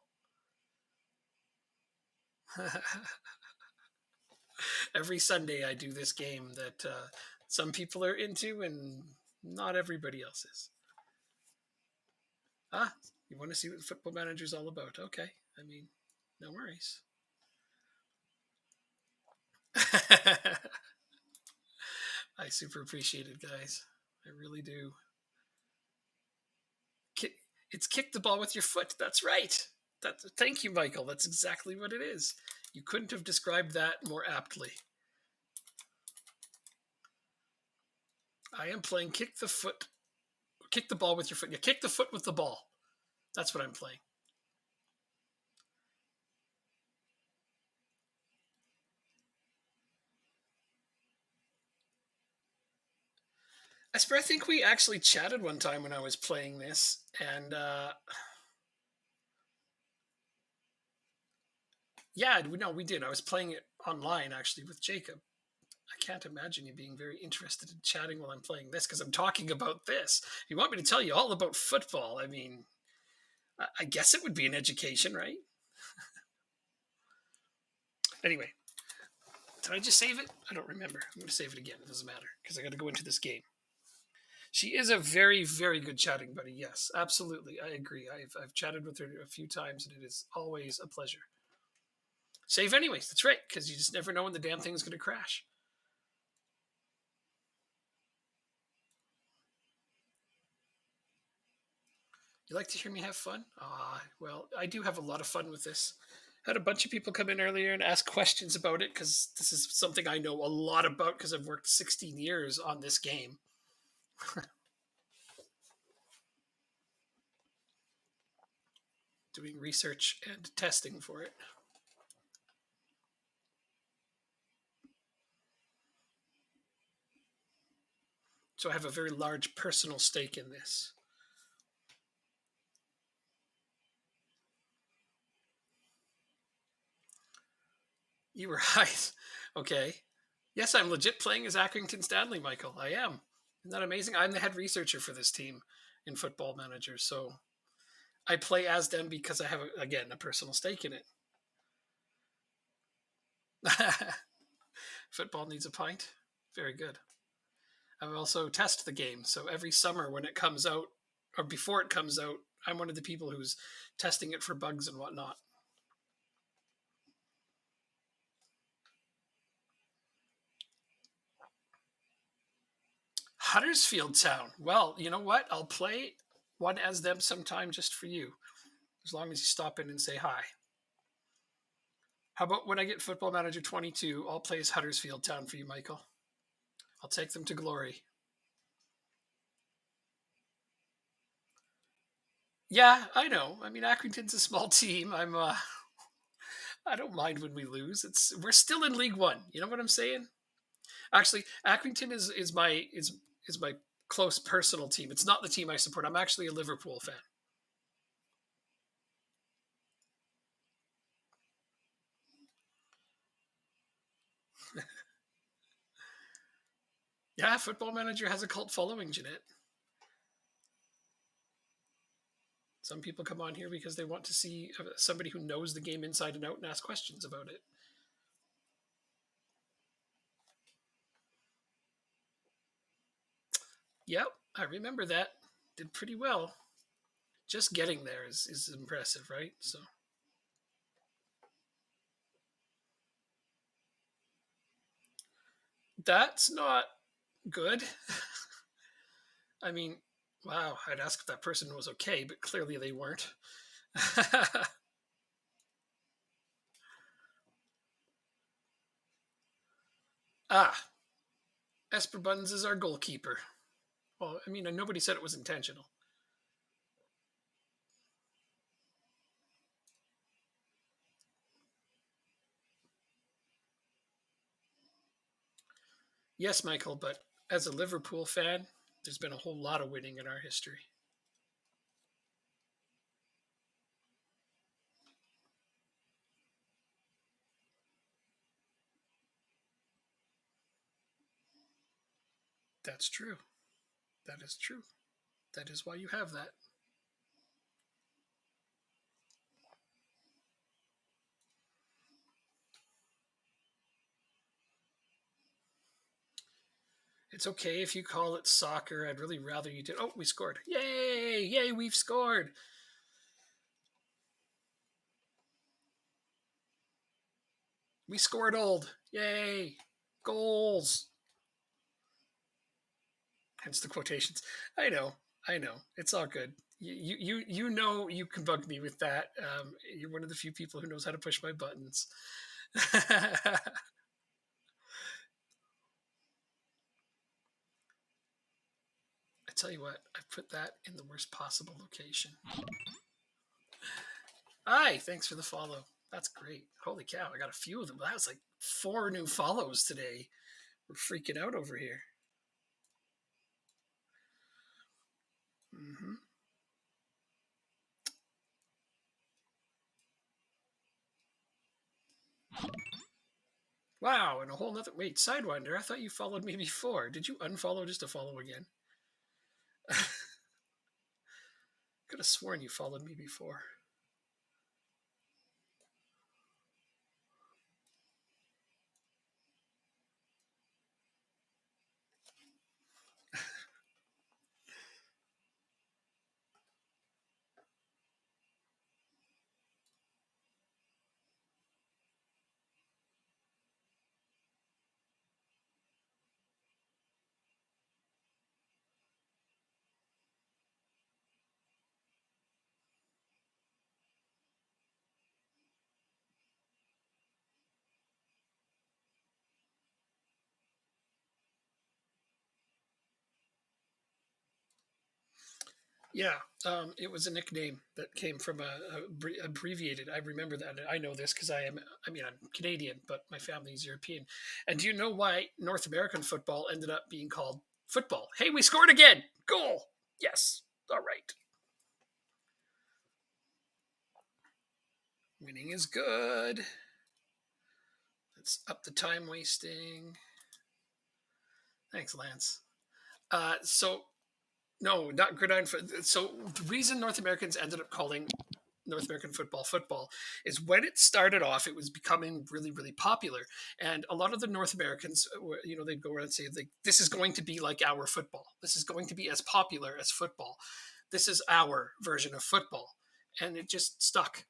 Every Sunday, I do this game that some people are into and not everybody else is. Ah, you want to see what the Football Manager is all about? Okay, I mean, no worries. I super appreciate it, guys. I really do. It's kick the ball with your foot. That's right. Thank you, Michael. That's exactly what it is. You couldn't have described that more aptly. I am playing kick the ball with your foot. You kick the foot with the ball. That's what I'm playing. I think we actually chatted one time when I was playing this, and yeah, we did. I was playing it online actually with Jacob. I can't imagine you being very interested in chatting while I'm playing this because I'm talking about this. If you want me to tell you all about football, I mean, I guess it would be an education, right? Anyway, did I just save it? I don't remember. I'm going to save it again. It doesn't matter because I got to go into this game. She is a very, very good chatting buddy. Yes, absolutely. I agree. I've chatted with her a few times and it is always a pleasure. Save anyways. That's right because you just never know when the damn thing is going to crash. You like to hear me have fun? Well, I do have a lot of fun with this. Had a bunch of people come in earlier and ask questions about it because this is something I know a lot about because I've worked 16 years on this game. Doing research and testing for it. So I have a very large personal stake in this. You were right. Okay. Yes, I'm legit playing as Accrington Stanley, Michael. I am. Isn't that amazing? I'm the head researcher for this team in Football Manager. So I play as them because I have, again, a personal stake in it. Football needs a pint. Very good. I also test the game. So every summer when it comes out, or before it comes out, I'm one of the people who's testing it for bugs and whatnot. Huddersfield Town. Well, you know what? I'll play one as them sometime just for you, as long as you stop in and say hi. How about when I get Football Manager 22, I'll play as Huddersfield Town for you, Michael. I'll take them to glory. Yeah, I know. I mean, Accrington's a small team. I don't mind when we lose. We're still in League One. You know what I'm saying? Actually, Accrington is my close personal team. It's not the team I support. I'm actually a Liverpool fan. Yeah, Football Manager has a cult following, Jeanette. Some people come on here because they want to see somebody who knows the game inside and out and ask questions about it. Yep, I remember that. Did pretty well. Just getting there is impressive, right? So that's not good. I mean, wow, I'd ask if that person was okay, but clearly they weren't. Ah, Esper Buttons is our goalkeeper. Well, I mean, nobody said it was intentional. Yes, Michael, but as a Liverpool fan, there's been a whole lot of winning in our history. That's true. That is true. That is why you have that. It's okay if you call it soccer. I'd really rather you did. Oh, we scored. Yay! Yay, we've scored. We scored old. Yay! Goals. Hence the quotations. I know. I know. It's all good. You know you can bug me with that. You're one of the few people who knows how to push my buttons. I tell you what, I put that in the worst possible location. Hi, thanks for the follow. That's great. Holy cow, I got a few of them. That was like 4 new follows today. We're freaking out over here. Mm-hmm. Wow, and a whole nother. Wait, Sidewinder, I thought you followed me before. Did you unfollow just to follow again? Could have sworn you followed me before. Yeah, it was a nickname that came from a abbreviated. I remember that. I know this because I am. I mean, I'm Canadian, but my family is European. And do you know why North American football ended up being called football? Hey, we scored again! Goal! Yes. All right. Winning is good. Let's up the time wasting. Thanks, Lance. So no, not gridiron. So the reason North Americans ended up calling North American football is when it started off, it was becoming really, really popular. And a lot of the North Americans, they'd go around and say, like, this is going to be like our football. This is going to be as popular as football. This is our version of football. And it just stuck.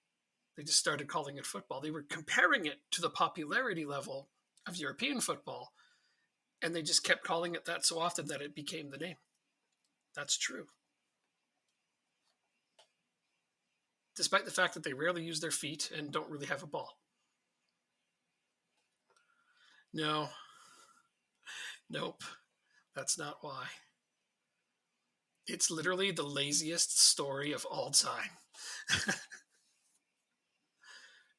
They just started calling it football. They were comparing it to the popularity level of European football. And they just kept calling it that so often that it became the name. That's true. Despite the fact that they rarely use their feet and don't really have a ball. No, nope, that's not why. It's literally the laziest story of all time.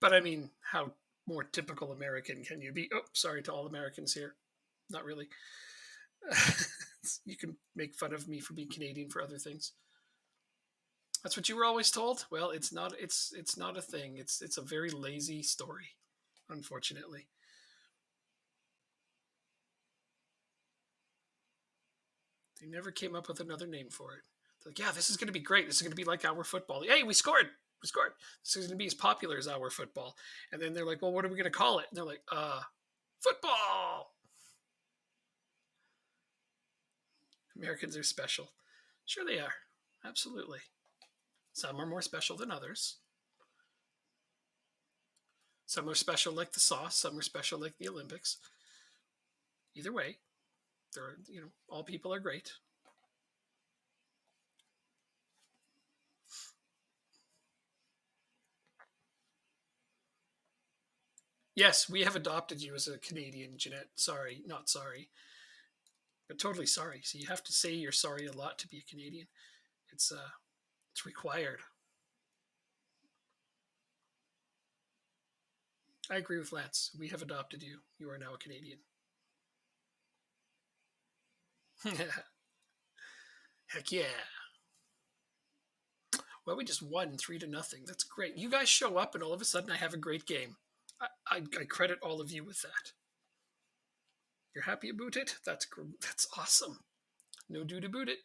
But I mean, how more typical American can you be? Oh, sorry to all Americans here. Not really. You can make fun of me for being Canadian for other things. That's what you were always told. Well, it's not. It's not a thing. It's a very lazy story, unfortunately. They never came up with another name for it. They're like, yeah, this is going to be great. This is going to be like our football. Hey, we scored. We scored. This is going to be as popular as our football. And then they're like, well, what are we going to call it? And they're like, football. Americans are special. Sure, they are. Absolutely. Some are more special than others. Some are special like the sauce. Some are special like the Olympics. Either way, they're all people are great. Yes, we have adopted you as a Canadian, Jeanette. Sorry, not sorry. but totally sorry. So you have to say you're sorry a lot to be a Canadian. It's required. I agree with Lance. We have adopted you. You are now a Canadian. Heck yeah. Well, we just won 3-0. That's great. You guys show up, and all of a sudden, I have a great game. I credit all of you with that. You're happy about it? That's awesome. No do to boot it.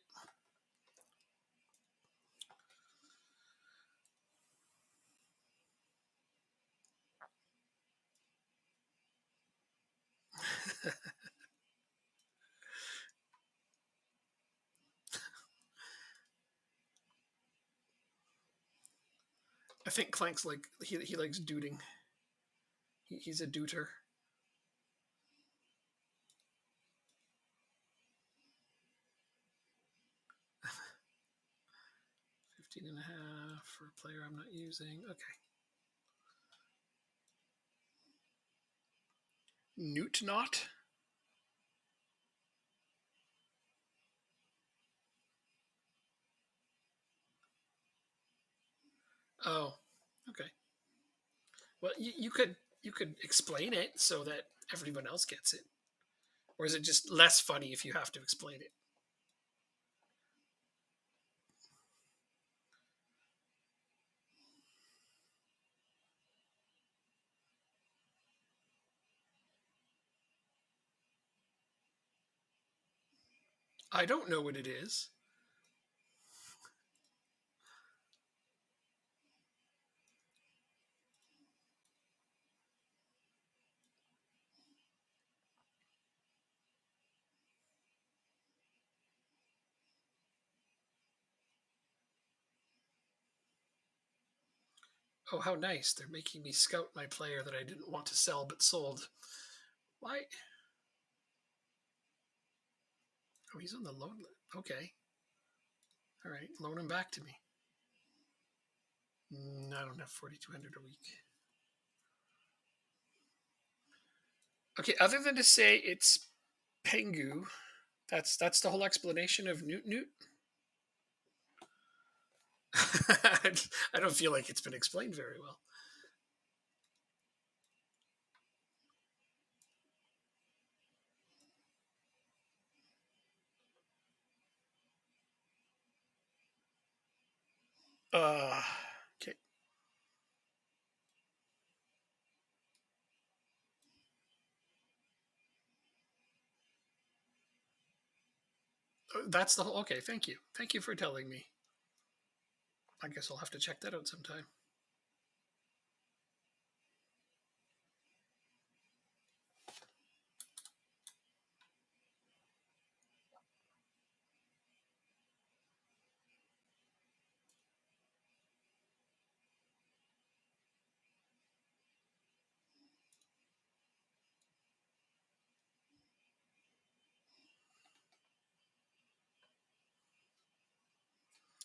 I think Clank's like he likes dooting. He's a dooter. 15.5 for a player I'm not using. Okay. Newt not. Oh, okay. Well, you could explain it so that everyone else gets it, or is it just less funny if you have to explain it? I don't know what it is. Oh, how nice! They're making me scout my player that I didn't want to sell but sold. Why? Oh, he's on the loan list. Okay. All right. Loan him back to me. I don't have 4,200 a week. Okay. Other than to say it's Pengu, that's the whole explanation of Newt Newt. I don't feel like it's been explained very well. Okay. That's the whole. Okay. Thank you. Thank you for telling me. I guess I'll have to check that out sometime.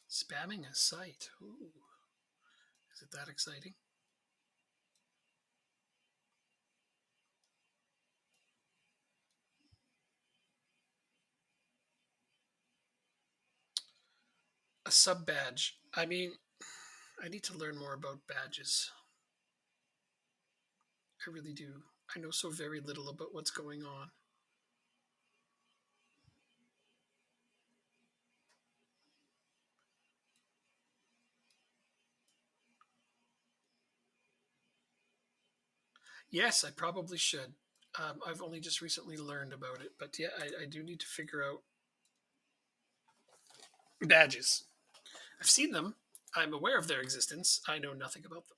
Spamming a site. Ooh. Is it that exciting? A sub badge. I mean, I need to learn more about badges. I really do. I know so very little about what's going on. Yes, I probably should. I've only just recently learned about it, but yeah, I do need to figure out badges. I've seen them. I'm aware of their existence. I know nothing about them.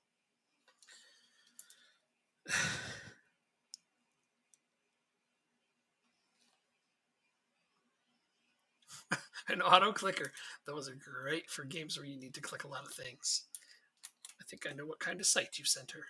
An auto clicker. Those are great for games where you need to click a lot of things. I think I know what kind of site you sent her.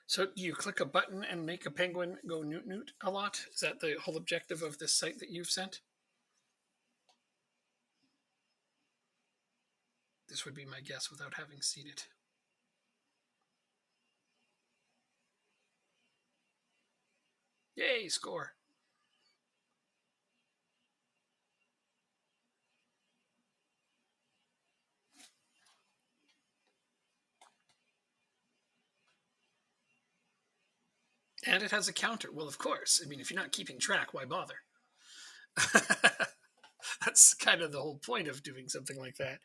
So do you click a button and make a penguin go newt newt a lot? Is that the whole objective of this site that you've sent? This would be my guess without having seen it. Yay, score. And it has a counter. Well, of course. I mean, if you're not keeping track, why bother? That's kind of the whole point of doing something like that,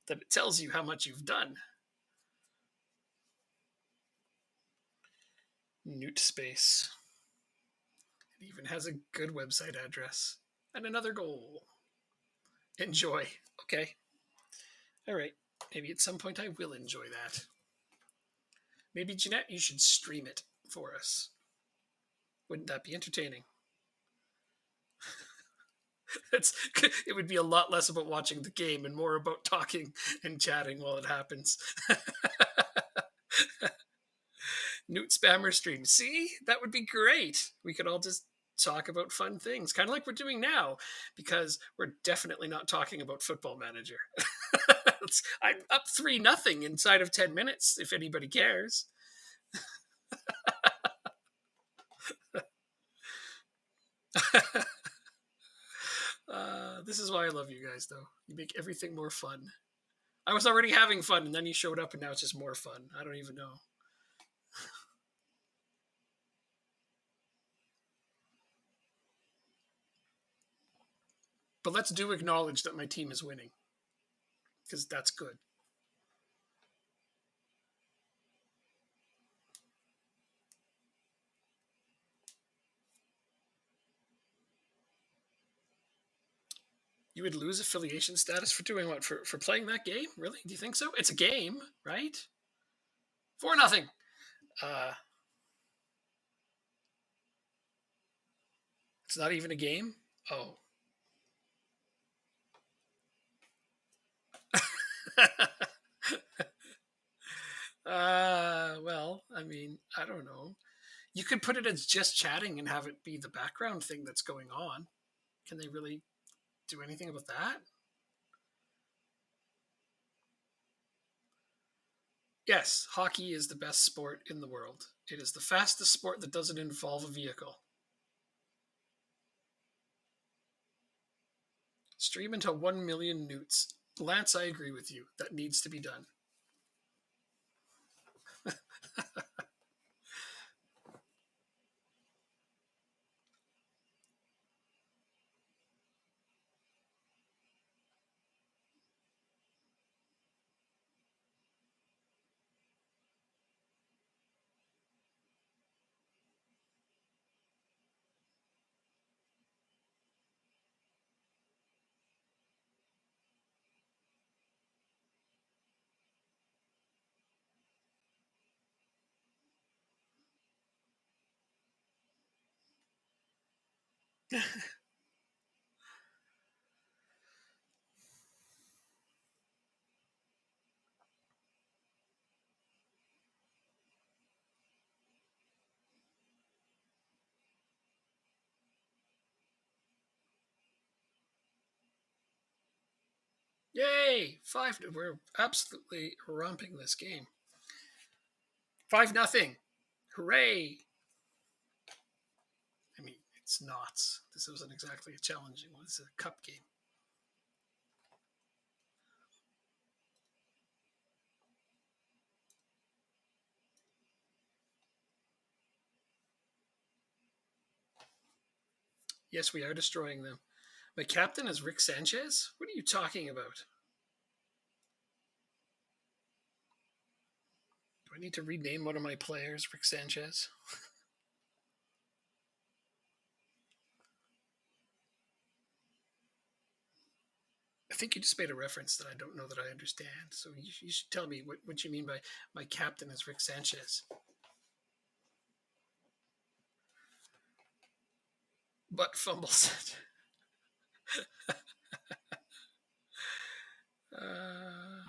that it tells you how much you've done. Newt space. It even has a good website address. And another goal. Enjoy. Okay. All right. Maybe at some point I will enjoy that. Maybe, Jeanette, you should stream it for us. Wouldn't that be entertaining? It would be a lot less about watching the game and more about talking and chatting while it happens. Newt spammer stream. See, that would be great. We could all just talk about fun things, kind of like we're doing now, because we're definitely not talking about Football Manager. I'm up 3-0 inside of 10 minutes, if anybody cares. This is why I love you guys, though. You make everything more fun. I was already having fun, and then you showed up, and now it's just more fun. I don't even know. But let's do acknowledge that my team is winning, because that's good. You would lose affiliation status for doing what? For playing that game? Really? Do you think so? It's a game, right? 4-0. Uh, it's not even a game. Oh. Well, I mean, I don't know. You could put it as just chatting and have it be the background thing that's going on. Can they really do anything about that? Yes, hockey is the best sport in the world. It is the fastest sport that doesn't involve a vehicle. Stream until 1 million newts. Lance, I agree with you. That needs to be done. Yay! 5. We're absolutely romping this game. 5-0. Hooray! I mean, it's not. This wasn't exactly a challenging one. It's a cup game. Yes, we are destroying them. My captain is Rick Sanchez? What are you talking about? Do I need to rename one of my players Rick Sanchez? I think you just made a reference that I don't know that I understand. So you should tell me what you mean by my captain is Rick Sanchez. But fumbles. uh,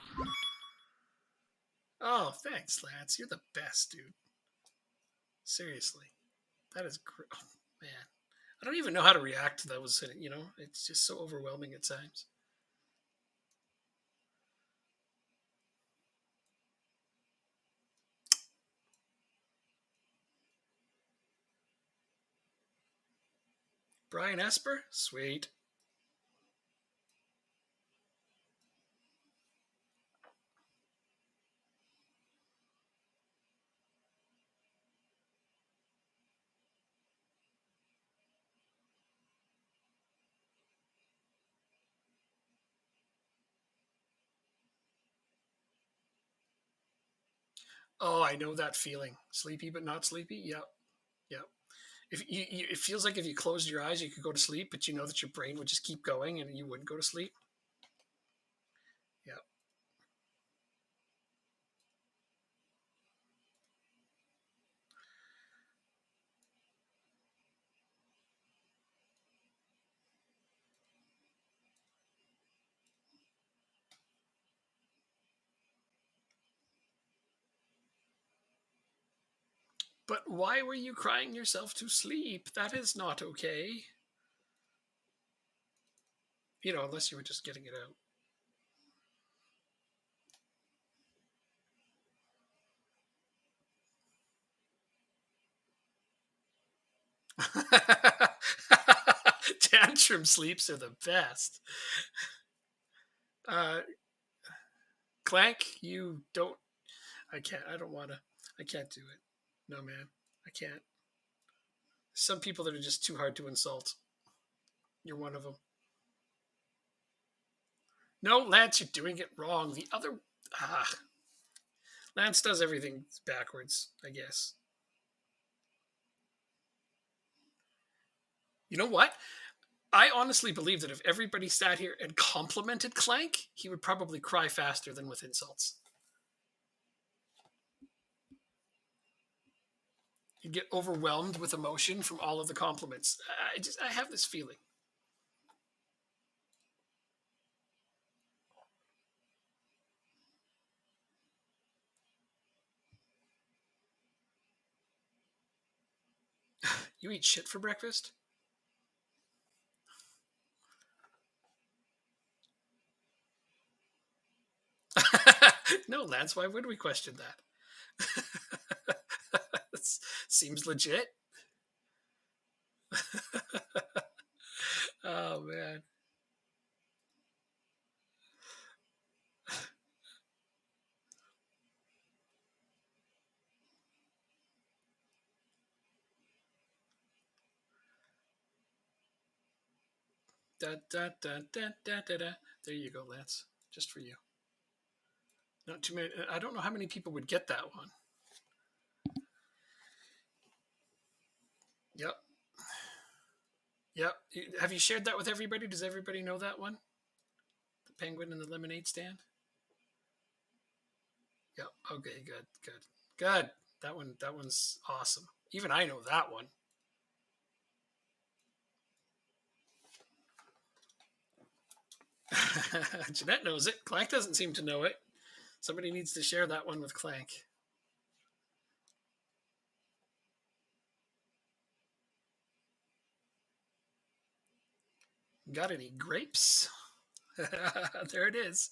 oh, thanks, Lance. You're the best, dude. Seriously, that is oh, man. I don't even know how to react to those. You know, it's just so overwhelming at times. Brian Esper, sweet. Oh, I know that feeling. Sleepy but not sleepy. Yep, yep. If it feels like if you closed your eyes, you could go to sleep, but you know that your brain would just keep going and you wouldn't go to sleep. Yep. But why were you crying yourself to sleep? That is not okay. You know, unless you were just getting it out. Tantrum sleeps are the best. Uh, Clank, you don't. I can't. I don't want to. I can't do it. No, man. I can't. Some people that are just too hard to insult. You're one of them. No, Lance, you're doing it wrong. The other. Ah, Lance does everything backwards, I guess. You know what? I honestly believe that if everybody sat here and complimented Clank, he would probably cry faster than with insults. He'd get overwhelmed with emotion from all of the compliments. I have this feeling. You eat shit for breakfast? No, Lance, why would we question that? Seems legit. Oh, man. Da, da, da, da, da, da, da. There you go, Lance. Just for you. Not too many. I don't know how many people would get that one. Yep. Yep. Have you shared that with everybody? Does everybody know that one? The penguin and the lemonade stand? Yep. Okay, good, good. Good. That one's awesome. Even I know that one. Jeanette knows it. Clank doesn't seem to know it. Somebody needs to share that one with Clank. Got any grapes? There it is.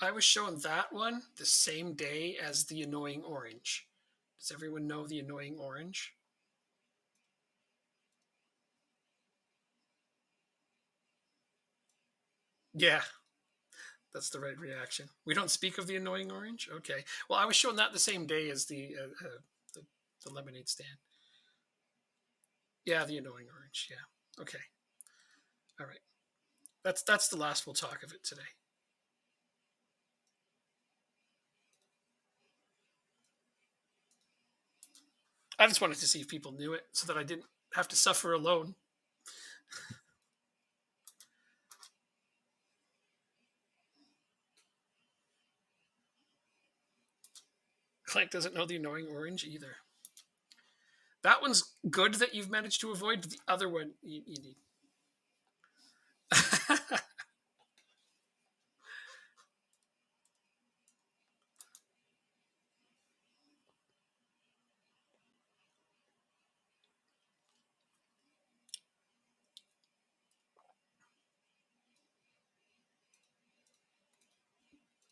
I was shown that one the same day as the annoying orange. Does everyone know the annoying orange? Yeah, that's the right reaction. We don't speak of the annoying orange? Okay. Well, I was shown that the same day as the, the lemonade stand. Yeah, the annoying orange. Yeah. Okay. All right. That's the last we'll talk of it today. I just wanted to see if people knew it so that I didn't have to suffer alone. Clank doesn't know the annoying orange either. That one's good that you've managed to avoid. The other one, you need.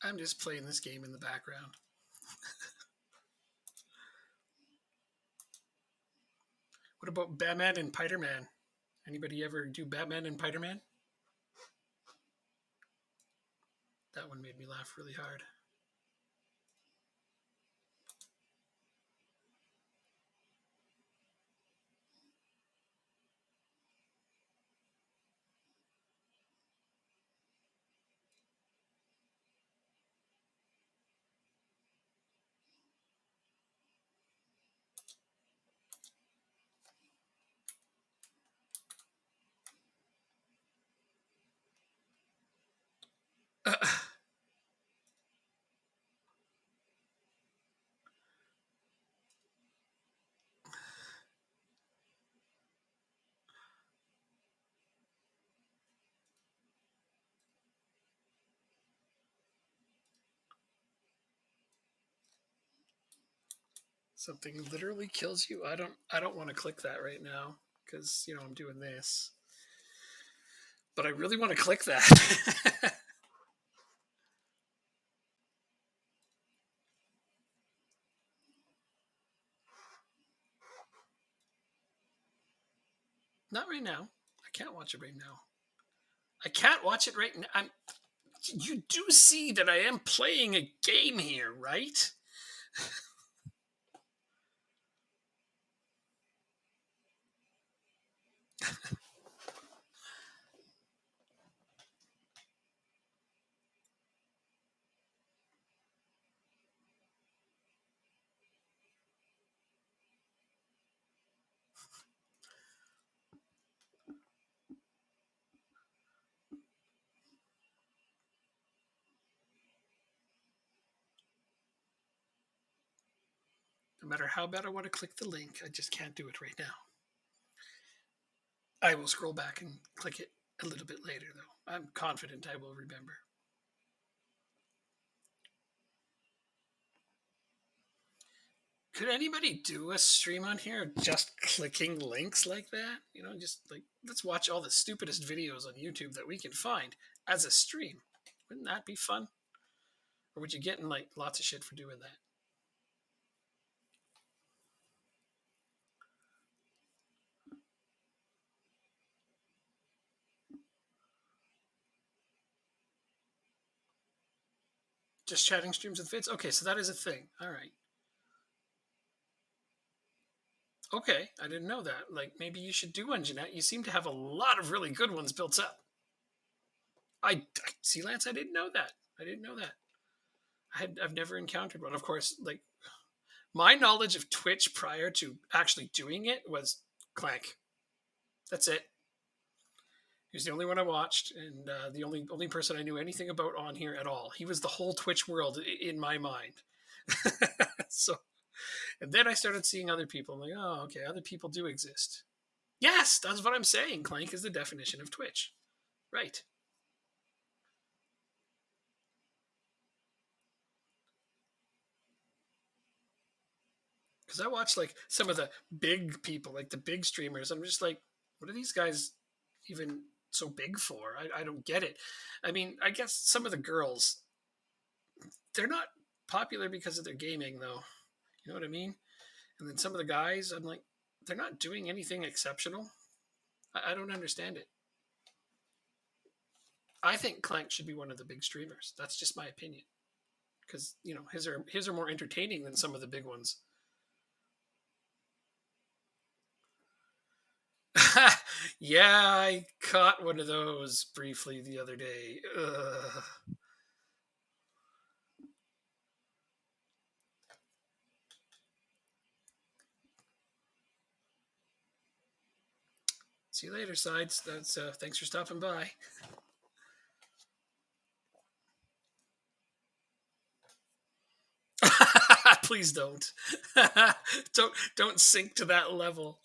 I'm just playing this game in the background. What about Batman and Spider-Man? Anybody ever do Batman and Spider-Man? That one made me laugh really hard. Something literally kills you. I don't want to click that right now because I'm doing this. But I really want to click that. Not right now. I can't watch it right now. I can't watch it right now. You do see that I am playing a game here, right? No matter how bad I want to click the link, I just can't do it right now. I will scroll back and click it a little bit later, though. I'm confident I will remember. Could anybody do a stream on here just clicking links like that? Just like, let's watch all the stupidest videos on YouTube that we can find as a stream. Wouldn't that be fun? Or would you get in like lots of shit for doing that? Just chatting streams with vids? Okay, so that is a thing. All right. Okay, I didn't know that. Like, maybe you should do one, Jeanette. You seem to have a lot of really good ones built up. I see, Lance. I didn't know that. I didn't know that. I've never encountered one. Of course, like my knowledge of Twitch prior to actually doing it was Clank. That's it. He was the only one I watched, and the only person I knew anything about on here at all. He was the whole Twitch world in my mind. So, and then I started seeing other people. I'm like, oh, okay, other people do exist. Yes, that's what I'm saying. Clank is the definition of Twitch. Right. Because I watch like some of the big people, like the big streamers. I'm just like, what are these guys even so big for? I don't get it. I mean, I guess some of the girls, they're not popular because of their gaming, though. You know what I mean? And then some of the guys, I'm like, they're not doing anything exceptional. I don't understand it. I think Clank should be one of the big streamers. That's just my opinion. Because his are more entertaining than some of the big ones. Yeah, I caught one of those briefly the other day. Ugh. See you later, Sides. That's thanks for stopping by. Please don't. Don't sink to that level.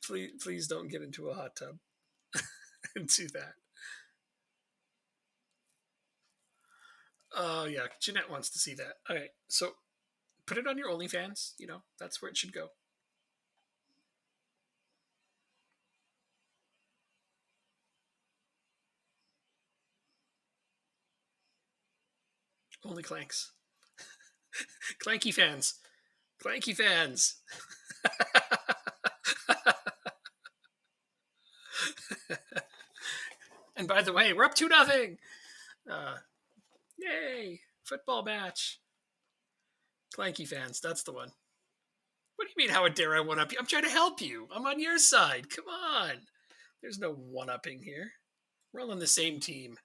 Please don't get into a hot tub and do that. Oh yeah, Jeanette wants to see that. All right, so put it on your OnlyFans. You know that's where it should go. Only clanks, clanky fans, clanky fans. And by the way, we're up 2-0. Uh, Yay! Football match. Clanky fans, that's the one. What do you mean, how dare I one up you? I'm trying to help you. I'm on your side. Come on. There's no one upping here. We're all on the same team.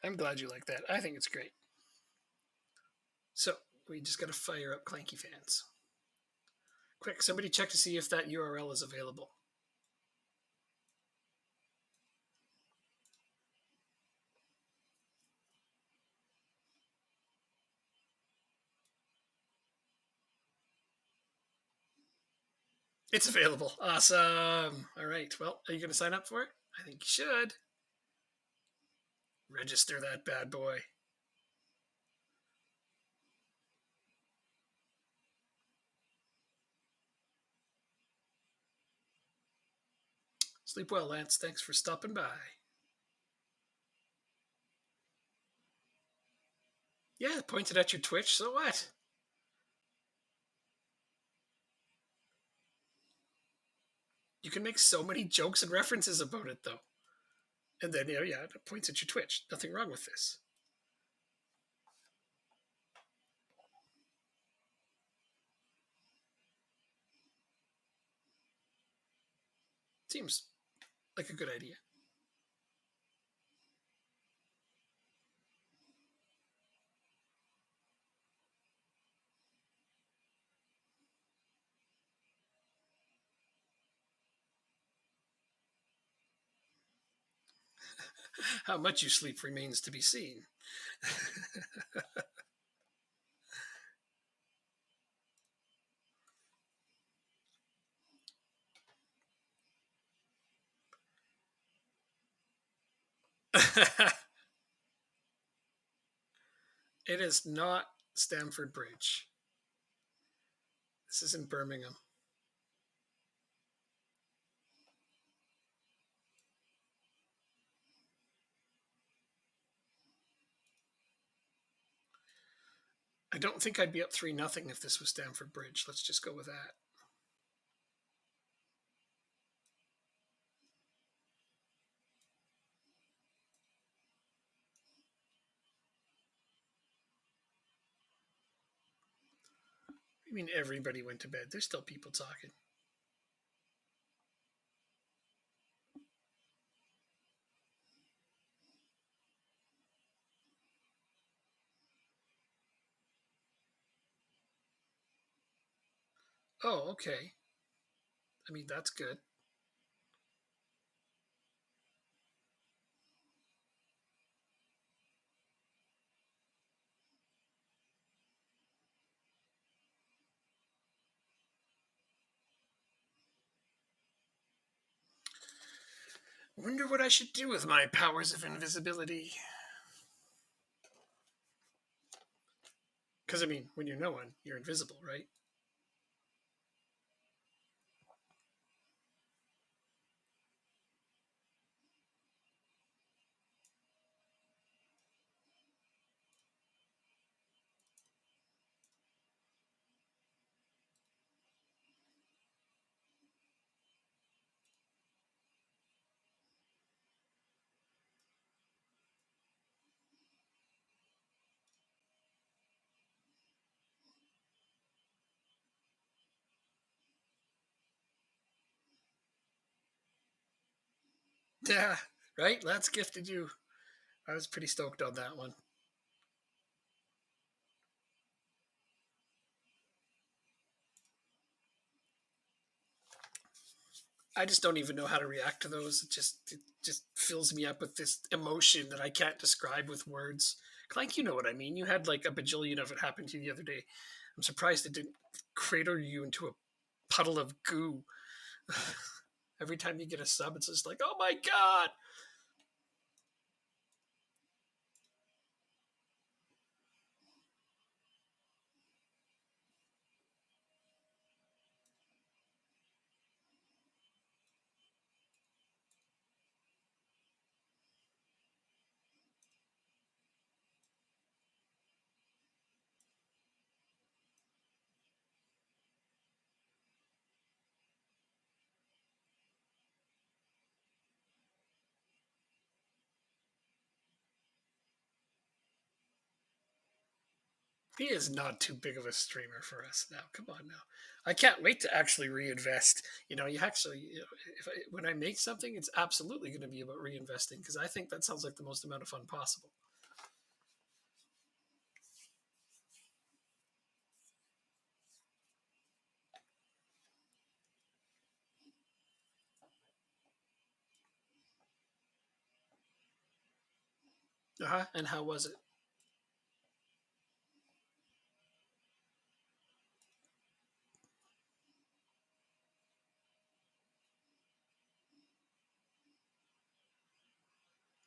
I'm glad you like that. I think it's great. So we just got to fire up Clanky fans. Quick, somebody check to see if that URL is available. It's available. Awesome. All right. Well, are you going to sign up for it? I think you should. Register that bad boy. Sleep well, Lance. Thanks for stopping by. Yeah, pointed at your Twitch. So what? You can make so many jokes and references about it, though. And then, yeah, it points at your Twitch. Nothing wrong with this. Seems like a good idea. How much you sleep remains to be seen. It is not Stamford Bridge. This is in Birmingham. I don't think I'd be up 3-0 if this was Stamford Bridge. Let's just go with that. I mean, everybody went to bed. There's still people talking. Oh, okay. I mean, that's good. Wonder what I should do with my powers of invisibility. Because, I mean, when you're no one, you're invisible, right? Yeah. Right? Let's gifted you. I was pretty stoked on that one. I just don't even know how to react to those. It just fills me up with this emotion that I can't describe with words. Clank, you know what I mean. You had like a bajillion of it happen to you the other day. I'm surprised it didn't cradle you into a puddle of goo. Every time you get a sub, it's just like, oh my god. He is not too big of a streamer for us now. Come on now. I can't wait to actually reinvest. When I make something, it's absolutely going to be about reinvesting because I think that sounds like the most amount of fun possible. Uh huh. And how was it?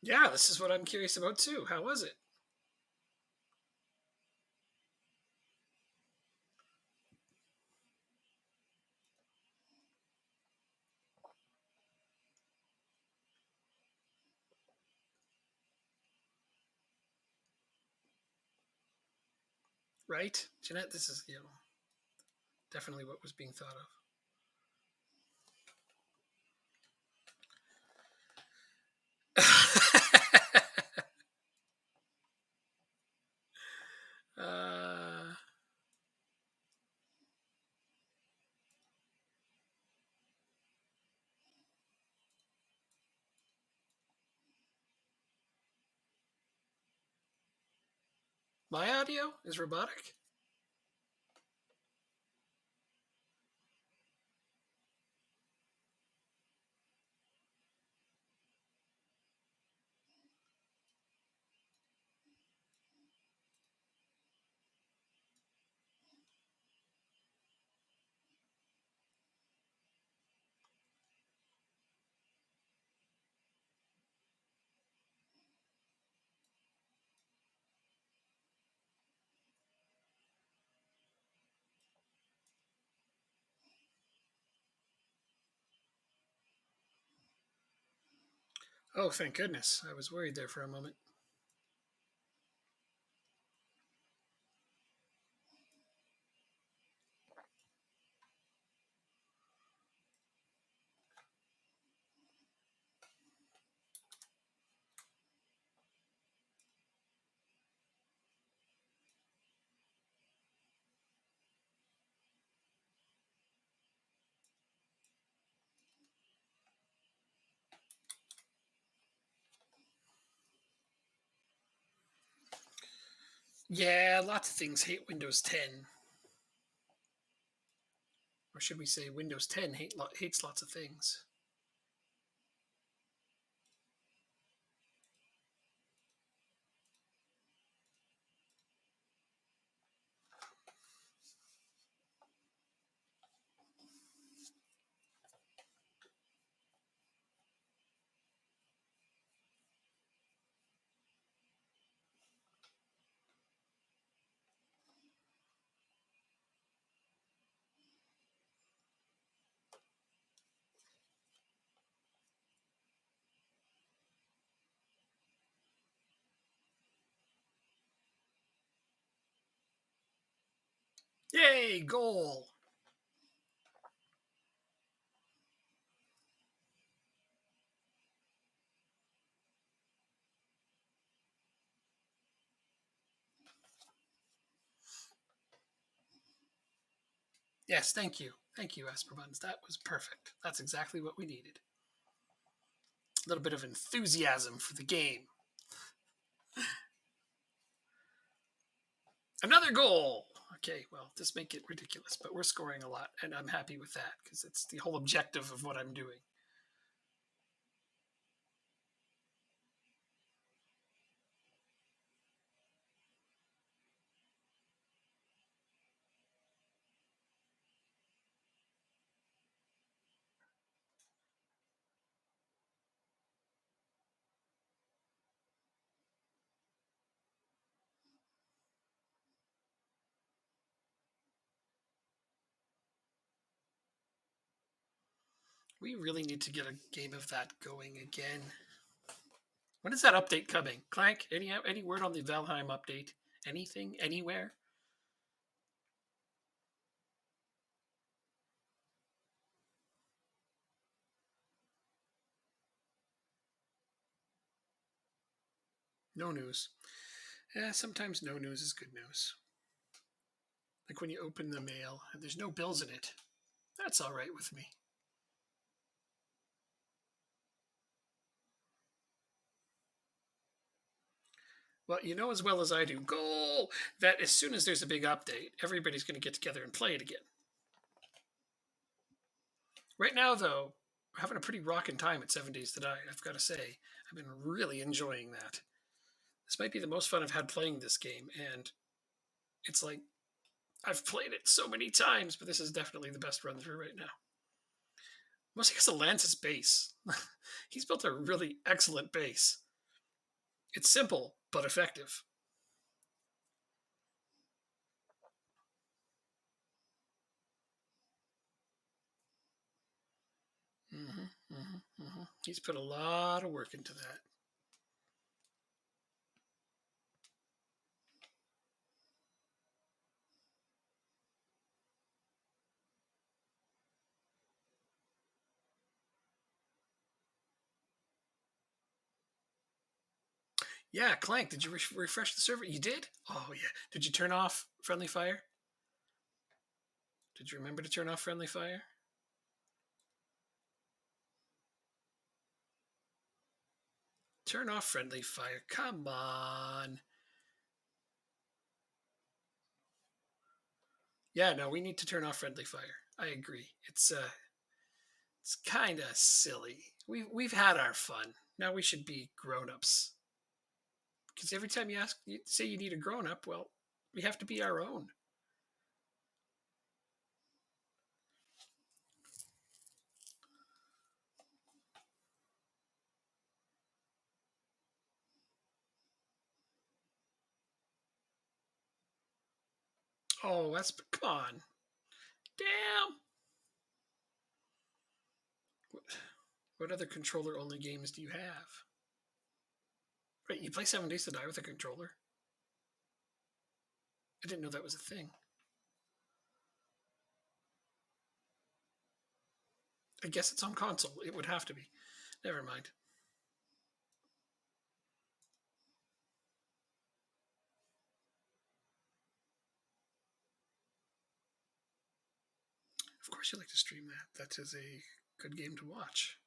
Yeah, this is what I'm curious about too. How was it? Right, Jeanette? This is definitely what was being thought of. uh, my audio is robotic. Oh, thank goodness. I was worried there for a moment. Yeah, lots of things hate Windows 10. Or should we say Windows 10 hates lots of things? Yay, goal! Yes, thank you. Thank you, Esperbuns. That was perfect. That's exactly what we needed. A little bit of enthusiasm for the game. Another goal. Okay, well, this may get ridiculous, but we're scoring a lot, and I'm happy with that because it's the whole objective of what I'm doing. We really need to get a game of that going again. When is that update coming? Clank, any word on the Valheim update? Anything? Anywhere? No news. Yeah, sometimes no news is good news. Like when you open the mail and there's no bills in it. That's all right with me. Well, you know as well as I do, goal, that as soon as there's a big update, everybody's going to get together and play it again. Right now, though, we're having a pretty rocking time at 7 Days to Die, I've got to say. I've been really enjoying that. This might be the most fun I've had playing this game, and it's like I've played it so many times, but this is definitely the best run through right now. Mostly because of Lance's base. He's built a really excellent base. It's simple, but effective. He's put a lot of work into that. Yeah, Clank, did you refresh the server? You did? Oh, yeah. Did you turn off friendly fire? Did you remember to turn off friendly fire? Turn off friendly fire. Come on. Yeah, no, we need to turn off friendly fire. I agree. It's kind of silly. We've had our fun. Now we should be grown-ups. Because every time you say you need a grown-up, well, we have to be our own. Oh, that's come on. Damn. What other controller-only games do you have? Wait, you play 7 Days to Die with a controller? I didn't know that was a thing. I guess it's on console. It would have to be. Never mind. Of course you like to stream that. That is a good game to watch.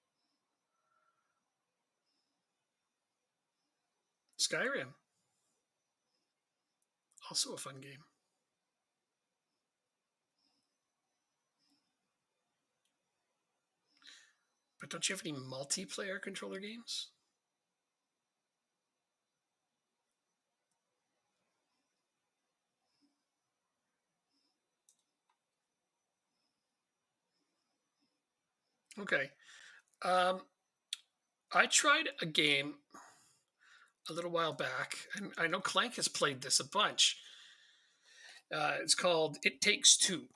Skyrim. Also a fun game. But don't you have any multiplayer controller games? Okay. Um, I tried a game a little while back, and I know Clank has played this a bunch. It's called It Takes Two. You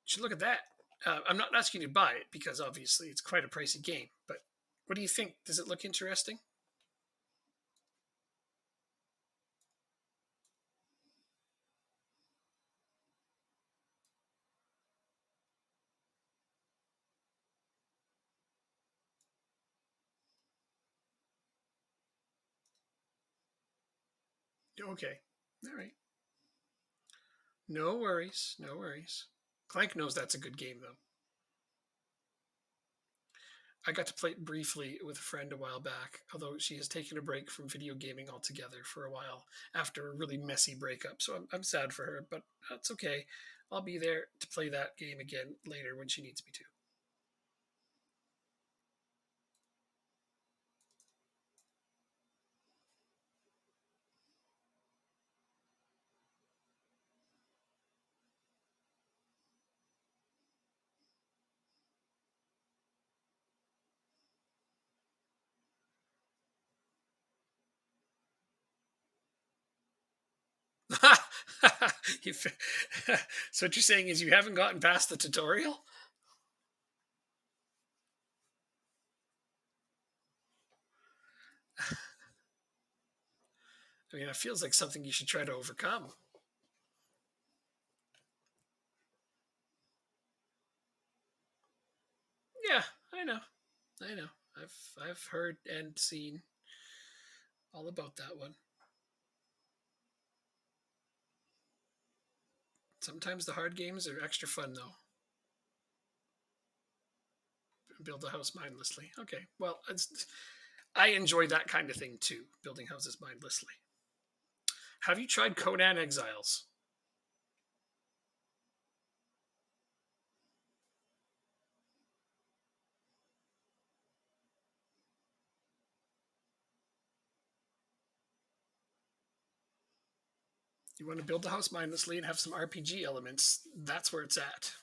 should look at that. I'm not asking you to buy it because obviously it's quite a pricey game, but what do you think? Does it look interesting? Okay. All right. No worries. No worries. Clank knows that's a good game, though. I got to play it briefly with a friend a while back, although she has taken a break from video gaming altogether for a while after a really messy breakup. So I'm sad for her, but that's okay. I'll be there to play that game again later when she needs me to. So what you're saying is you haven't gotten past the tutorial? I mean, it feels like something you should try to overcome. Yeah, I know. I know. I've heard and seen all about that one. Sometimes the hard games are extra fun though. Build a house mindlessly. Okay, well, I enjoy that kind of thing too, building houses mindlessly. Have you tried Conan Exiles? You want to build the house mindlessly and have some RPG elements? That's where it's at.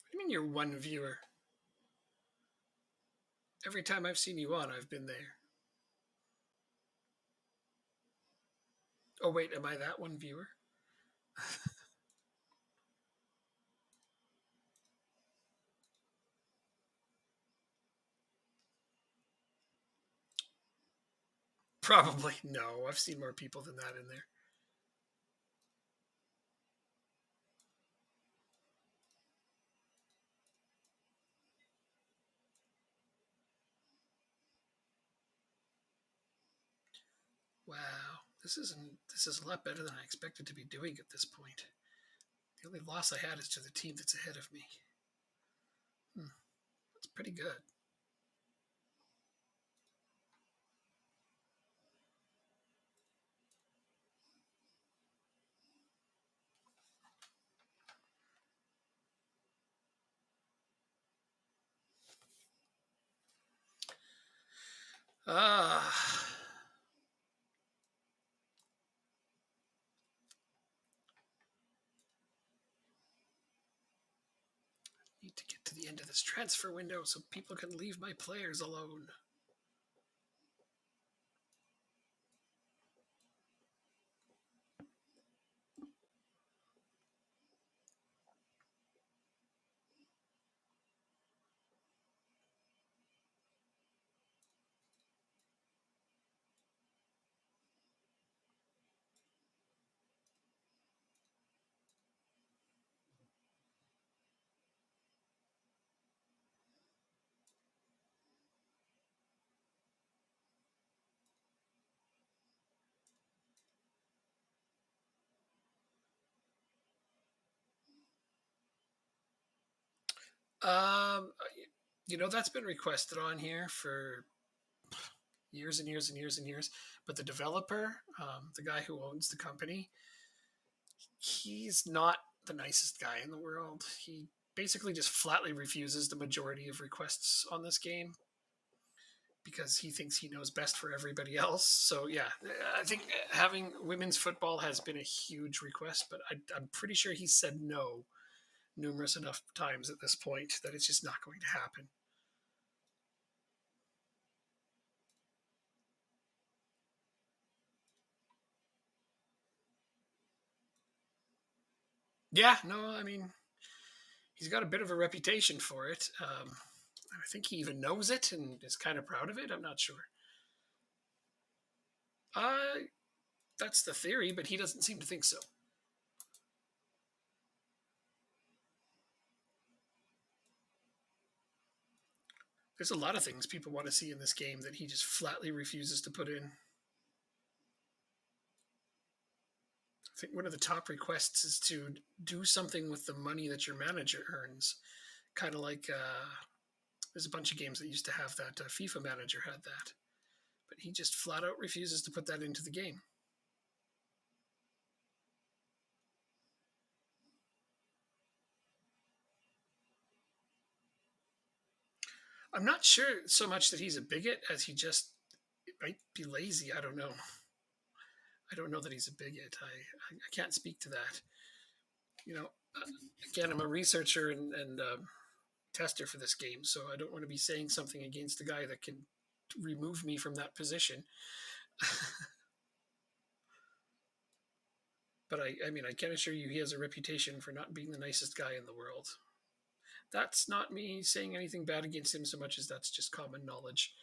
What do you mean you're one viewer? Every time I've seen you on, I've been there. Oh wait, am I that one viewer? Probably no. I've seen more people than that in there. Wow, this is a lot better than I expected to be doing at this point. The only loss I had is to the team that's ahead of me. That's pretty good. Ah, need to get to the end of this transfer window so people can leave my players alone. Um, that's been requested on here for years and years and years and years. But the developer, the guy who owns the company, he's not the nicest guy in the world. He basically just flatly refuses the majority of requests on this game because he thinks he knows best for everybody else. So yeah, I think having women's football has been a huge request, but I'm pretty sure he said no numerous enough times at this point that it's just not going to happen. Yeah, no, I mean, he's got a bit of a reputation for it. I think he even knows it and is kind of proud of it. I'm not sure. Uh, that's the theory, but he doesn't seem to think so. There's a lot of things people want to see in this game that he just flatly refuses to put in. think one of the top requests is to do something with the money that your manager earns. Kind of like there's a bunch of games that used to have that. FIFA Manager had that, but he just flat out refuses to put that into the game. I'm not sure so much that he's a bigot as he just might be lazy. I don't know. I don't know that he's a bigot. I can't speak to that. You know, again, I'm a researcher and tester for this game, so I don't want to be saying something against a guy that can remove me from that position. But I mean, I can assure you he has a reputation for not being the nicest guy in the world. That's not me saying anything bad against him so much as that's just common knowledge.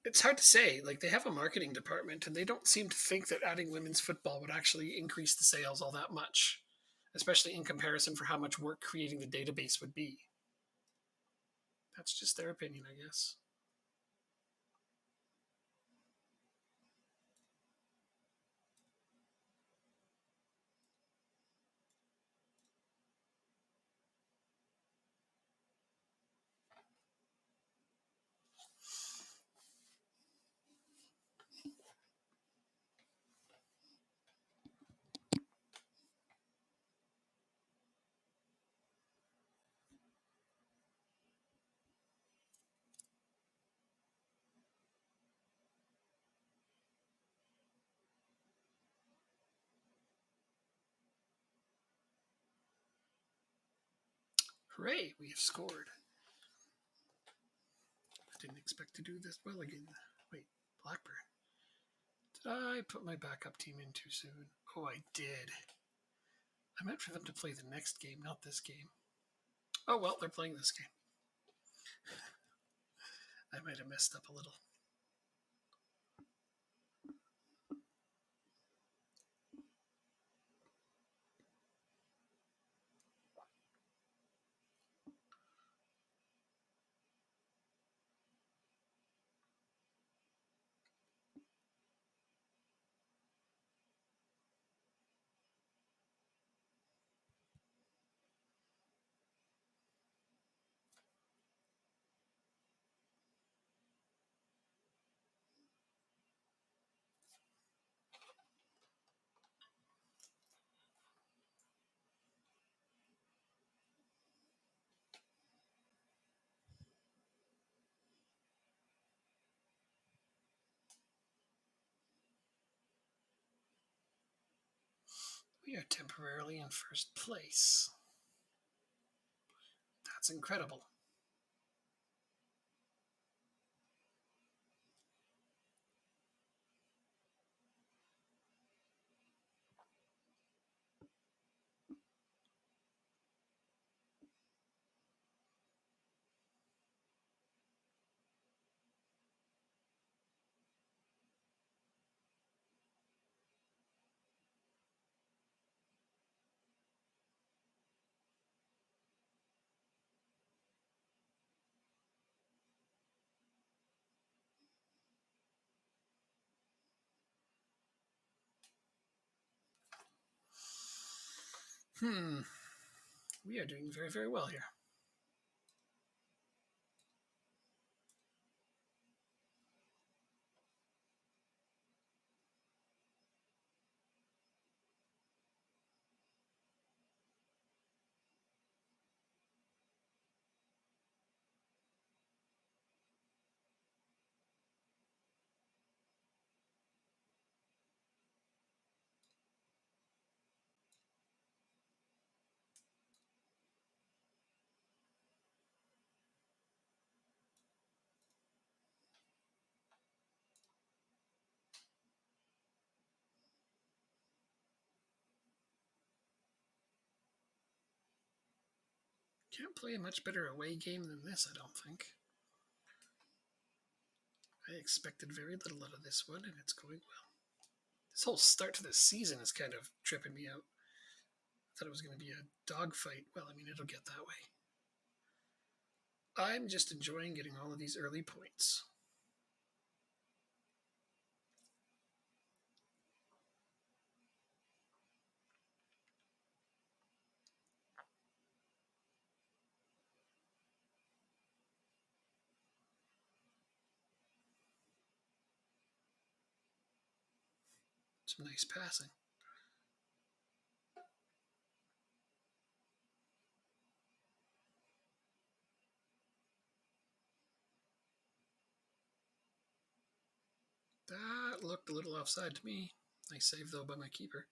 It's hard to say. Like, they have a marketing department, and they don't seem to think that adding women's football would actually increase the sales all that much, especially in comparison for how much work creating the database would be. That's just their opinion, I guess. Hooray, we have scored. I didn't expect to do this well again. Wait, Blackburn. Did I put my backup team in too soon? Oh, I did. I meant for them to play the next game, not this game. Oh, well, they're playing this game. I might have messed up a little. We are temporarily in first place. That's incredible. We are doing very, very well here. Can't play a much better away game than this, I don't think. I expected very little out of this one, and it's going well. This whole start to this season is kind of tripping me out. I thought it was going to be a dogfight. Well, I mean, it'll get that way. I'm just enjoying getting all of these early points. Some nice passing. That looked a little offside to me. Nice save, though, by my keeper.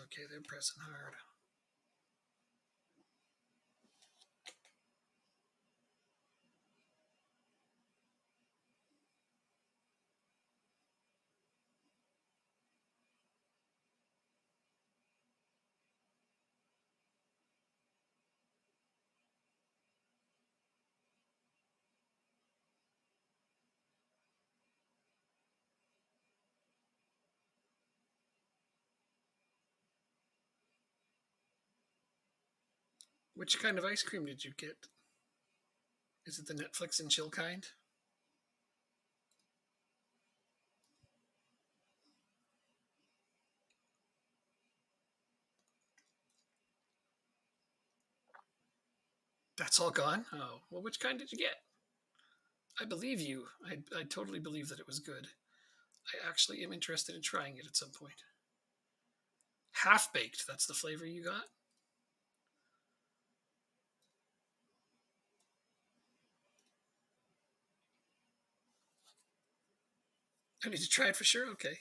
Okay, they're pressing hard. Which kind of ice cream did you get? Is it the Netflix and chill kind? That's all gone? Oh, well, which kind did you get? I believe you. I totally believe that it was good. I actually am interested in trying it at some point. Half baked, that's the flavor you got? I need to try it for sure? Okay.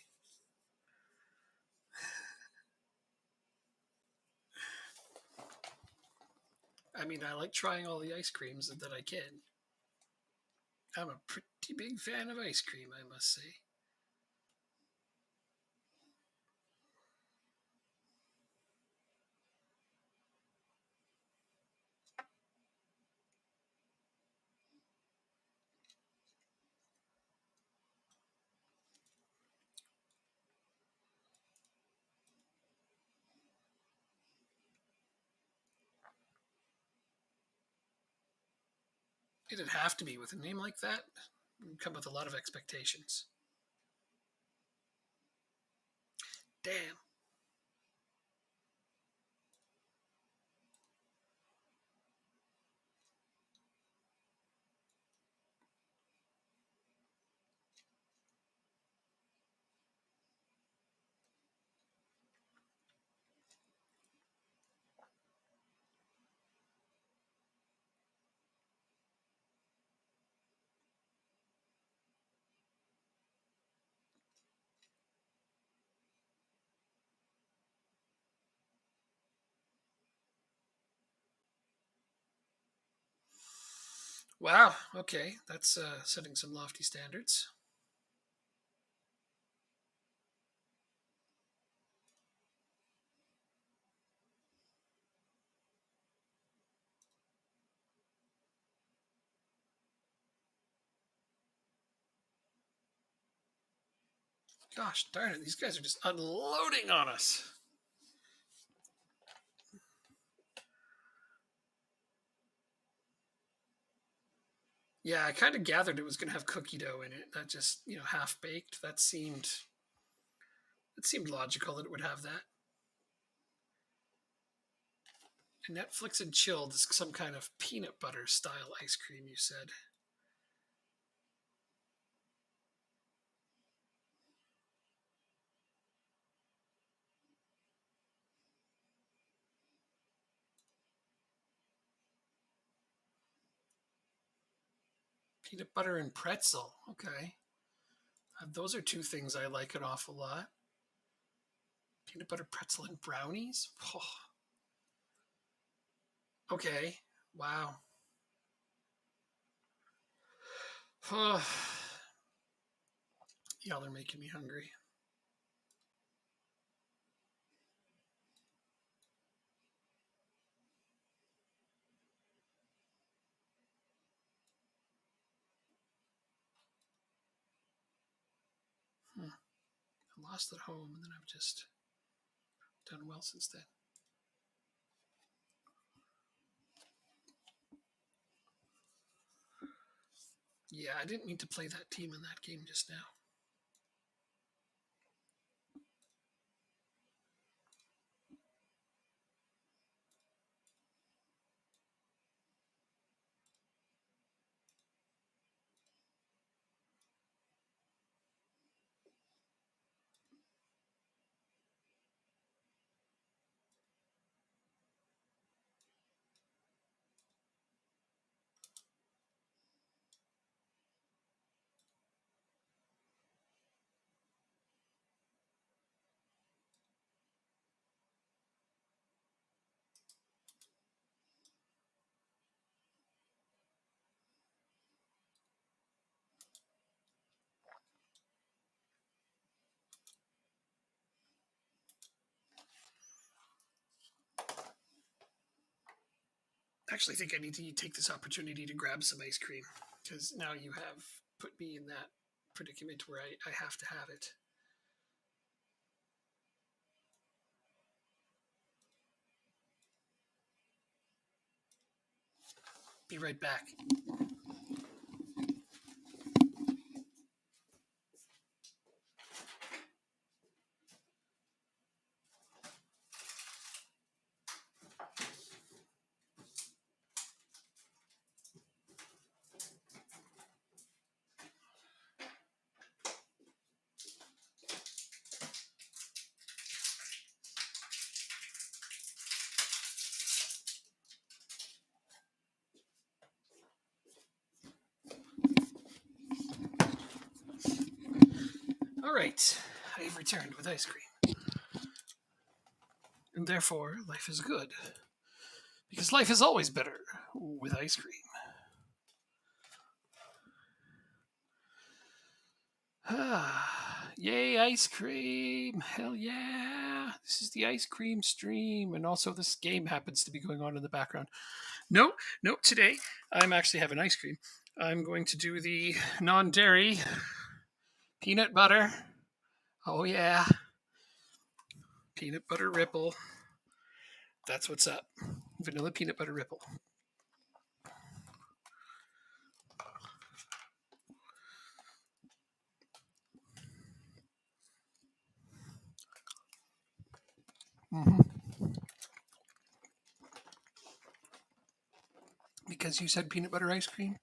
I mean, I like trying all the ice creams that I can. I'm a pretty big fan of ice cream, I must say. It'd have to be with a name like that. It'd come with a lot of expectations. Damn. Wow. Okay, that's setting some lofty standards. Gosh darn it, these guys are just unloading on us. Yeah, I kind of gathered it was going to have cookie dough in it. That just, half baked. It seemed logical that it would have that. And Netflix and chilled is some kind of peanut butter style ice cream, you said. Peanut butter and pretzel. Okay. Those are two things I like an awful lot. Peanut butter pretzel and brownies? Oh, okay. Wow. Yeah, they're making me hungry. I lost at home, and then I've just done well since then. Yeah, I didn't mean to play that team in that game just now. I actually think I need to take this opportunity to grab some ice cream, because now you have put me in that predicament where I have to have it. Be right back. All right, I've returned with ice cream. And therefore, life is good. Because life is always better with ice cream. Yay, ice cream! Hell yeah! This is the ice cream stream, and also this game happens to be going on in the background. No, today I'm actually having ice cream. I'm going to do the non dairy peanut butter. Oh, yeah. Peanut butter ripple. That's what's up. Vanilla peanut butter ripple. Mm-hmm. Because you said peanut butter ice cream,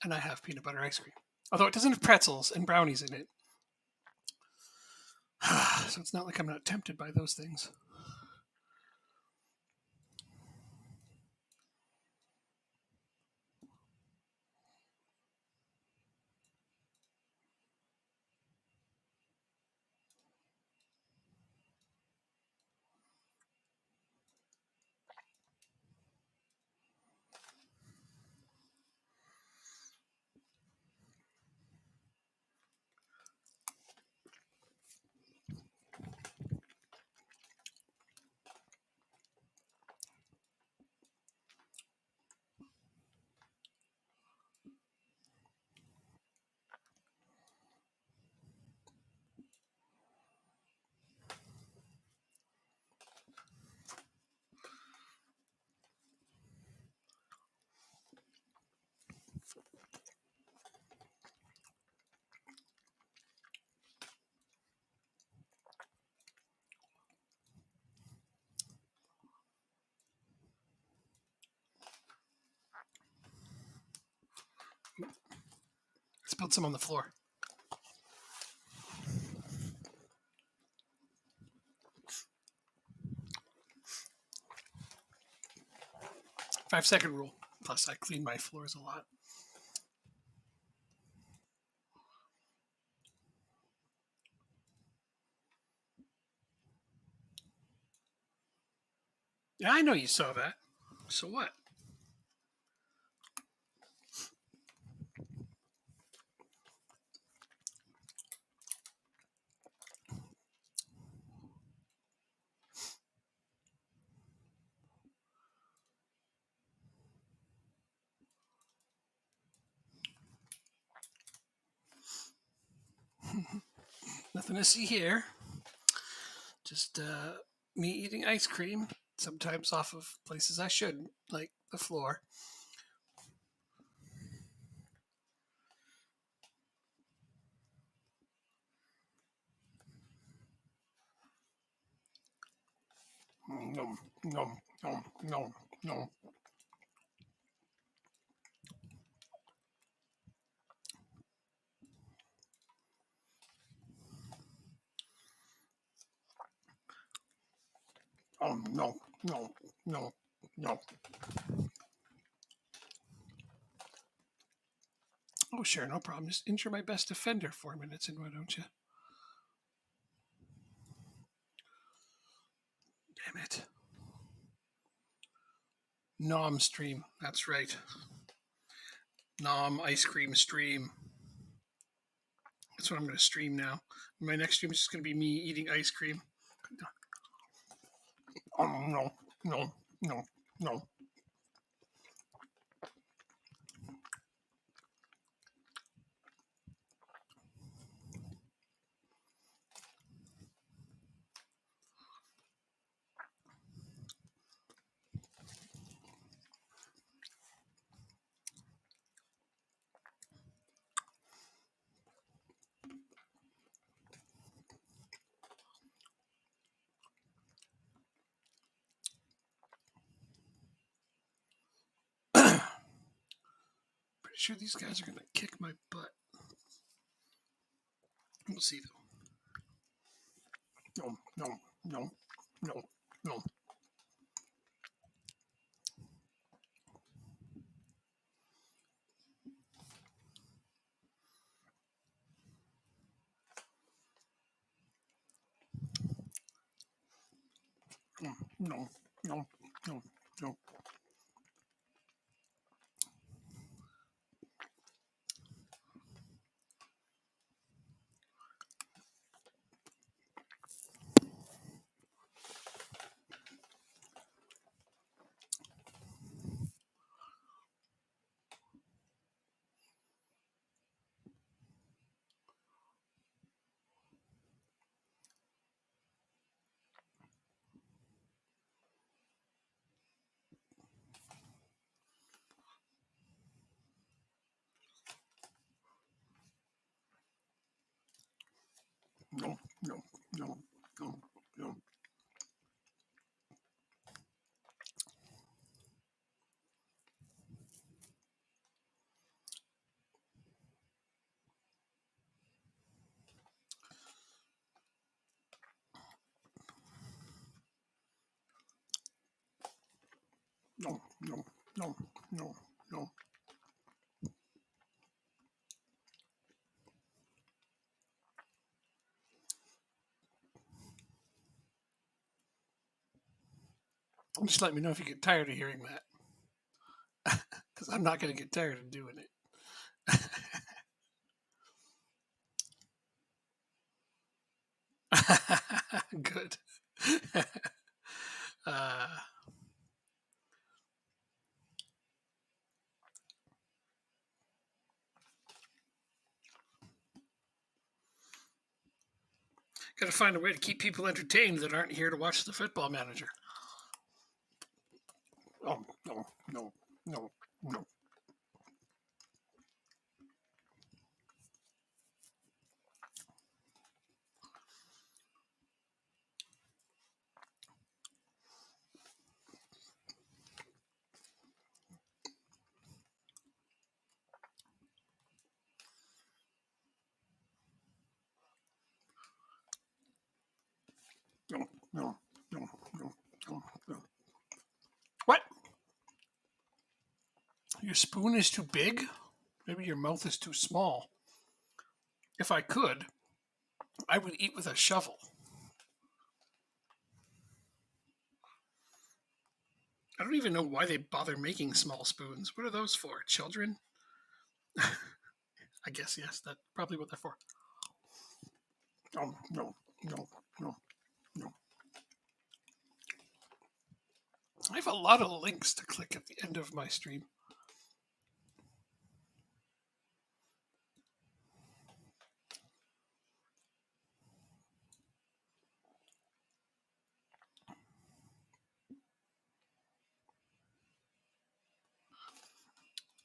and I have peanut butter ice cream. Although it doesn't have pretzels and brownies in it. So it's not like I'm not tempted by those things. Spilled some on the floor. Five-second rule. Plus, I clean my floors a lot. Yeah, I know you saw that. So what? Nothing to see here. Just me eating ice cream, sometimes off of places I shouldn't, like the floor. No, no, no, no, no. Oh, no, no, no, no. Oh, sure, no problem. Just injure my best defender 4 minutes in, why don't you? Damn it. Nom stream. That's right. Nom ice cream stream. That's what I'm going to stream now. My next stream is just going to be me eating ice cream. Oh, no, no, no, no. Pretty sure these guys are going to kick my butt. We'll see, though. No, no, no, no, no. No, no, no, no. No, no, no, no, no. No, no, no, no, no. Just let me know if you get tired of hearing that. Because I'm not going to get tired of doing it. Good. uh, Got to find a way to keep people entertained that aren't here to watch the football manager. Oh, no, no, no, no. No, no, no, no, no, no. What? Your spoon is too big? Maybe your mouth is too small. If I could, I would eat with a shovel. I don't even know why they bother making small spoons. What are those for? Children? I guess, yes, that's probably what they're for. Oh, no, no, no, no. I have a lot of links to click at the end of my stream.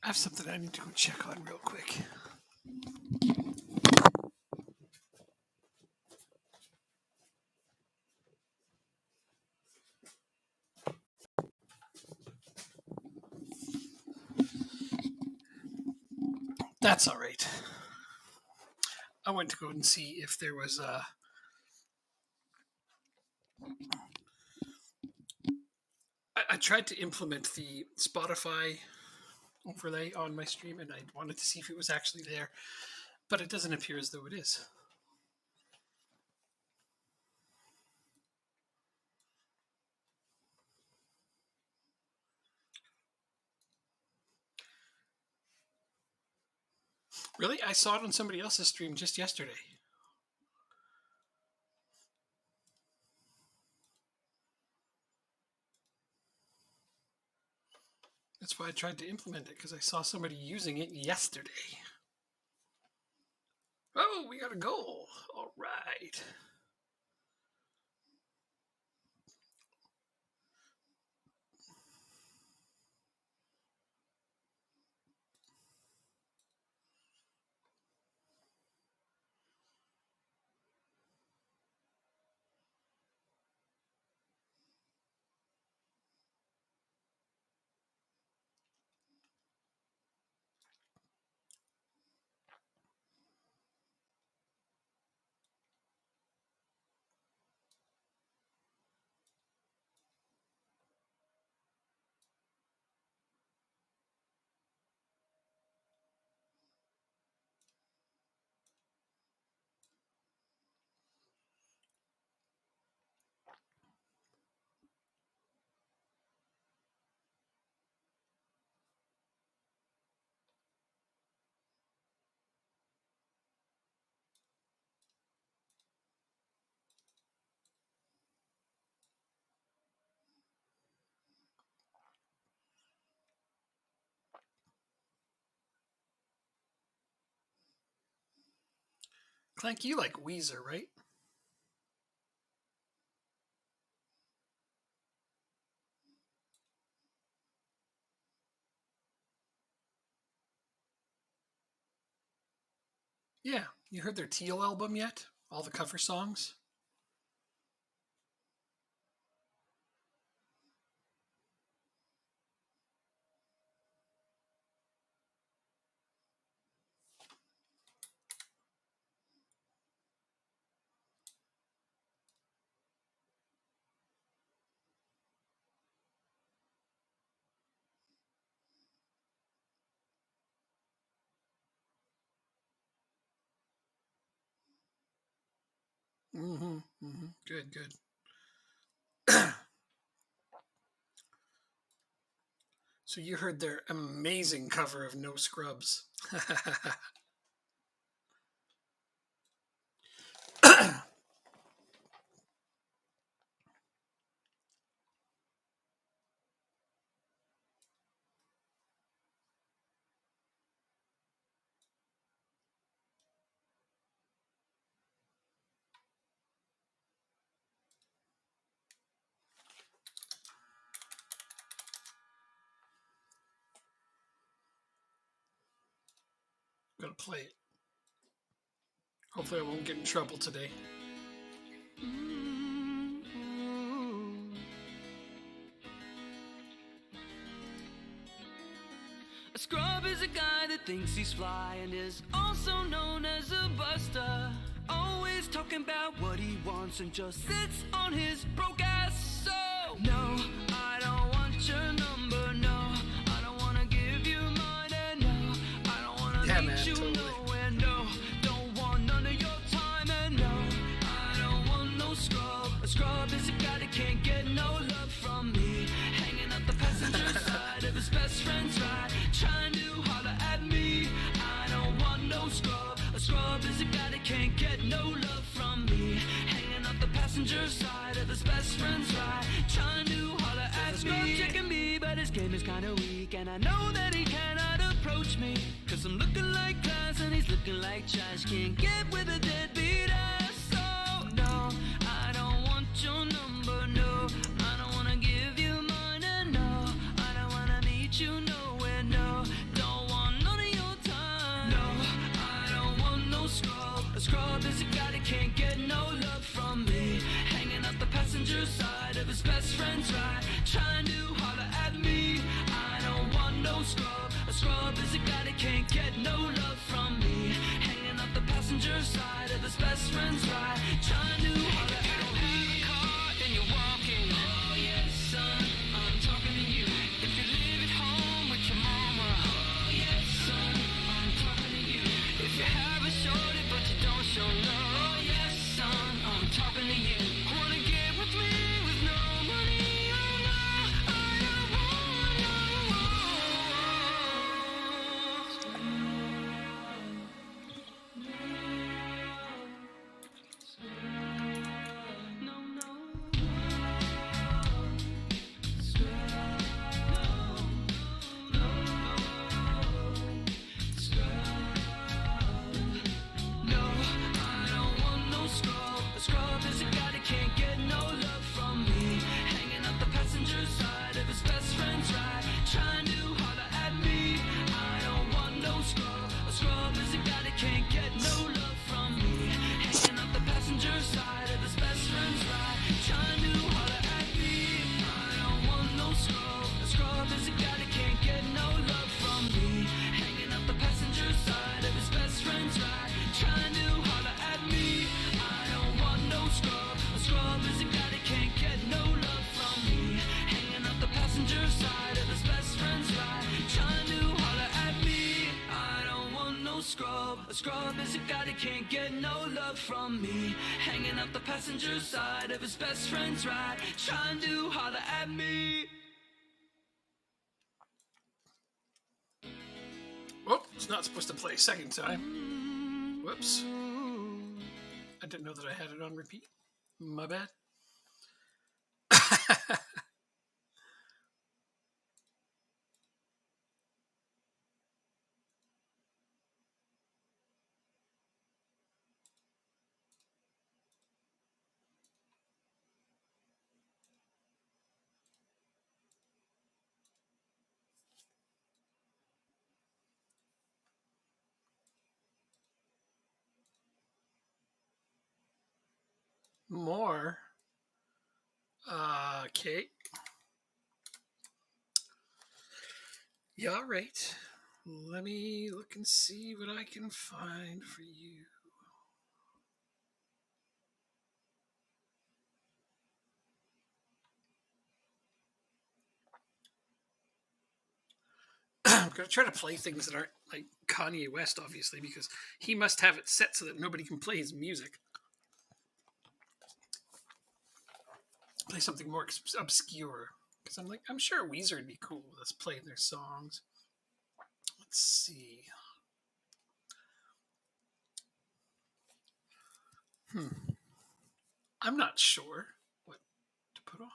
I have something I need to go check on real quick. That's all right. I went to go and see if there was a. I tried to implement the Spotify overlay on my stream, and I wanted to see if it was actually there, but it doesn't appear as though it is. Really? I saw it on somebody else's stream just yesterday. That's why I tried to implement it, because I saw somebody using it yesterday. Oh, we got a goal. All right. Clank, you like Weezer, right? Yeah. You heard their Teal album yet? All the cover songs? Mm-hmm. Mm-hmm. Good, good. So you heard their amazing cover of No Scrubs. I'm gonna play it. Hopefully I won't get in trouble today. A scrub is a guy that thinks he's fly and is also known as a buster. Always talking about what he wants and just sits on his broke ass. So, no, I don't want your number, no. I don't wanna give you mine, and no, I don't wanna meet you nowhere, no. Don't want none of your time, and no, I don't want no scrub. A scrub is a guy that can't get no love from me. Hanging up the passenger side of his best friend's ride, trying to holler at me. I don't want no scrub. A scrub is a guy that can't get no love from me. Hanging up the passenger side of his best friend's ride, trying to holler at me. Scrub checking me, but his game is kinda weak, and I know that he cannot approach me, cause I'm looking like class and he's looking like trash. Can't get with a deadbeat ass. So no, I don't want your number, no. I don't wanna give you mine, and no, I don't wanna meet you nowhere, no. Don't can't get no love from me. Hanging out the passenger side of his best friend's ride, trying to holler at me. I don't want no scrub. A scrub is a guy that can't get no love from me. Hanging out the passenger side of his best friend's ride, trying to holler at me. If you don't have a car, then you're walking. Oh yes, son, I'm talking to you. If you live at home with your mama. Oh yes, son, I'm talking to you. If you have a shorty but you don't show love. Oh yes, son, I'm talking to you. Wanna get with me with no money? Oh no, I don't want no. No, no. No, I don't want no scrub. A scrub is a guy that can't get no love from me. Hanging out the passenger side of his best friend's ride, trying to holler at me. I don't want no scrub. A scrub is a guy that can't get no love from me. Hanging out the passenger side of his best friend's ride, trying to holler at me. I don't want no scrub. A scrub is a guy that can't get no love from me. Hanging out the passenger side of his best friend's ride, trying to holler at me. I don't want no scrub. A scrub is a guy that can't get no love from me. Hanging out the passenger side of his best friend's ride, trying to holler at me. I don't want no scrub. A scrub is a guy that can't get no love from me. Hanging out the passenger side of his best friend's ride, trying to holler at me. Oh, it's not supposed to play second time. Whoops. I didn't know that I had it on repeat. My bad. More. Okay. Yeah, all right. Let me look and see what I can find for you. I'm going to try to play things that aren't like Kanye West, obviously, because he must have it set so that nobody can play his music. Play something more obscure. Because I'm sure Weezer would be cool with us playing their songs. Let's see. I'm not sure what to put on.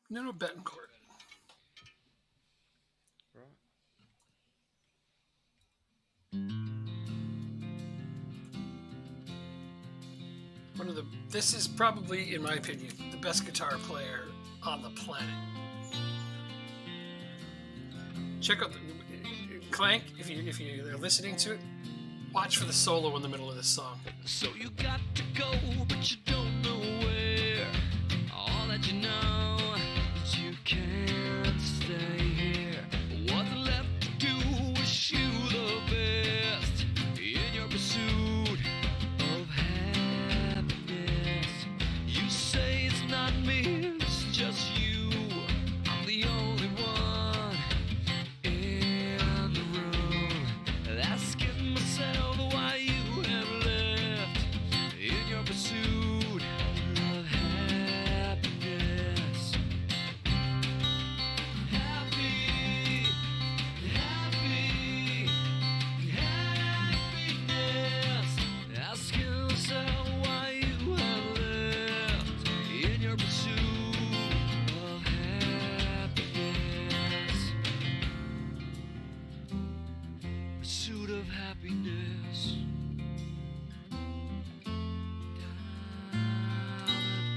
No Betancourt. This is probably, in my opinion, the best guitar player on the planet. Check out Clank, if you're listening to it, watch for the solo in the middle of this song. So you got to go, but you don't know where. All that you know is you can't stay here. What's left to do is you the best in your pursuit of happiness. You say it's not me, it's just you. I'm the only one in the room, asking myself why you have left in your pursuit of happiness. Happy, happy, happiness. Asking myself why you have left in your pursuit of happiness. Pursuit of happiness.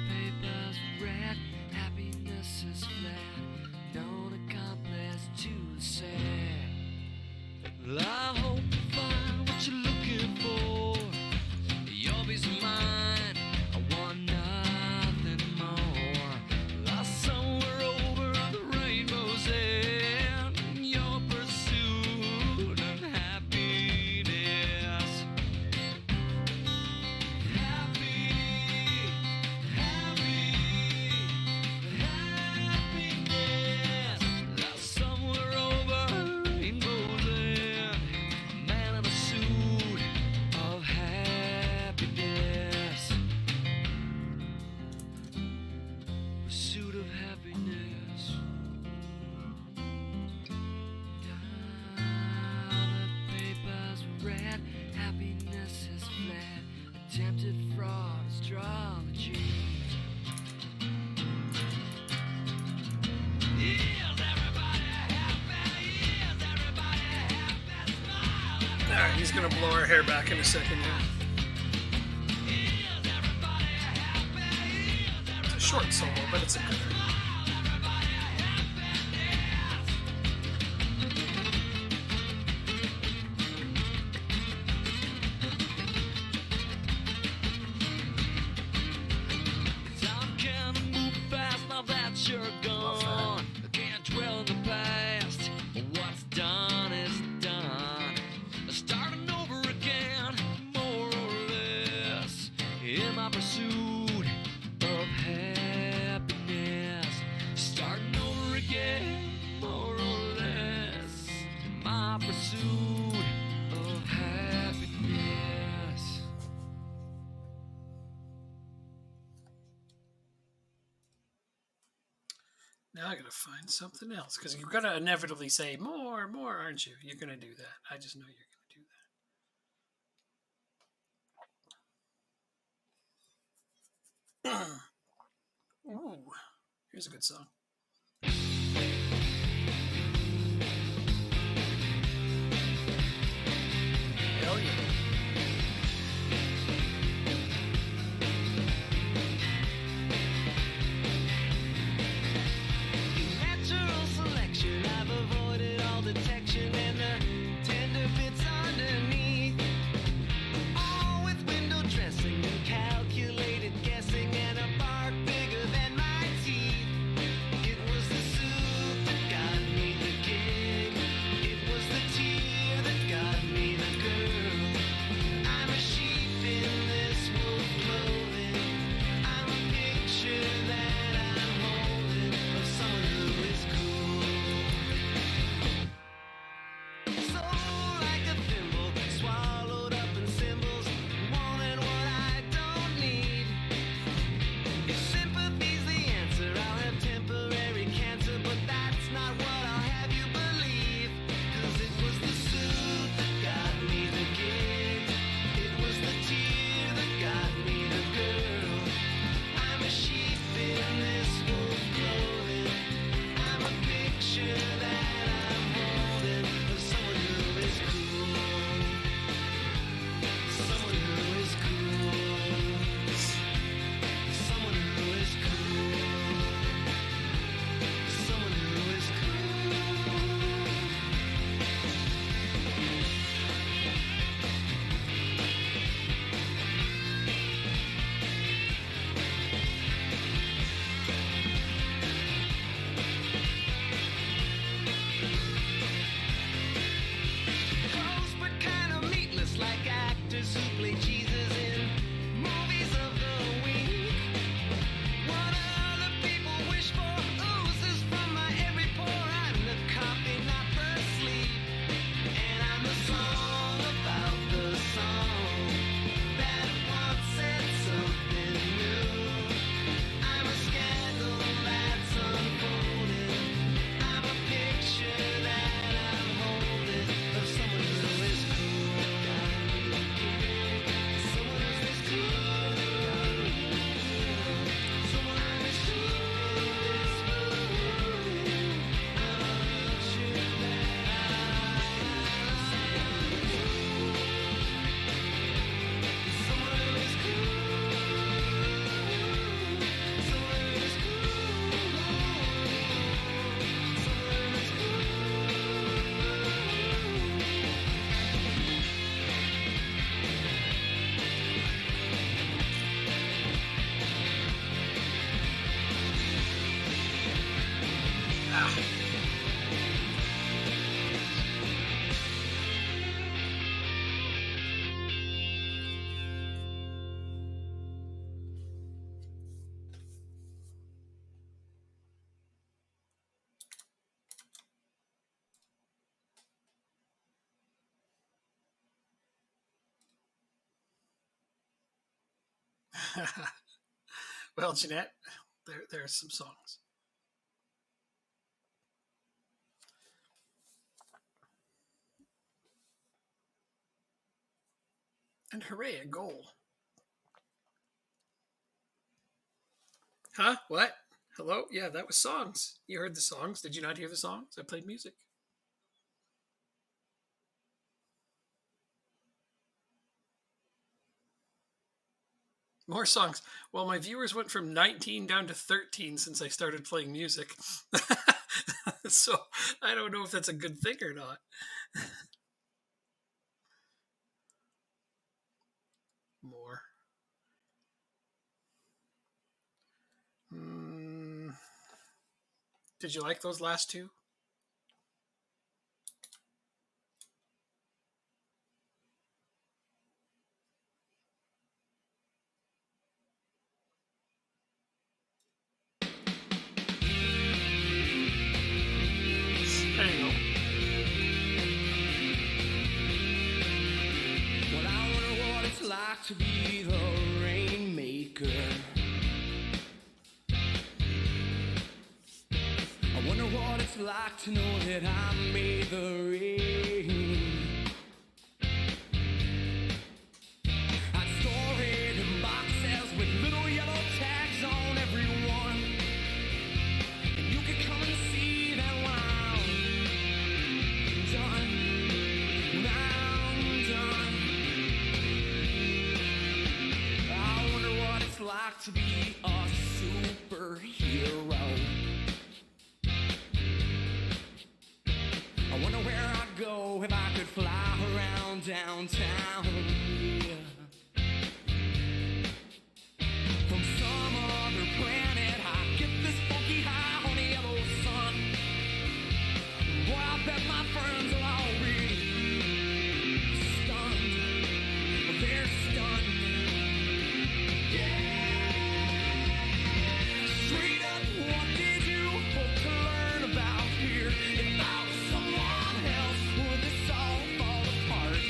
Papers red, happiness is flat. Don't accomplish too sad. attempted fraud, astrology. Alright, he's gonna blow our hair back in a second here. It's a short solo, but it's a good one. Time can move fast now that you're gone. I can't dwell in the past. What's done is done. Starting over again, more or less, in my pursuit of happiness. Starting over again, more or less, in my pursuit of happiness. Now I gotta find something else because you're gonna inevitably say more, aren't you? You're gonna do that. I just know you're gonna do that. Ooh, here's a good song. Hell yeah. Natural selection, I've avoided all detection and the tender bits underneath. All with window dressing and calculated guessing and a bark bigger than my teeth. It was the suit that got me the gig. It was the tear that got me the girl. I'm a sheep in this wolf clothing. I'm a picture that I'm holding of someone who is cool. So like a thimble, swallowed up in symbols, wanting what I don't need. If sympathy's the answer, I'll have temporary cancer, but that's not what I'll have you believe. 'Cause it was the suit that got me the gig. It was the tear that got me the girl. I'm a sheep in this wolf clothing. I'm a picture that I'm holding of someone who is cool. Someone who is cool. Someone who is cool. Someone who is cool. Close but kind of meatless, like actors who play Jesus in movies of the week. What other people wish for oozes from my every pore. I'm the coffee, not the sleep. And I'm the song about the song that once said something new. I'm a scandal that's unfolding. I'm a picture that I'm holding of someone who is cool. Someone who is cool. Someone who is cool. Someone who is Ah. Well, Jeanette, there are some songs. And hooray, a goal. Huh? What? Hello? Yeah, that was songs. You heard the songs. Did you not hear the songs? I played music. More songs. Well, my viewers went from 19 down to 13 since I started playing music. So I don't know if that's a good thing or not. More. Did you like those last two? There you go. Well, I wonder what it's like to be the rainmaker. I wonder what it's like to know that I made the rain. I'd store it in boxes with little yellow tags on every one. And you could come and see that when I'm done, when I'm done. I wonder what it's like to be a superhero. I wonder where I'd go if I could fly around downtown. Yeah. From some other planet, I get this funky high on the yellow sun. Boy, I bet my friends are already stunned. They're stunned. Yeah. Straight up, what did you hope to learn about here? If I was someone else, would this all fall apart?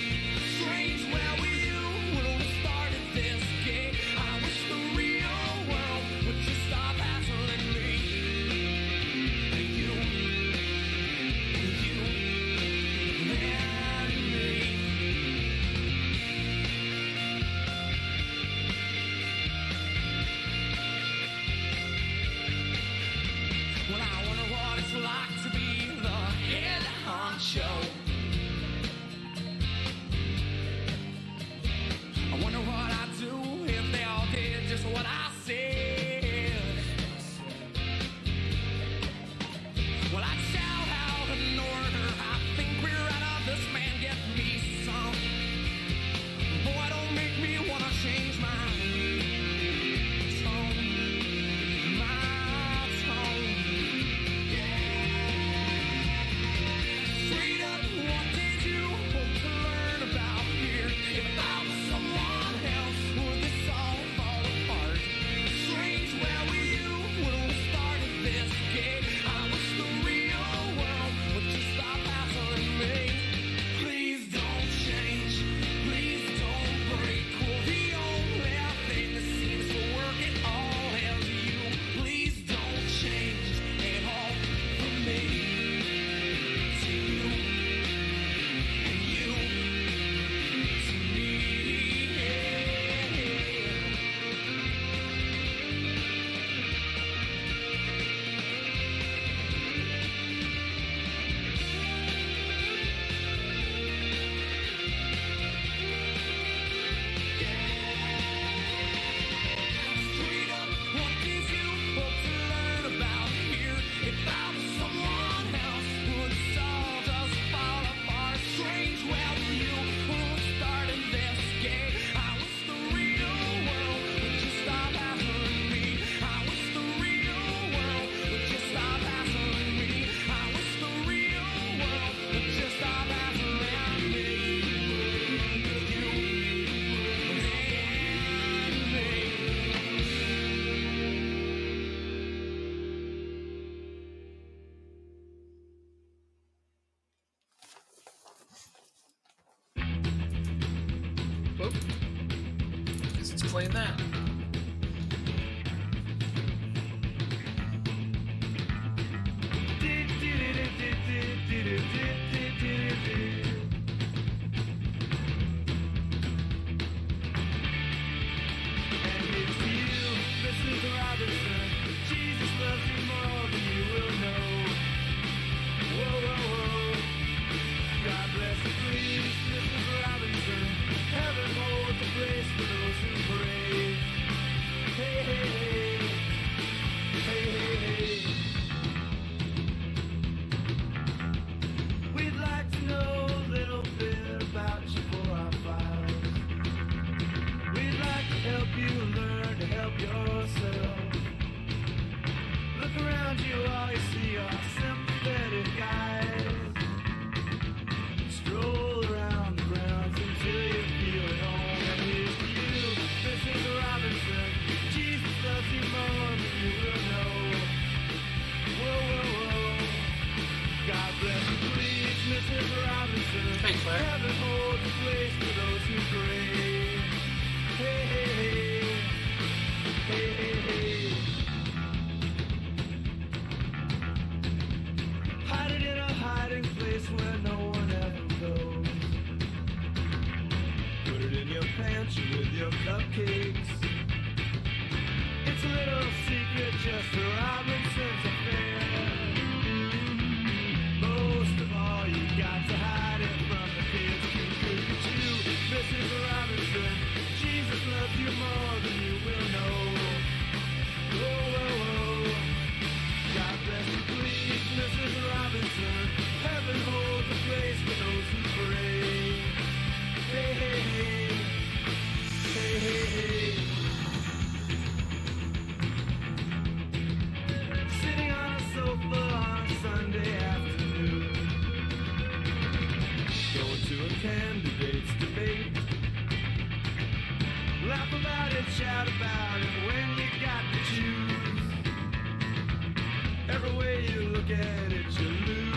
Strange, where were you when we started this game? I wish the real world would just stop hassling me. You and me. Well, I wonder what it's like to be the head honcho. I wonder what I'd do if they all did just what I said. Well, I'd shout out an order. I think we're out of this, man. Get me some. Boy, don't make me wanna change my tone. My tone. Straight up, what did you hope to learn about here? If I was someone else, would this all fall apart? Strange, where were you when we started this game? I wish the real world would just stop hassling me. Please don't change, please don't break. Well, the only thing that seems to work at all is you. Please don't change at all for me. To you, and you to me. Straight up, what did you hope to learn about here? If I was someone else, would this all just fall apart? Strange, where were you when we started this game? I wish the real world would just stop hassling me. I wish the real world would just stop hassling me. I wish the real world would just stop hassling me. You and me. Whoop. Guess it's playing that. And it's you, Mrs. Robinson. Hey, Claire. Heaven holds a place for those who pray. Hey, hey, hey. Hey, hey, hey. Hide it in a hiding place where no one ever goes. Put it in your pantry with your cupcakes. It's a little secret just for Robinson's affair. Most of all, you got to hide it from the kids. Look at you, Mrs. Robinson. Jesus loves you more than you will know. Whoa, whoa, whoa. God bless you, please, Mrs. Robinson. Heaven holds a place for those who pray. Hey, hey, hey. Hey, hey, hey. Sitting on a sofa on a Sunday afternoon, going to a candidate's debate. Laugh about it, shout about it when you got to choose. Every way you look at it, you lose.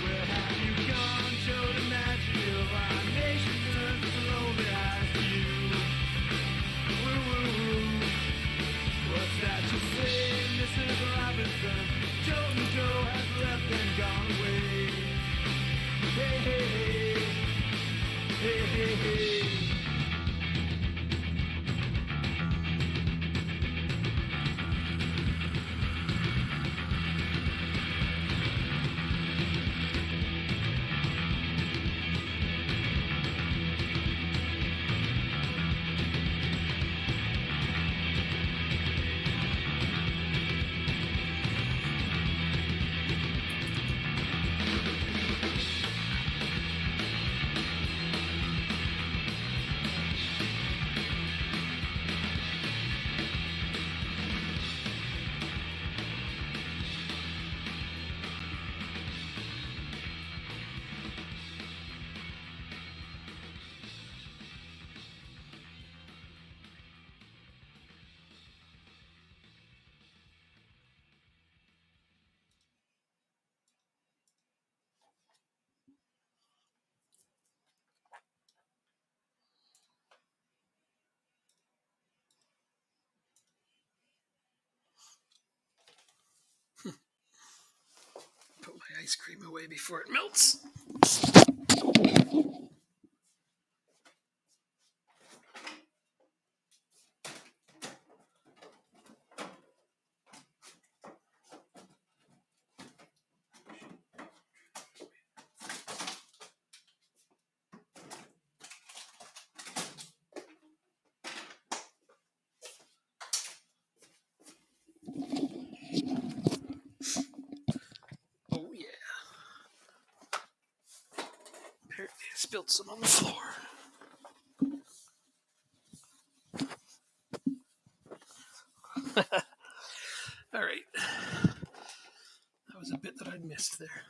Where have you gone, Joe DiMaggio? Our nation turns its lonely eyes to you. Woo, woo, woo. What's that you say, Mrs. Robinson? Joe and Joe has left and gone away. Hey, hey, hey. Hey, hey, hey. Put my ice cream away before it melts. Oh, yeah. Apparently I spilled some on the floor. All right. That was a bit that I'd missed there.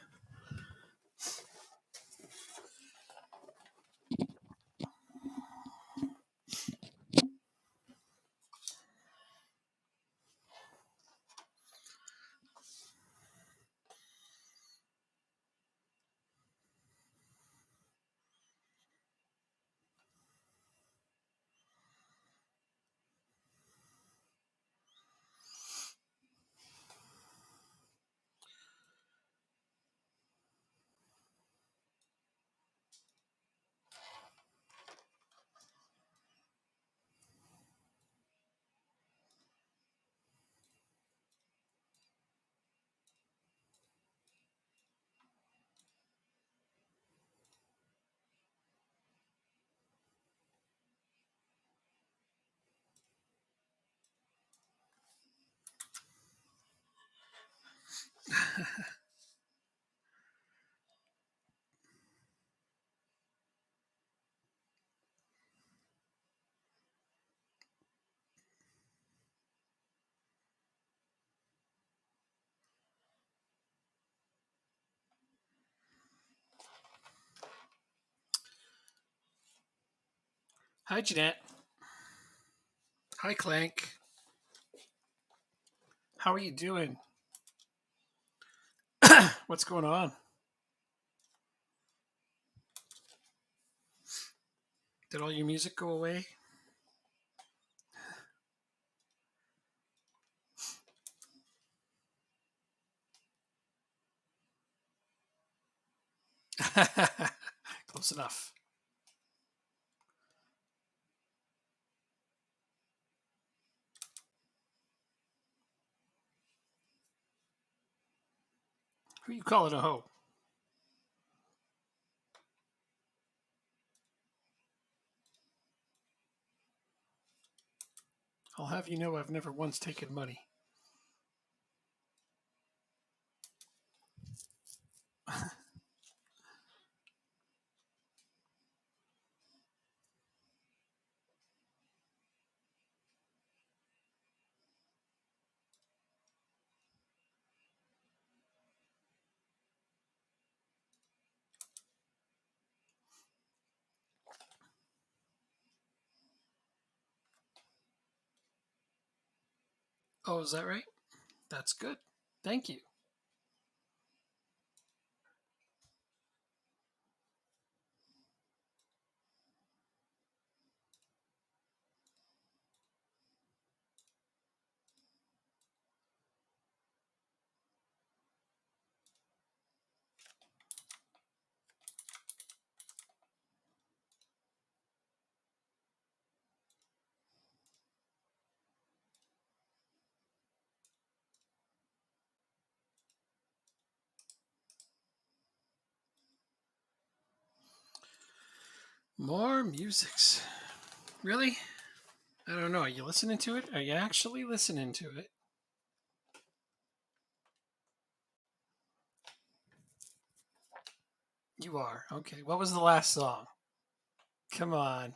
Hi, Jeanette. Hi, Clank. How are you doing? What's going on? Did all your music go away? Close enough. Who you calling a hoe? I'll have you know I've never once taken money. Oh, is that right? That's good. Thank you. More musics. Really? I don't know. Are you listening to it? Are you actually listening to it? You are. Okay. What was the last song? Come on.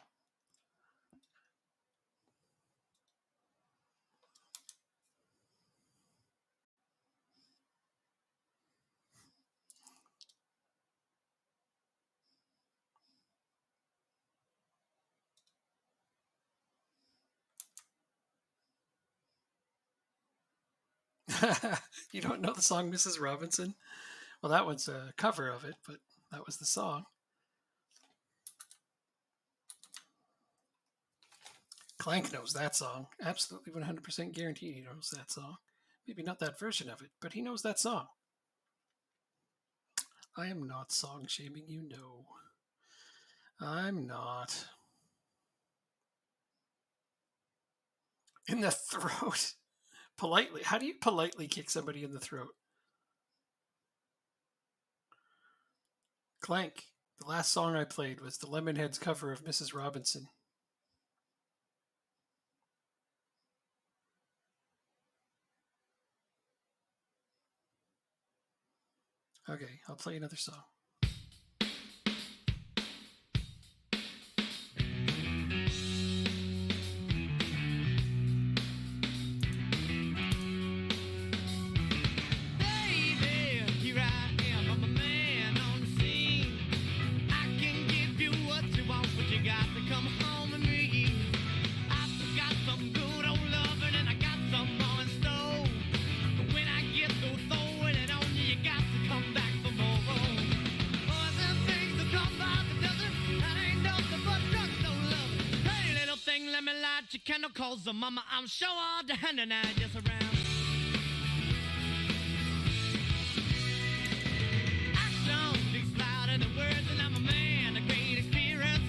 You don't know the song Mrs. Robinson? Well, that one's a cover of it, but that was the song. Clank knows that song. Absolutely 100% guaranteed he knows that song. Maybe not that version of it, but he knows that song. I am not song shaming you, no. I'm not. In the throat. Politely. How do you politely kick somebody in the throat? Clank. The last song I played was the Lemonheads cover of Mrs. Robinson. Okay, I'll play another song. Candle calls the mama, I'm sure all the hand and I just around. Action speaks louder than words, and I'm a man of great experience.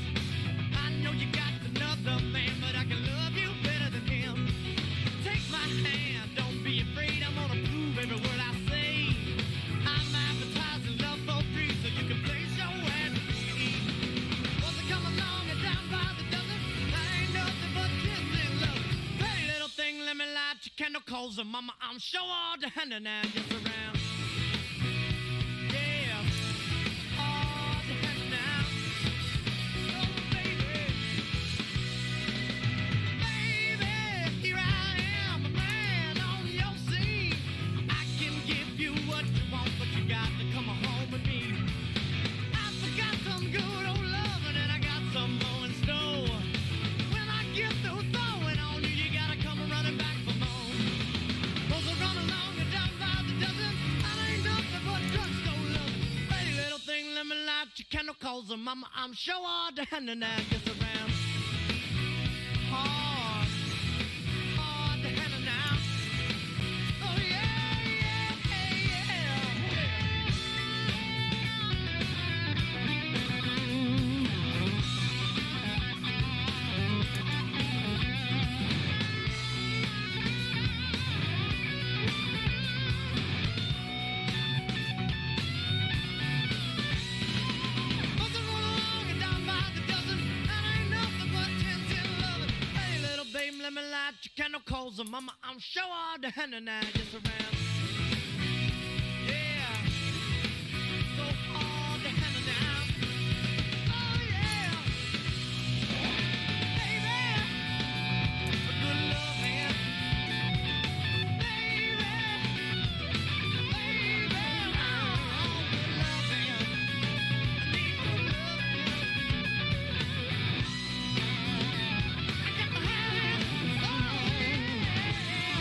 I know you got another man, but I can love you better than him. Take my hand, don't be afraid, I'm gonna prove every word I say. I'm advertising love for free, so you can place your ad at me. Once I come along and down by the dozen, I ain't nothing but let me light your candle calls her mama, I'm sure all the hand and I just around. Yeah, all the hand now. Oh baby, baby, here I am, a man on your scene. I can give you what you want, but you got to come home with me. I forgot some good old loving and I got some more in store. When I get through throwing on you, you gotta come running back for more. Cause I run along and down by the dozen, I ain't nothing but drugstore loving. Pretty little thing, let me light your candle, cause mama, I'm sure all the hand and I gets around. that you cannot cause them, mama. I'm sure the hand and I just around. Yeah. So all the hand and I. Oh yeah. Baby. A good love man. Baby. Baby. Oh, good love man. I need good love. I got to have it. Oh yeah.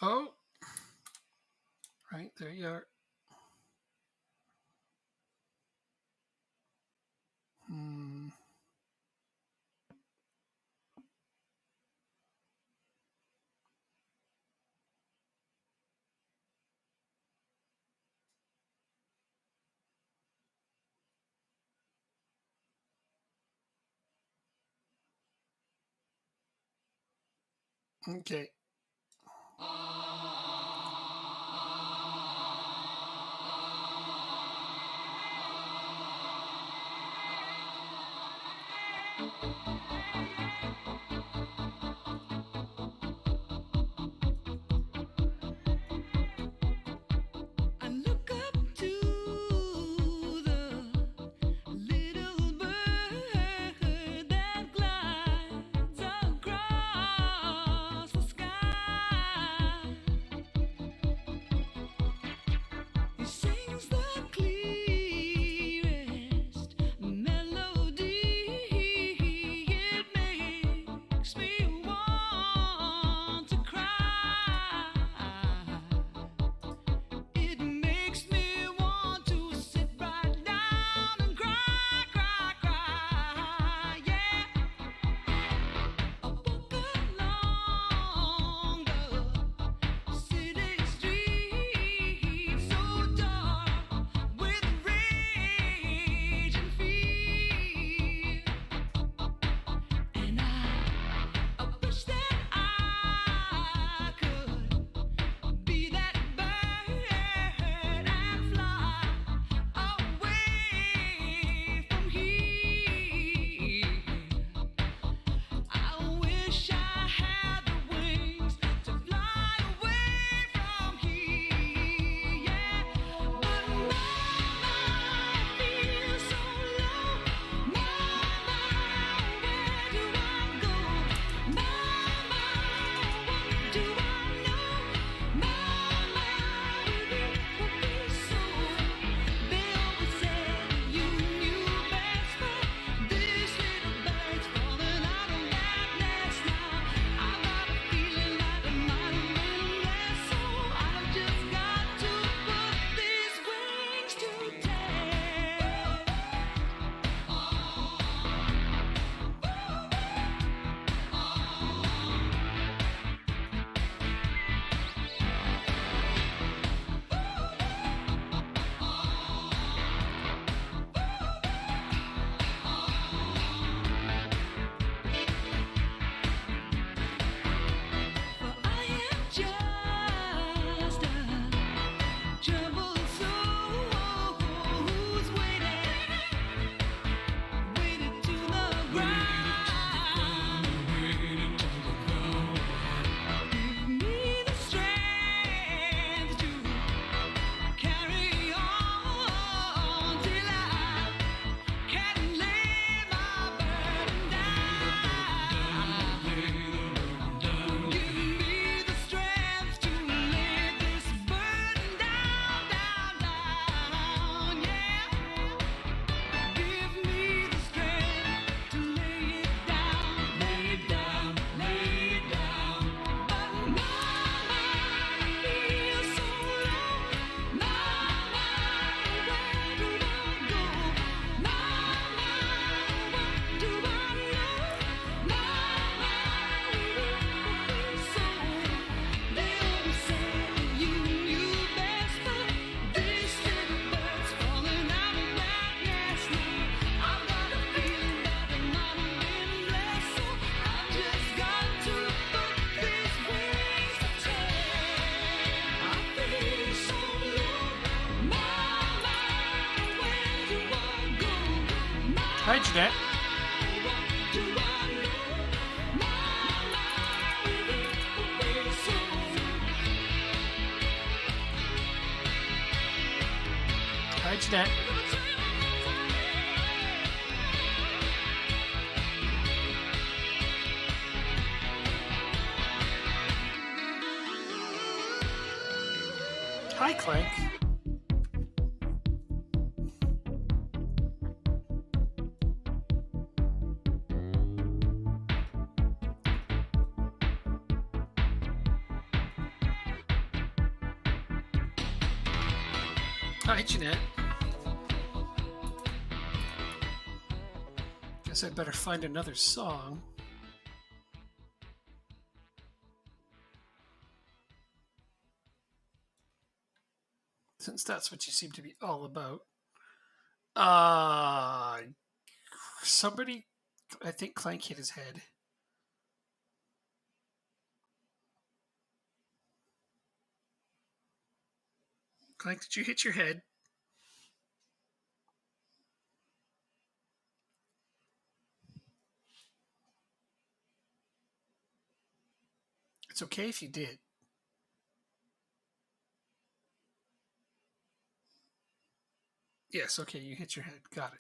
Oh, right, there you are. Okay. I look up to the little bird that glides across the sky. He sings the clearest melody. It makes Hi, Jeanette. Hi, Jeanette. Hi, Clank. Hi, Jeanette. Guess I'd better find another song. Since that's what you seem to be all about. Somebody, I think Clank hit his head. Clank, did you hit your head? It's okay if you did. Yes, okay, you hit your head. Got it.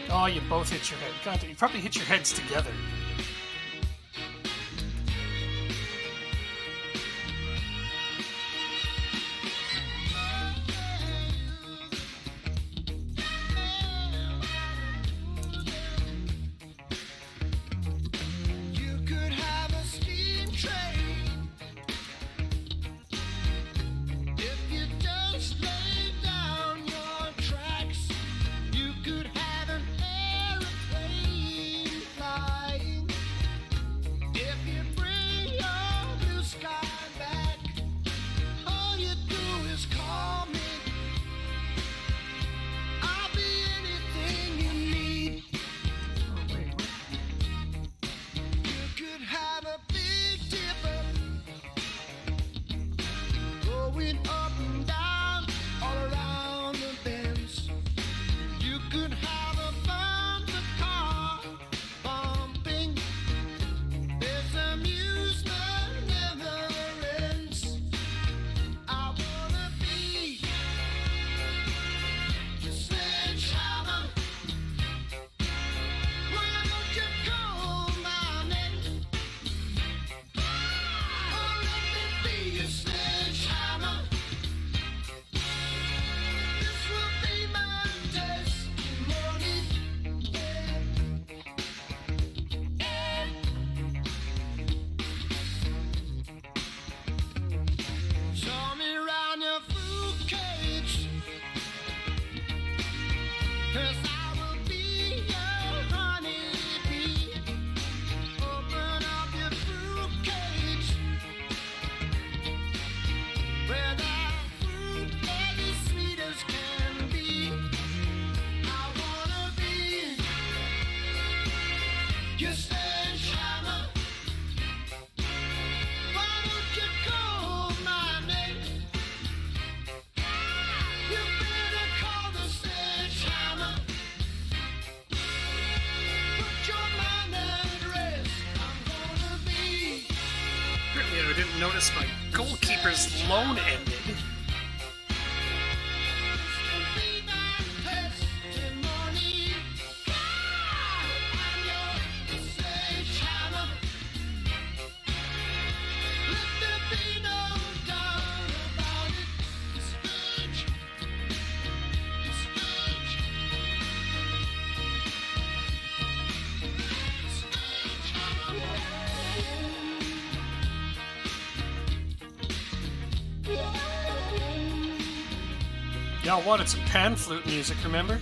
Oh, you both hit your head. God, you probably hit your heads together. You could have a steam train if you just lay down your tracks. You could have an airplane flying if you bring your blue sky back. All you do is call me. I'll be anything you need. Oh, wait, what? You could have a big dipper going up and down all around the bends. You could have a thunder car bumping. This amusement never ends. I wanna be your sledgehammer. Why don't you call my name? Oh, let me be your sledgehammer. This will be my testimony. Show me round your fruit cage, 'cause I will be your honeybee. Open up your fruit cage, where the fruit is as sweet as can be. I wanna be your sledgehammer. Why don't you call my name? You better call the sledgehammer. Put your mind at rest. I'm gonna be. Apparently, I didn't notice my goalkeeper's loan ended. This will be my testimony. I'm your sledgehammer. Let there be no doubt about it. Sledge. Y'all wanted some pan flute music, remember?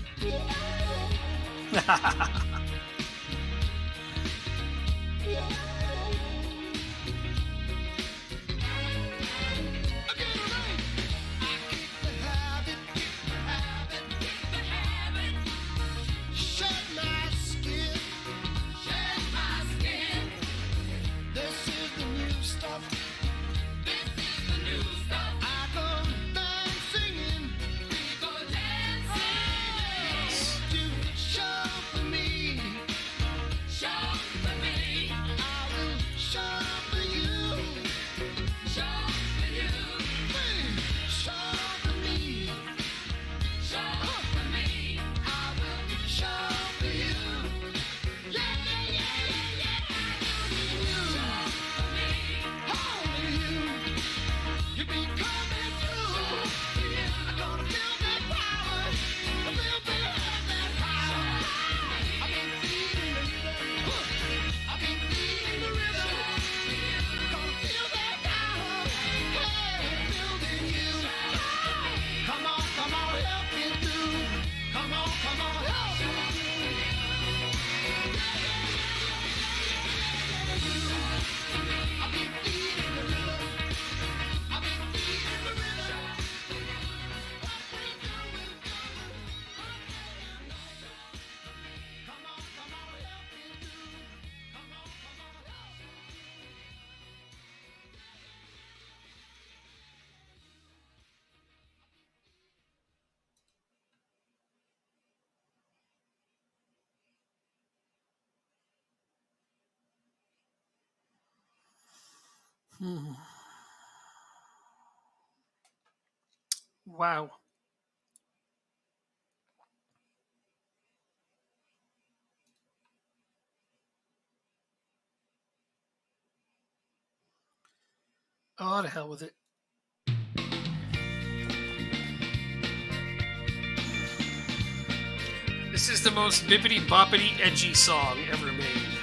Wow. Oh, to hell with it. This is the most bippity boppity edgy song ever made.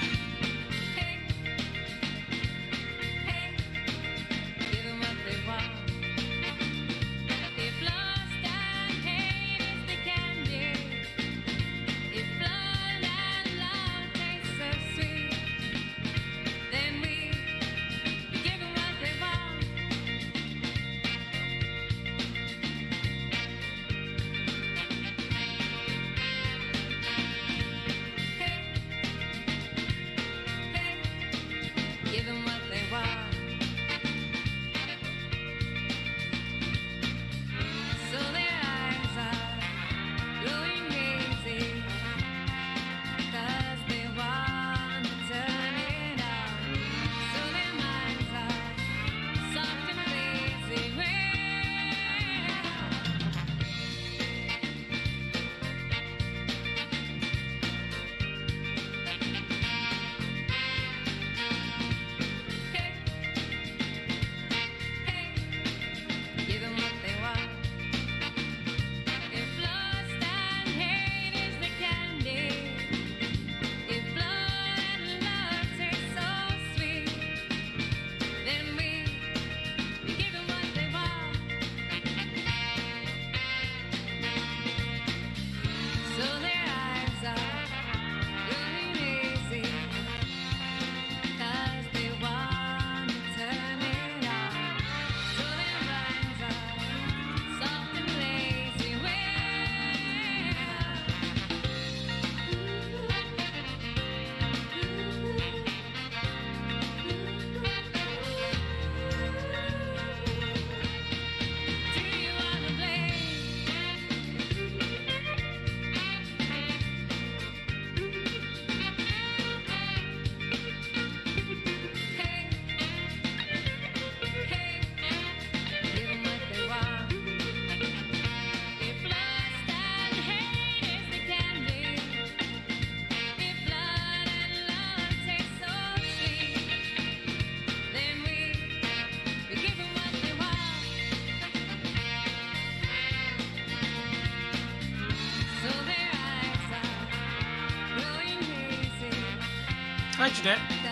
Hi, Jeanette.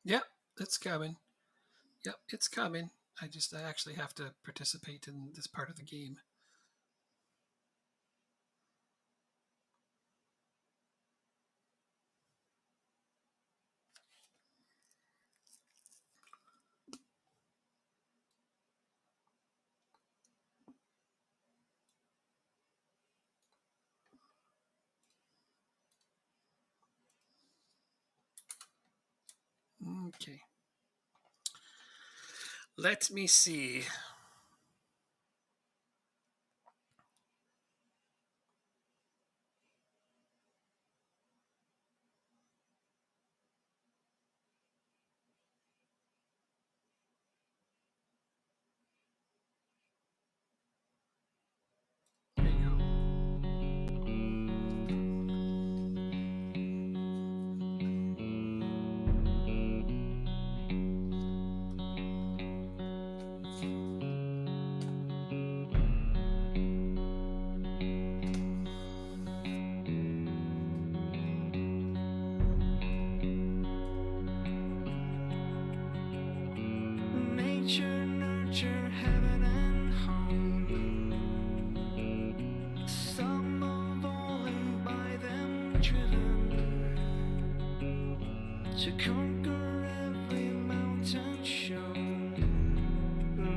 Yep, it's coming. Yep, it's coming. I actually have to participate in this part of the game. Okay. Let me see. There you go. Nature, nurture, heaven and home. Some of all and by them driven to conquer every mountain shown,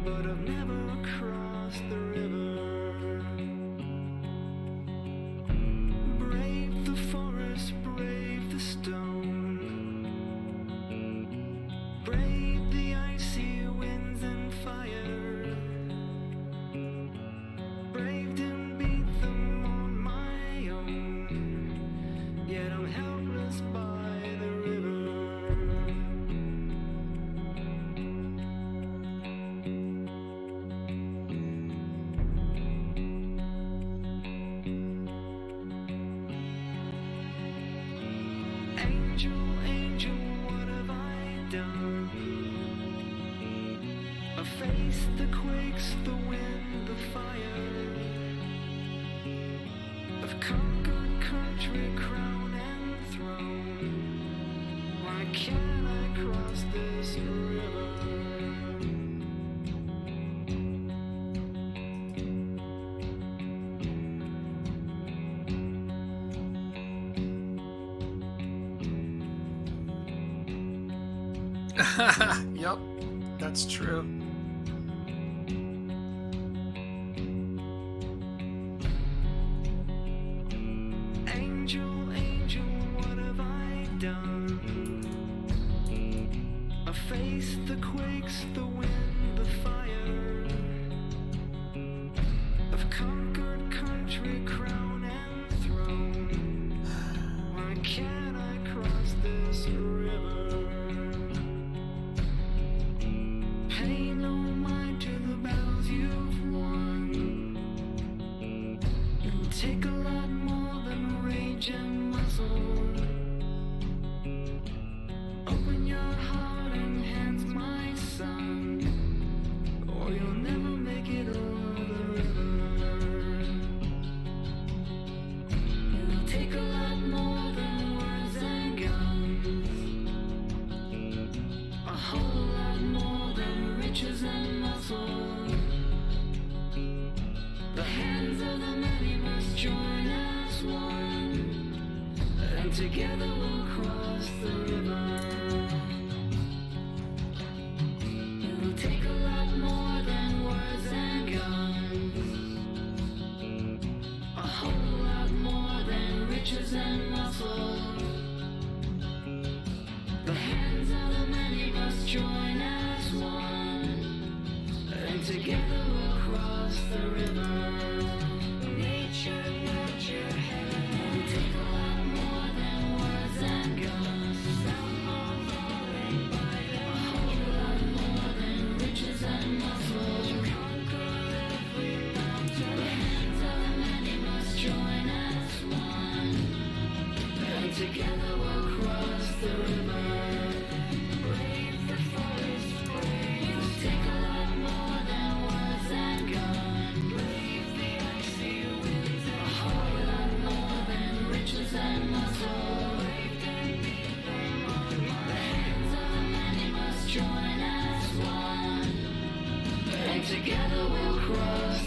but I've never crossed the river. Brave the forest, brave the stone, brave the icy winds and fire, braved and beat them on my own, yet I'm helpless by the river. Angel, angel, what have I done? I face the quakes, the wind, the fire. I've conquered country, crown and throne. Why can't I cross this river? Yep, that's true. Angel, angel, what have I done? I face the quakes, the wind, the fire. I've conquered country, crown and throne. Why can't I cross this river? Pay no mind to the battles you've won. It'll take a lot more than rage and muscle. Open your heart and hands, my son, or you'll never make it over the river. It'll take a lot more than words and guns, a whole lot more than riches and muscle. The hands of the many must join as one, and together we'll cross the river. It'll take a lot more than words and guns, a whole lot more than riches and muscle. The hands of the many must join as one, and together we'll cross the river. Nature, nurture, heaven. It'll take a lot more than words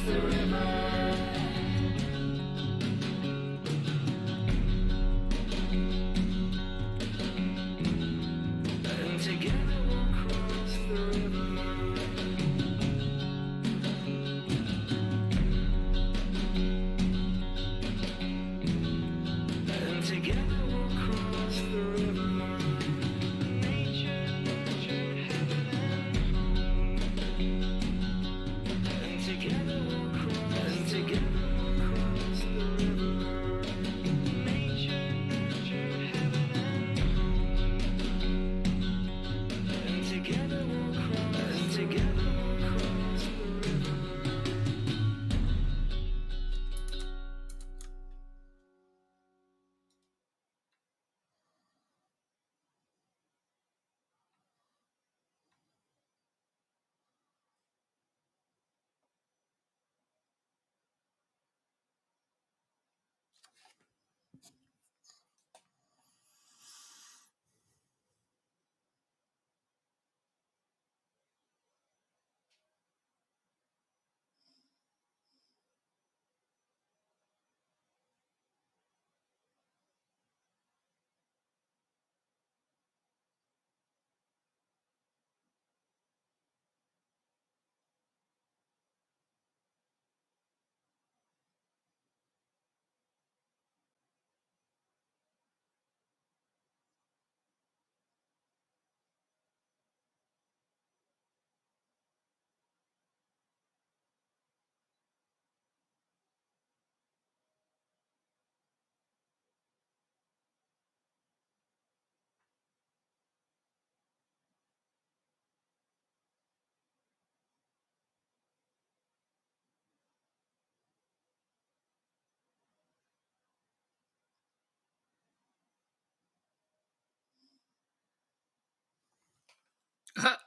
the river. And together we'll cross the river. And together we'll cross the river. Nature, nurture, heaven and home. And together we'll cross. And together we'll cross the river. Nature, nurture, heaven and home. And together we'll cross. And together we'll cross the river.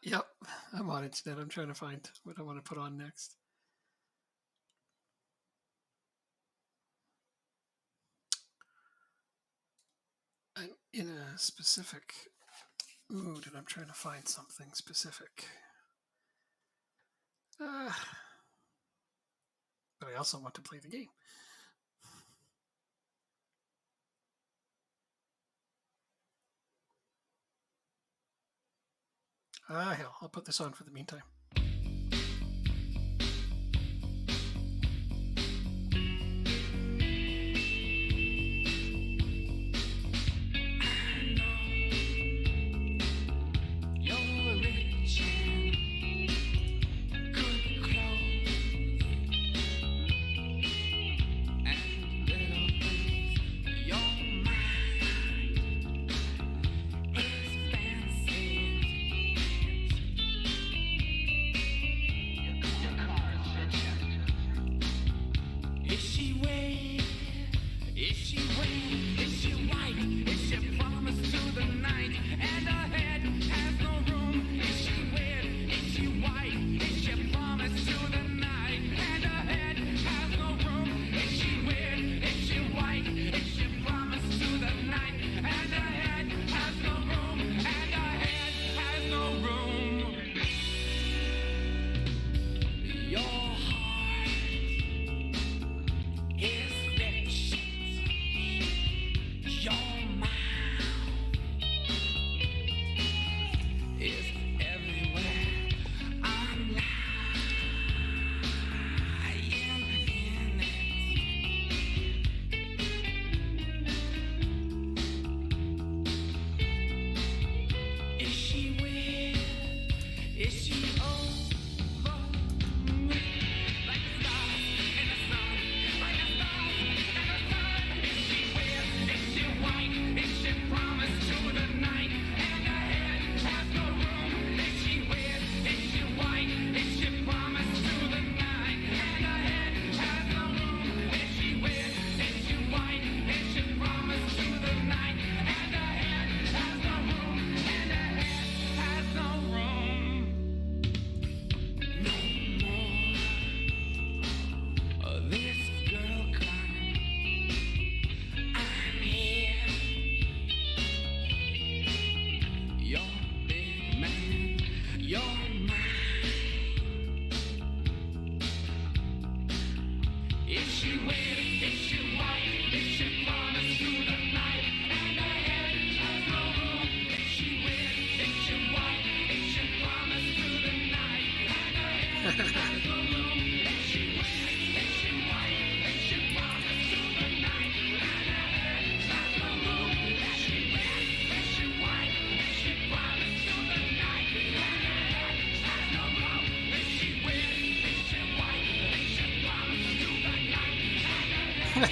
Yep, I'm on internet. I'm trying to find what I want to put on next. I'm in a specific mood and I'm trying to find something specific. But I also want to play the game. Hell, I'll put this on for the meantime. You're rich and good clothes and little things. Your mind is fancy.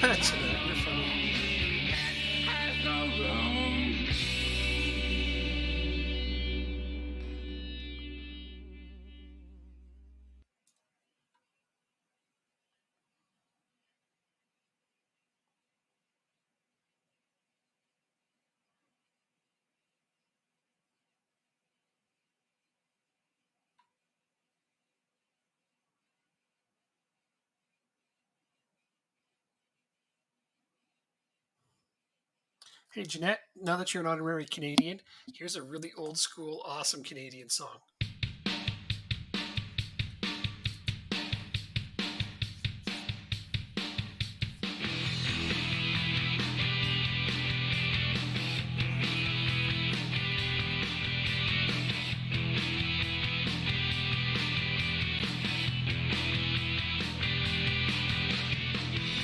That's you're funny. Hey, Jeanette, now that you're an honorary Canadian, here's a really old school, awesome Canadian song.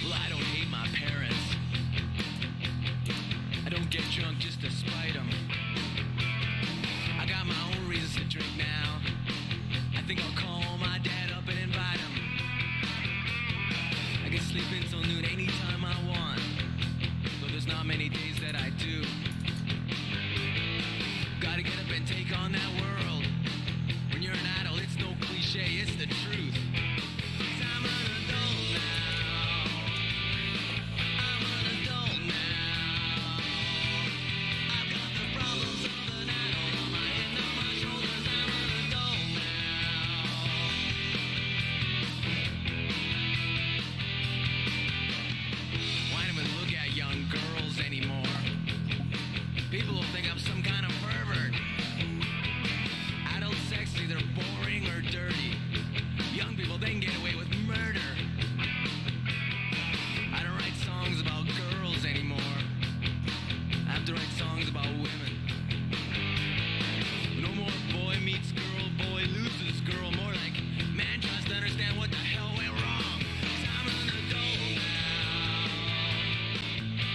Well, I don't hate my parents. I don't get drunk just to spite them. I got my own reasons to drink now. I think I'll call my dad up and invite him. I can sleep until noon anytime I want, though there's not many days that I do. Gotta get up and take on that world. When you're an adult, it's no cliche, it's the truth. 'Cause I'm an adult now. I'm an adult now. I've got the problems of an adult on my head, on my shoulders. I'm an adult now. Why don't we look at young girls anymore? People will think I'm some kind of pervert. Adult sex is either boring or dirty. Young people, they can get away with murder. I don't write songs about girls anymore. I have to write songs about women. No more boy meets girl, boy loses girl. More like man tries to understand what the hell went wrong. 'Cause I'm an adult now.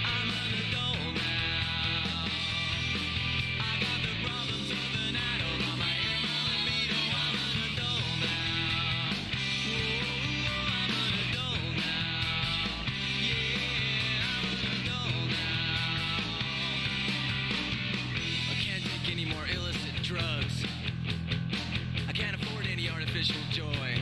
I'm an adult now. I got the problems of an adult on my head, my libido. I'm an adult now. Whoa, I'm an adult now. Yeah, I'm an adult now. I can't take any more illicit drugs. I can't afford any artificial joy.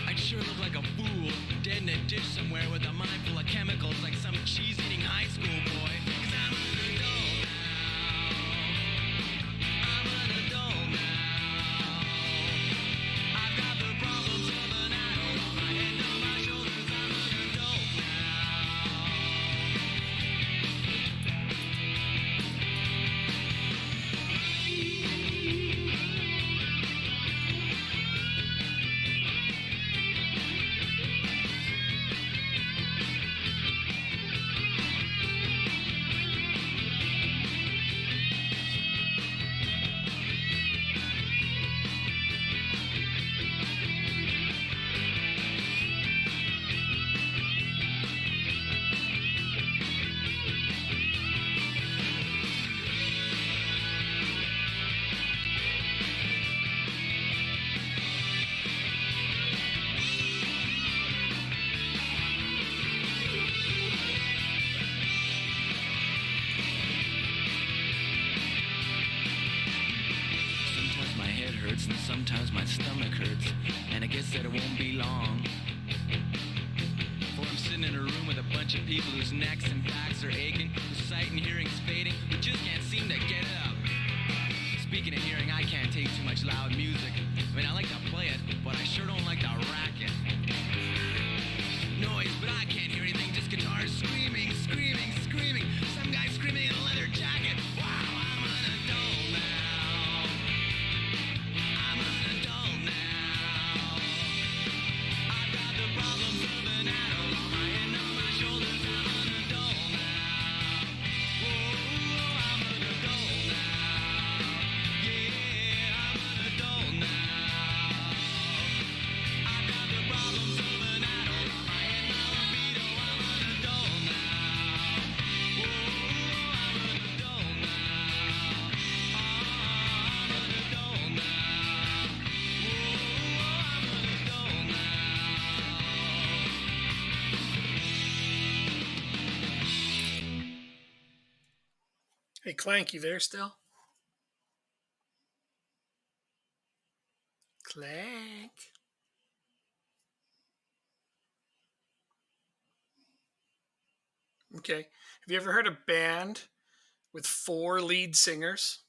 I'd sure look like a fool, dead in a ditch somewhere with a mind full of chemicals like some cheese-eating high school boy. 'Cause I'm an adult now. I'm an adult now. I've got the problems of an adult on my head, on my shoulders. I'm an adult now. Sometimes my head hurts and sometimes my stomach hurts, and I guess that it won't be long for I'm sitting in a room with a bunch of people whose necks and backs are aching, whose sight and hearing's fading, who just can't seem to get it up. Speaking of hearing, I can't take too much loud music. I mean, I like to play it, but I sure don't like to rack it. Noise, but I can't hear anything, just guitars screaming, screaming, screaming. Some guy screaming in a leather jacket. Wow, I'm an adult now. I'm an adult now. I've got the problems of an adult on my head, on my shoulders. I'm an adult now. Whoa, I'm an adult now. Yeah, I'm an adult now. Clank, you there still? Clank. Okay. Have you ever heard a band with 4 lead singers?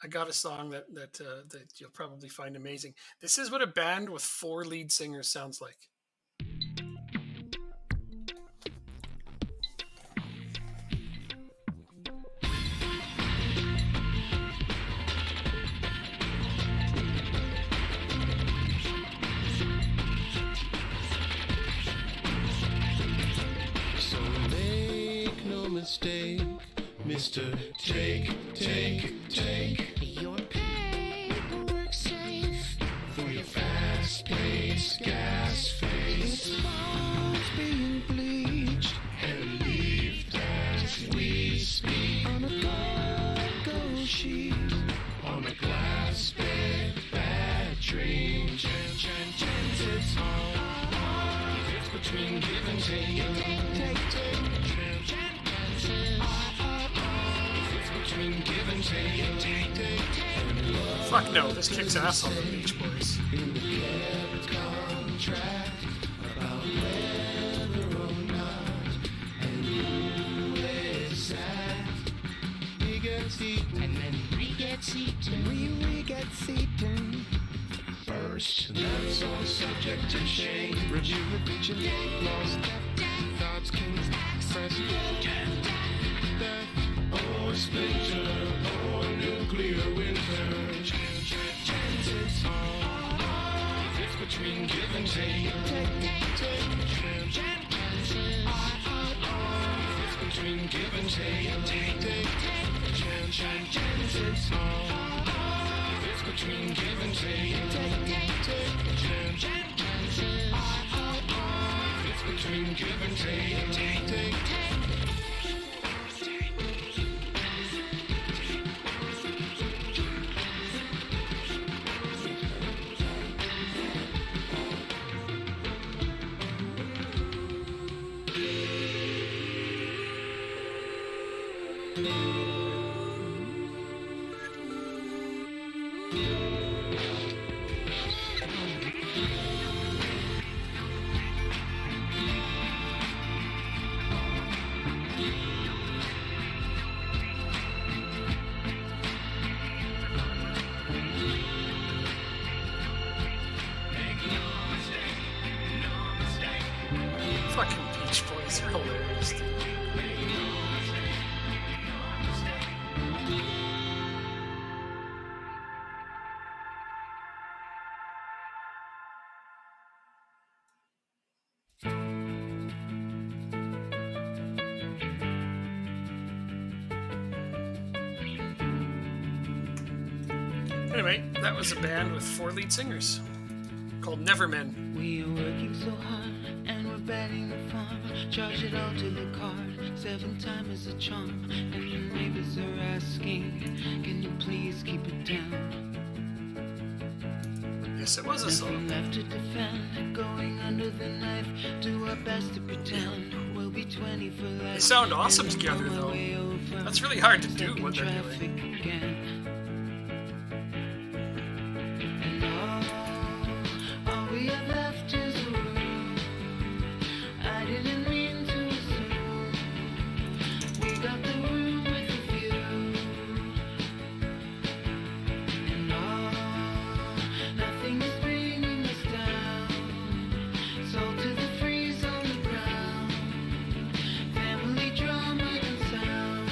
I got a song that you'll probably find amazing. This is what a band with 4 lead singers sounds like. So make no mistake, Mr. Take. Your paperwork safe for your fast-paced gas face. It's bones being bleached and leaved as we speak on a cargo sheet, on a glass bed, bad dream. Chances are it's between give and take. Between give and take. Fuck no, this kicks ass on the Beach Boys. In the contract about whether or not and who is that. We get eaten and then we get eaten. We get eaten. First, that's all subject to change. Review the picture, lost thoughts, kings, express, death, or splinter, or nuclear winter. Chances are it's between give and take. Chances are it's between give and take. Chances are it's between give and take. Chances are it's between give and take. Fucking Beach Boys are hilarious. Dude. Anyway, that was a band with 4 lead singers called Nevermen. We are working so hard and we're betting the farm. Charge it all to the card. 7 times is a charm. And the neighbors are asking, can you please keep it down? Yes, it was a Nothing song. left to defend. Going under the knife. Do our best to pretend we'll be 20 for life. They sound awesome And together, on my though. way over, That's really hard to do stuck in what they're traffic doing. again. And all we have left is a room. I didn't mean to assume we got the room with a view. And nothing is bringing us down. Salt to the freeze on the ground. Family drama and sound.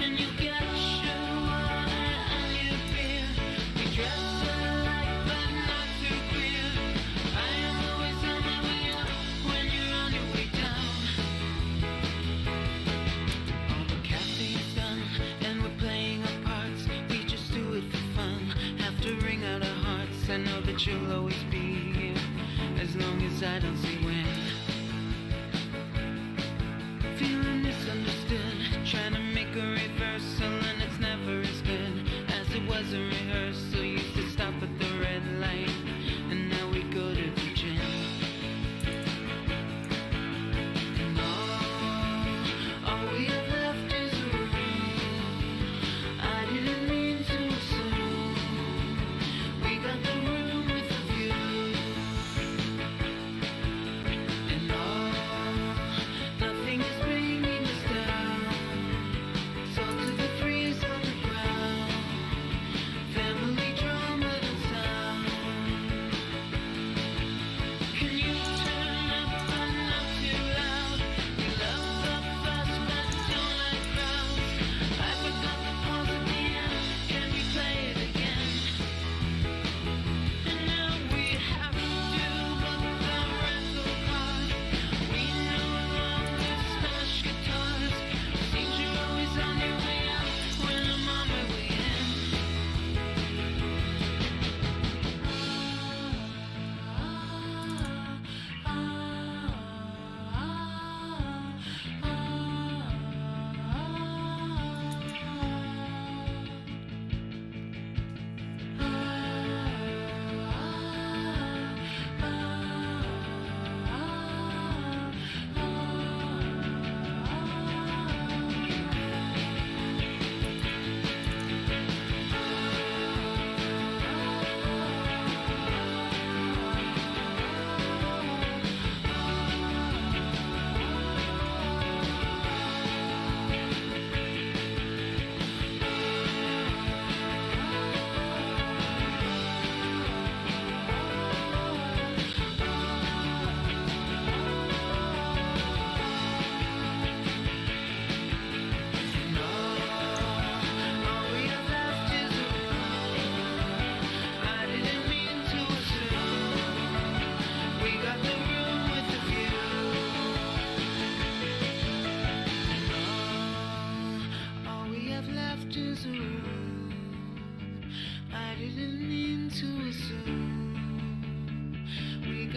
And you get your water and your beer. We dress alike but not too clear. I am always on my way up when you're on your way down. All the cafe's done and we're playing our parts. We just do it for fun. Have to wring out our hearts. I know that you'll always be here as long as I don't see when. Feeling misunderstood, trying to make a reversal, and it's never as good as it was a rehearsal. Used to stop at the red light, and now we go to the gym.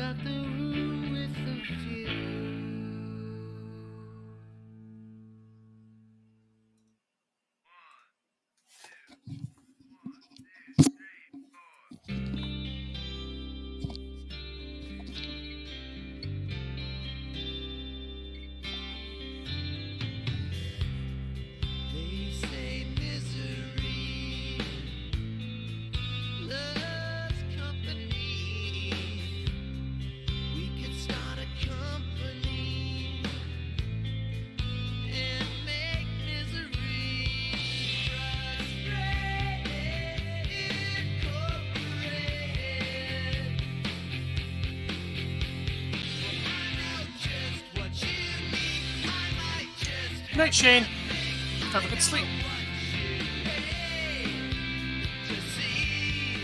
got the room with the view. They say misery loves company. We could start a company and make misery frustrated, incorporated. I know just what you need. I might just Good night, Shane. Have a good sleep. to see.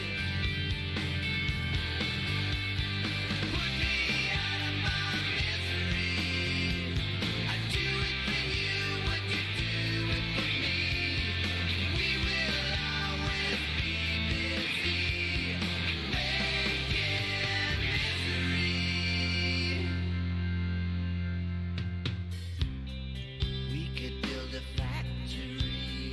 Put me out of my misery. I do it for you, what you do it for me. We will always be busy making misery. We could build a factory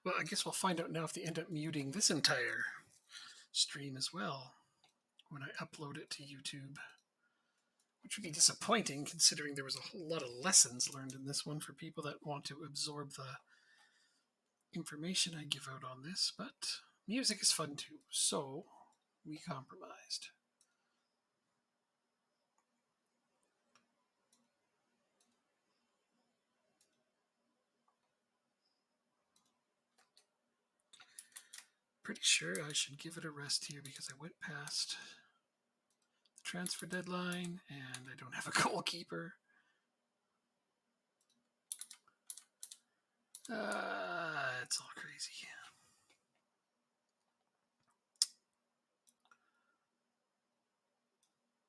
Well, I guess we'll find out now if they end up muting this entire stream as well when I upload it to YouTube, which would be disappointing considering there was a whole lot of lessons learned in this one for people that want to absorb the information I give out on this. But music is fun too, so we compromised. Pretty sure I should give it a rest here because I went past the transfer deadline and I don't have a goalkeeper. It's all crazy.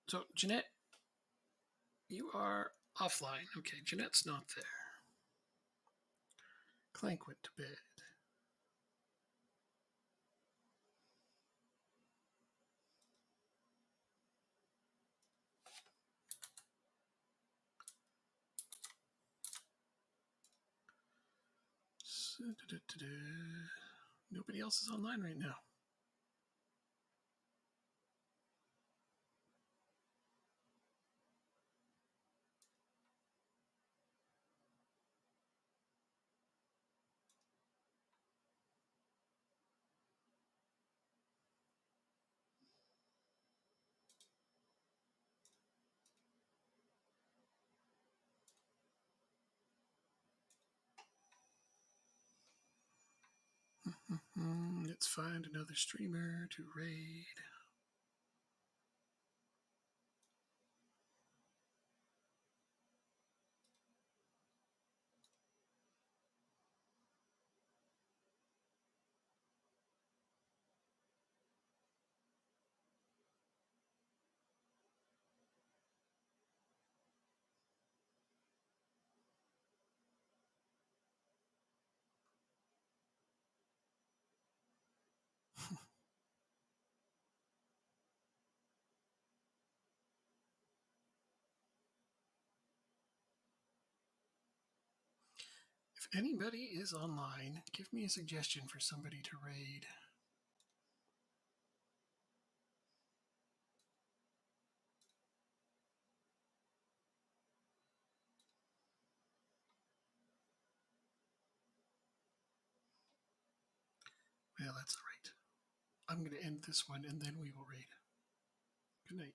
So, Jeanette, you are offline. Okay, Jeanette's not there. Clank went to bed. Nobody else is online right now. Let's find another streamer to raid. If anybody is online, give me a suggestion for somebody to raid. Well, that's all right. I'm going to end this one and then we will raid. Good night.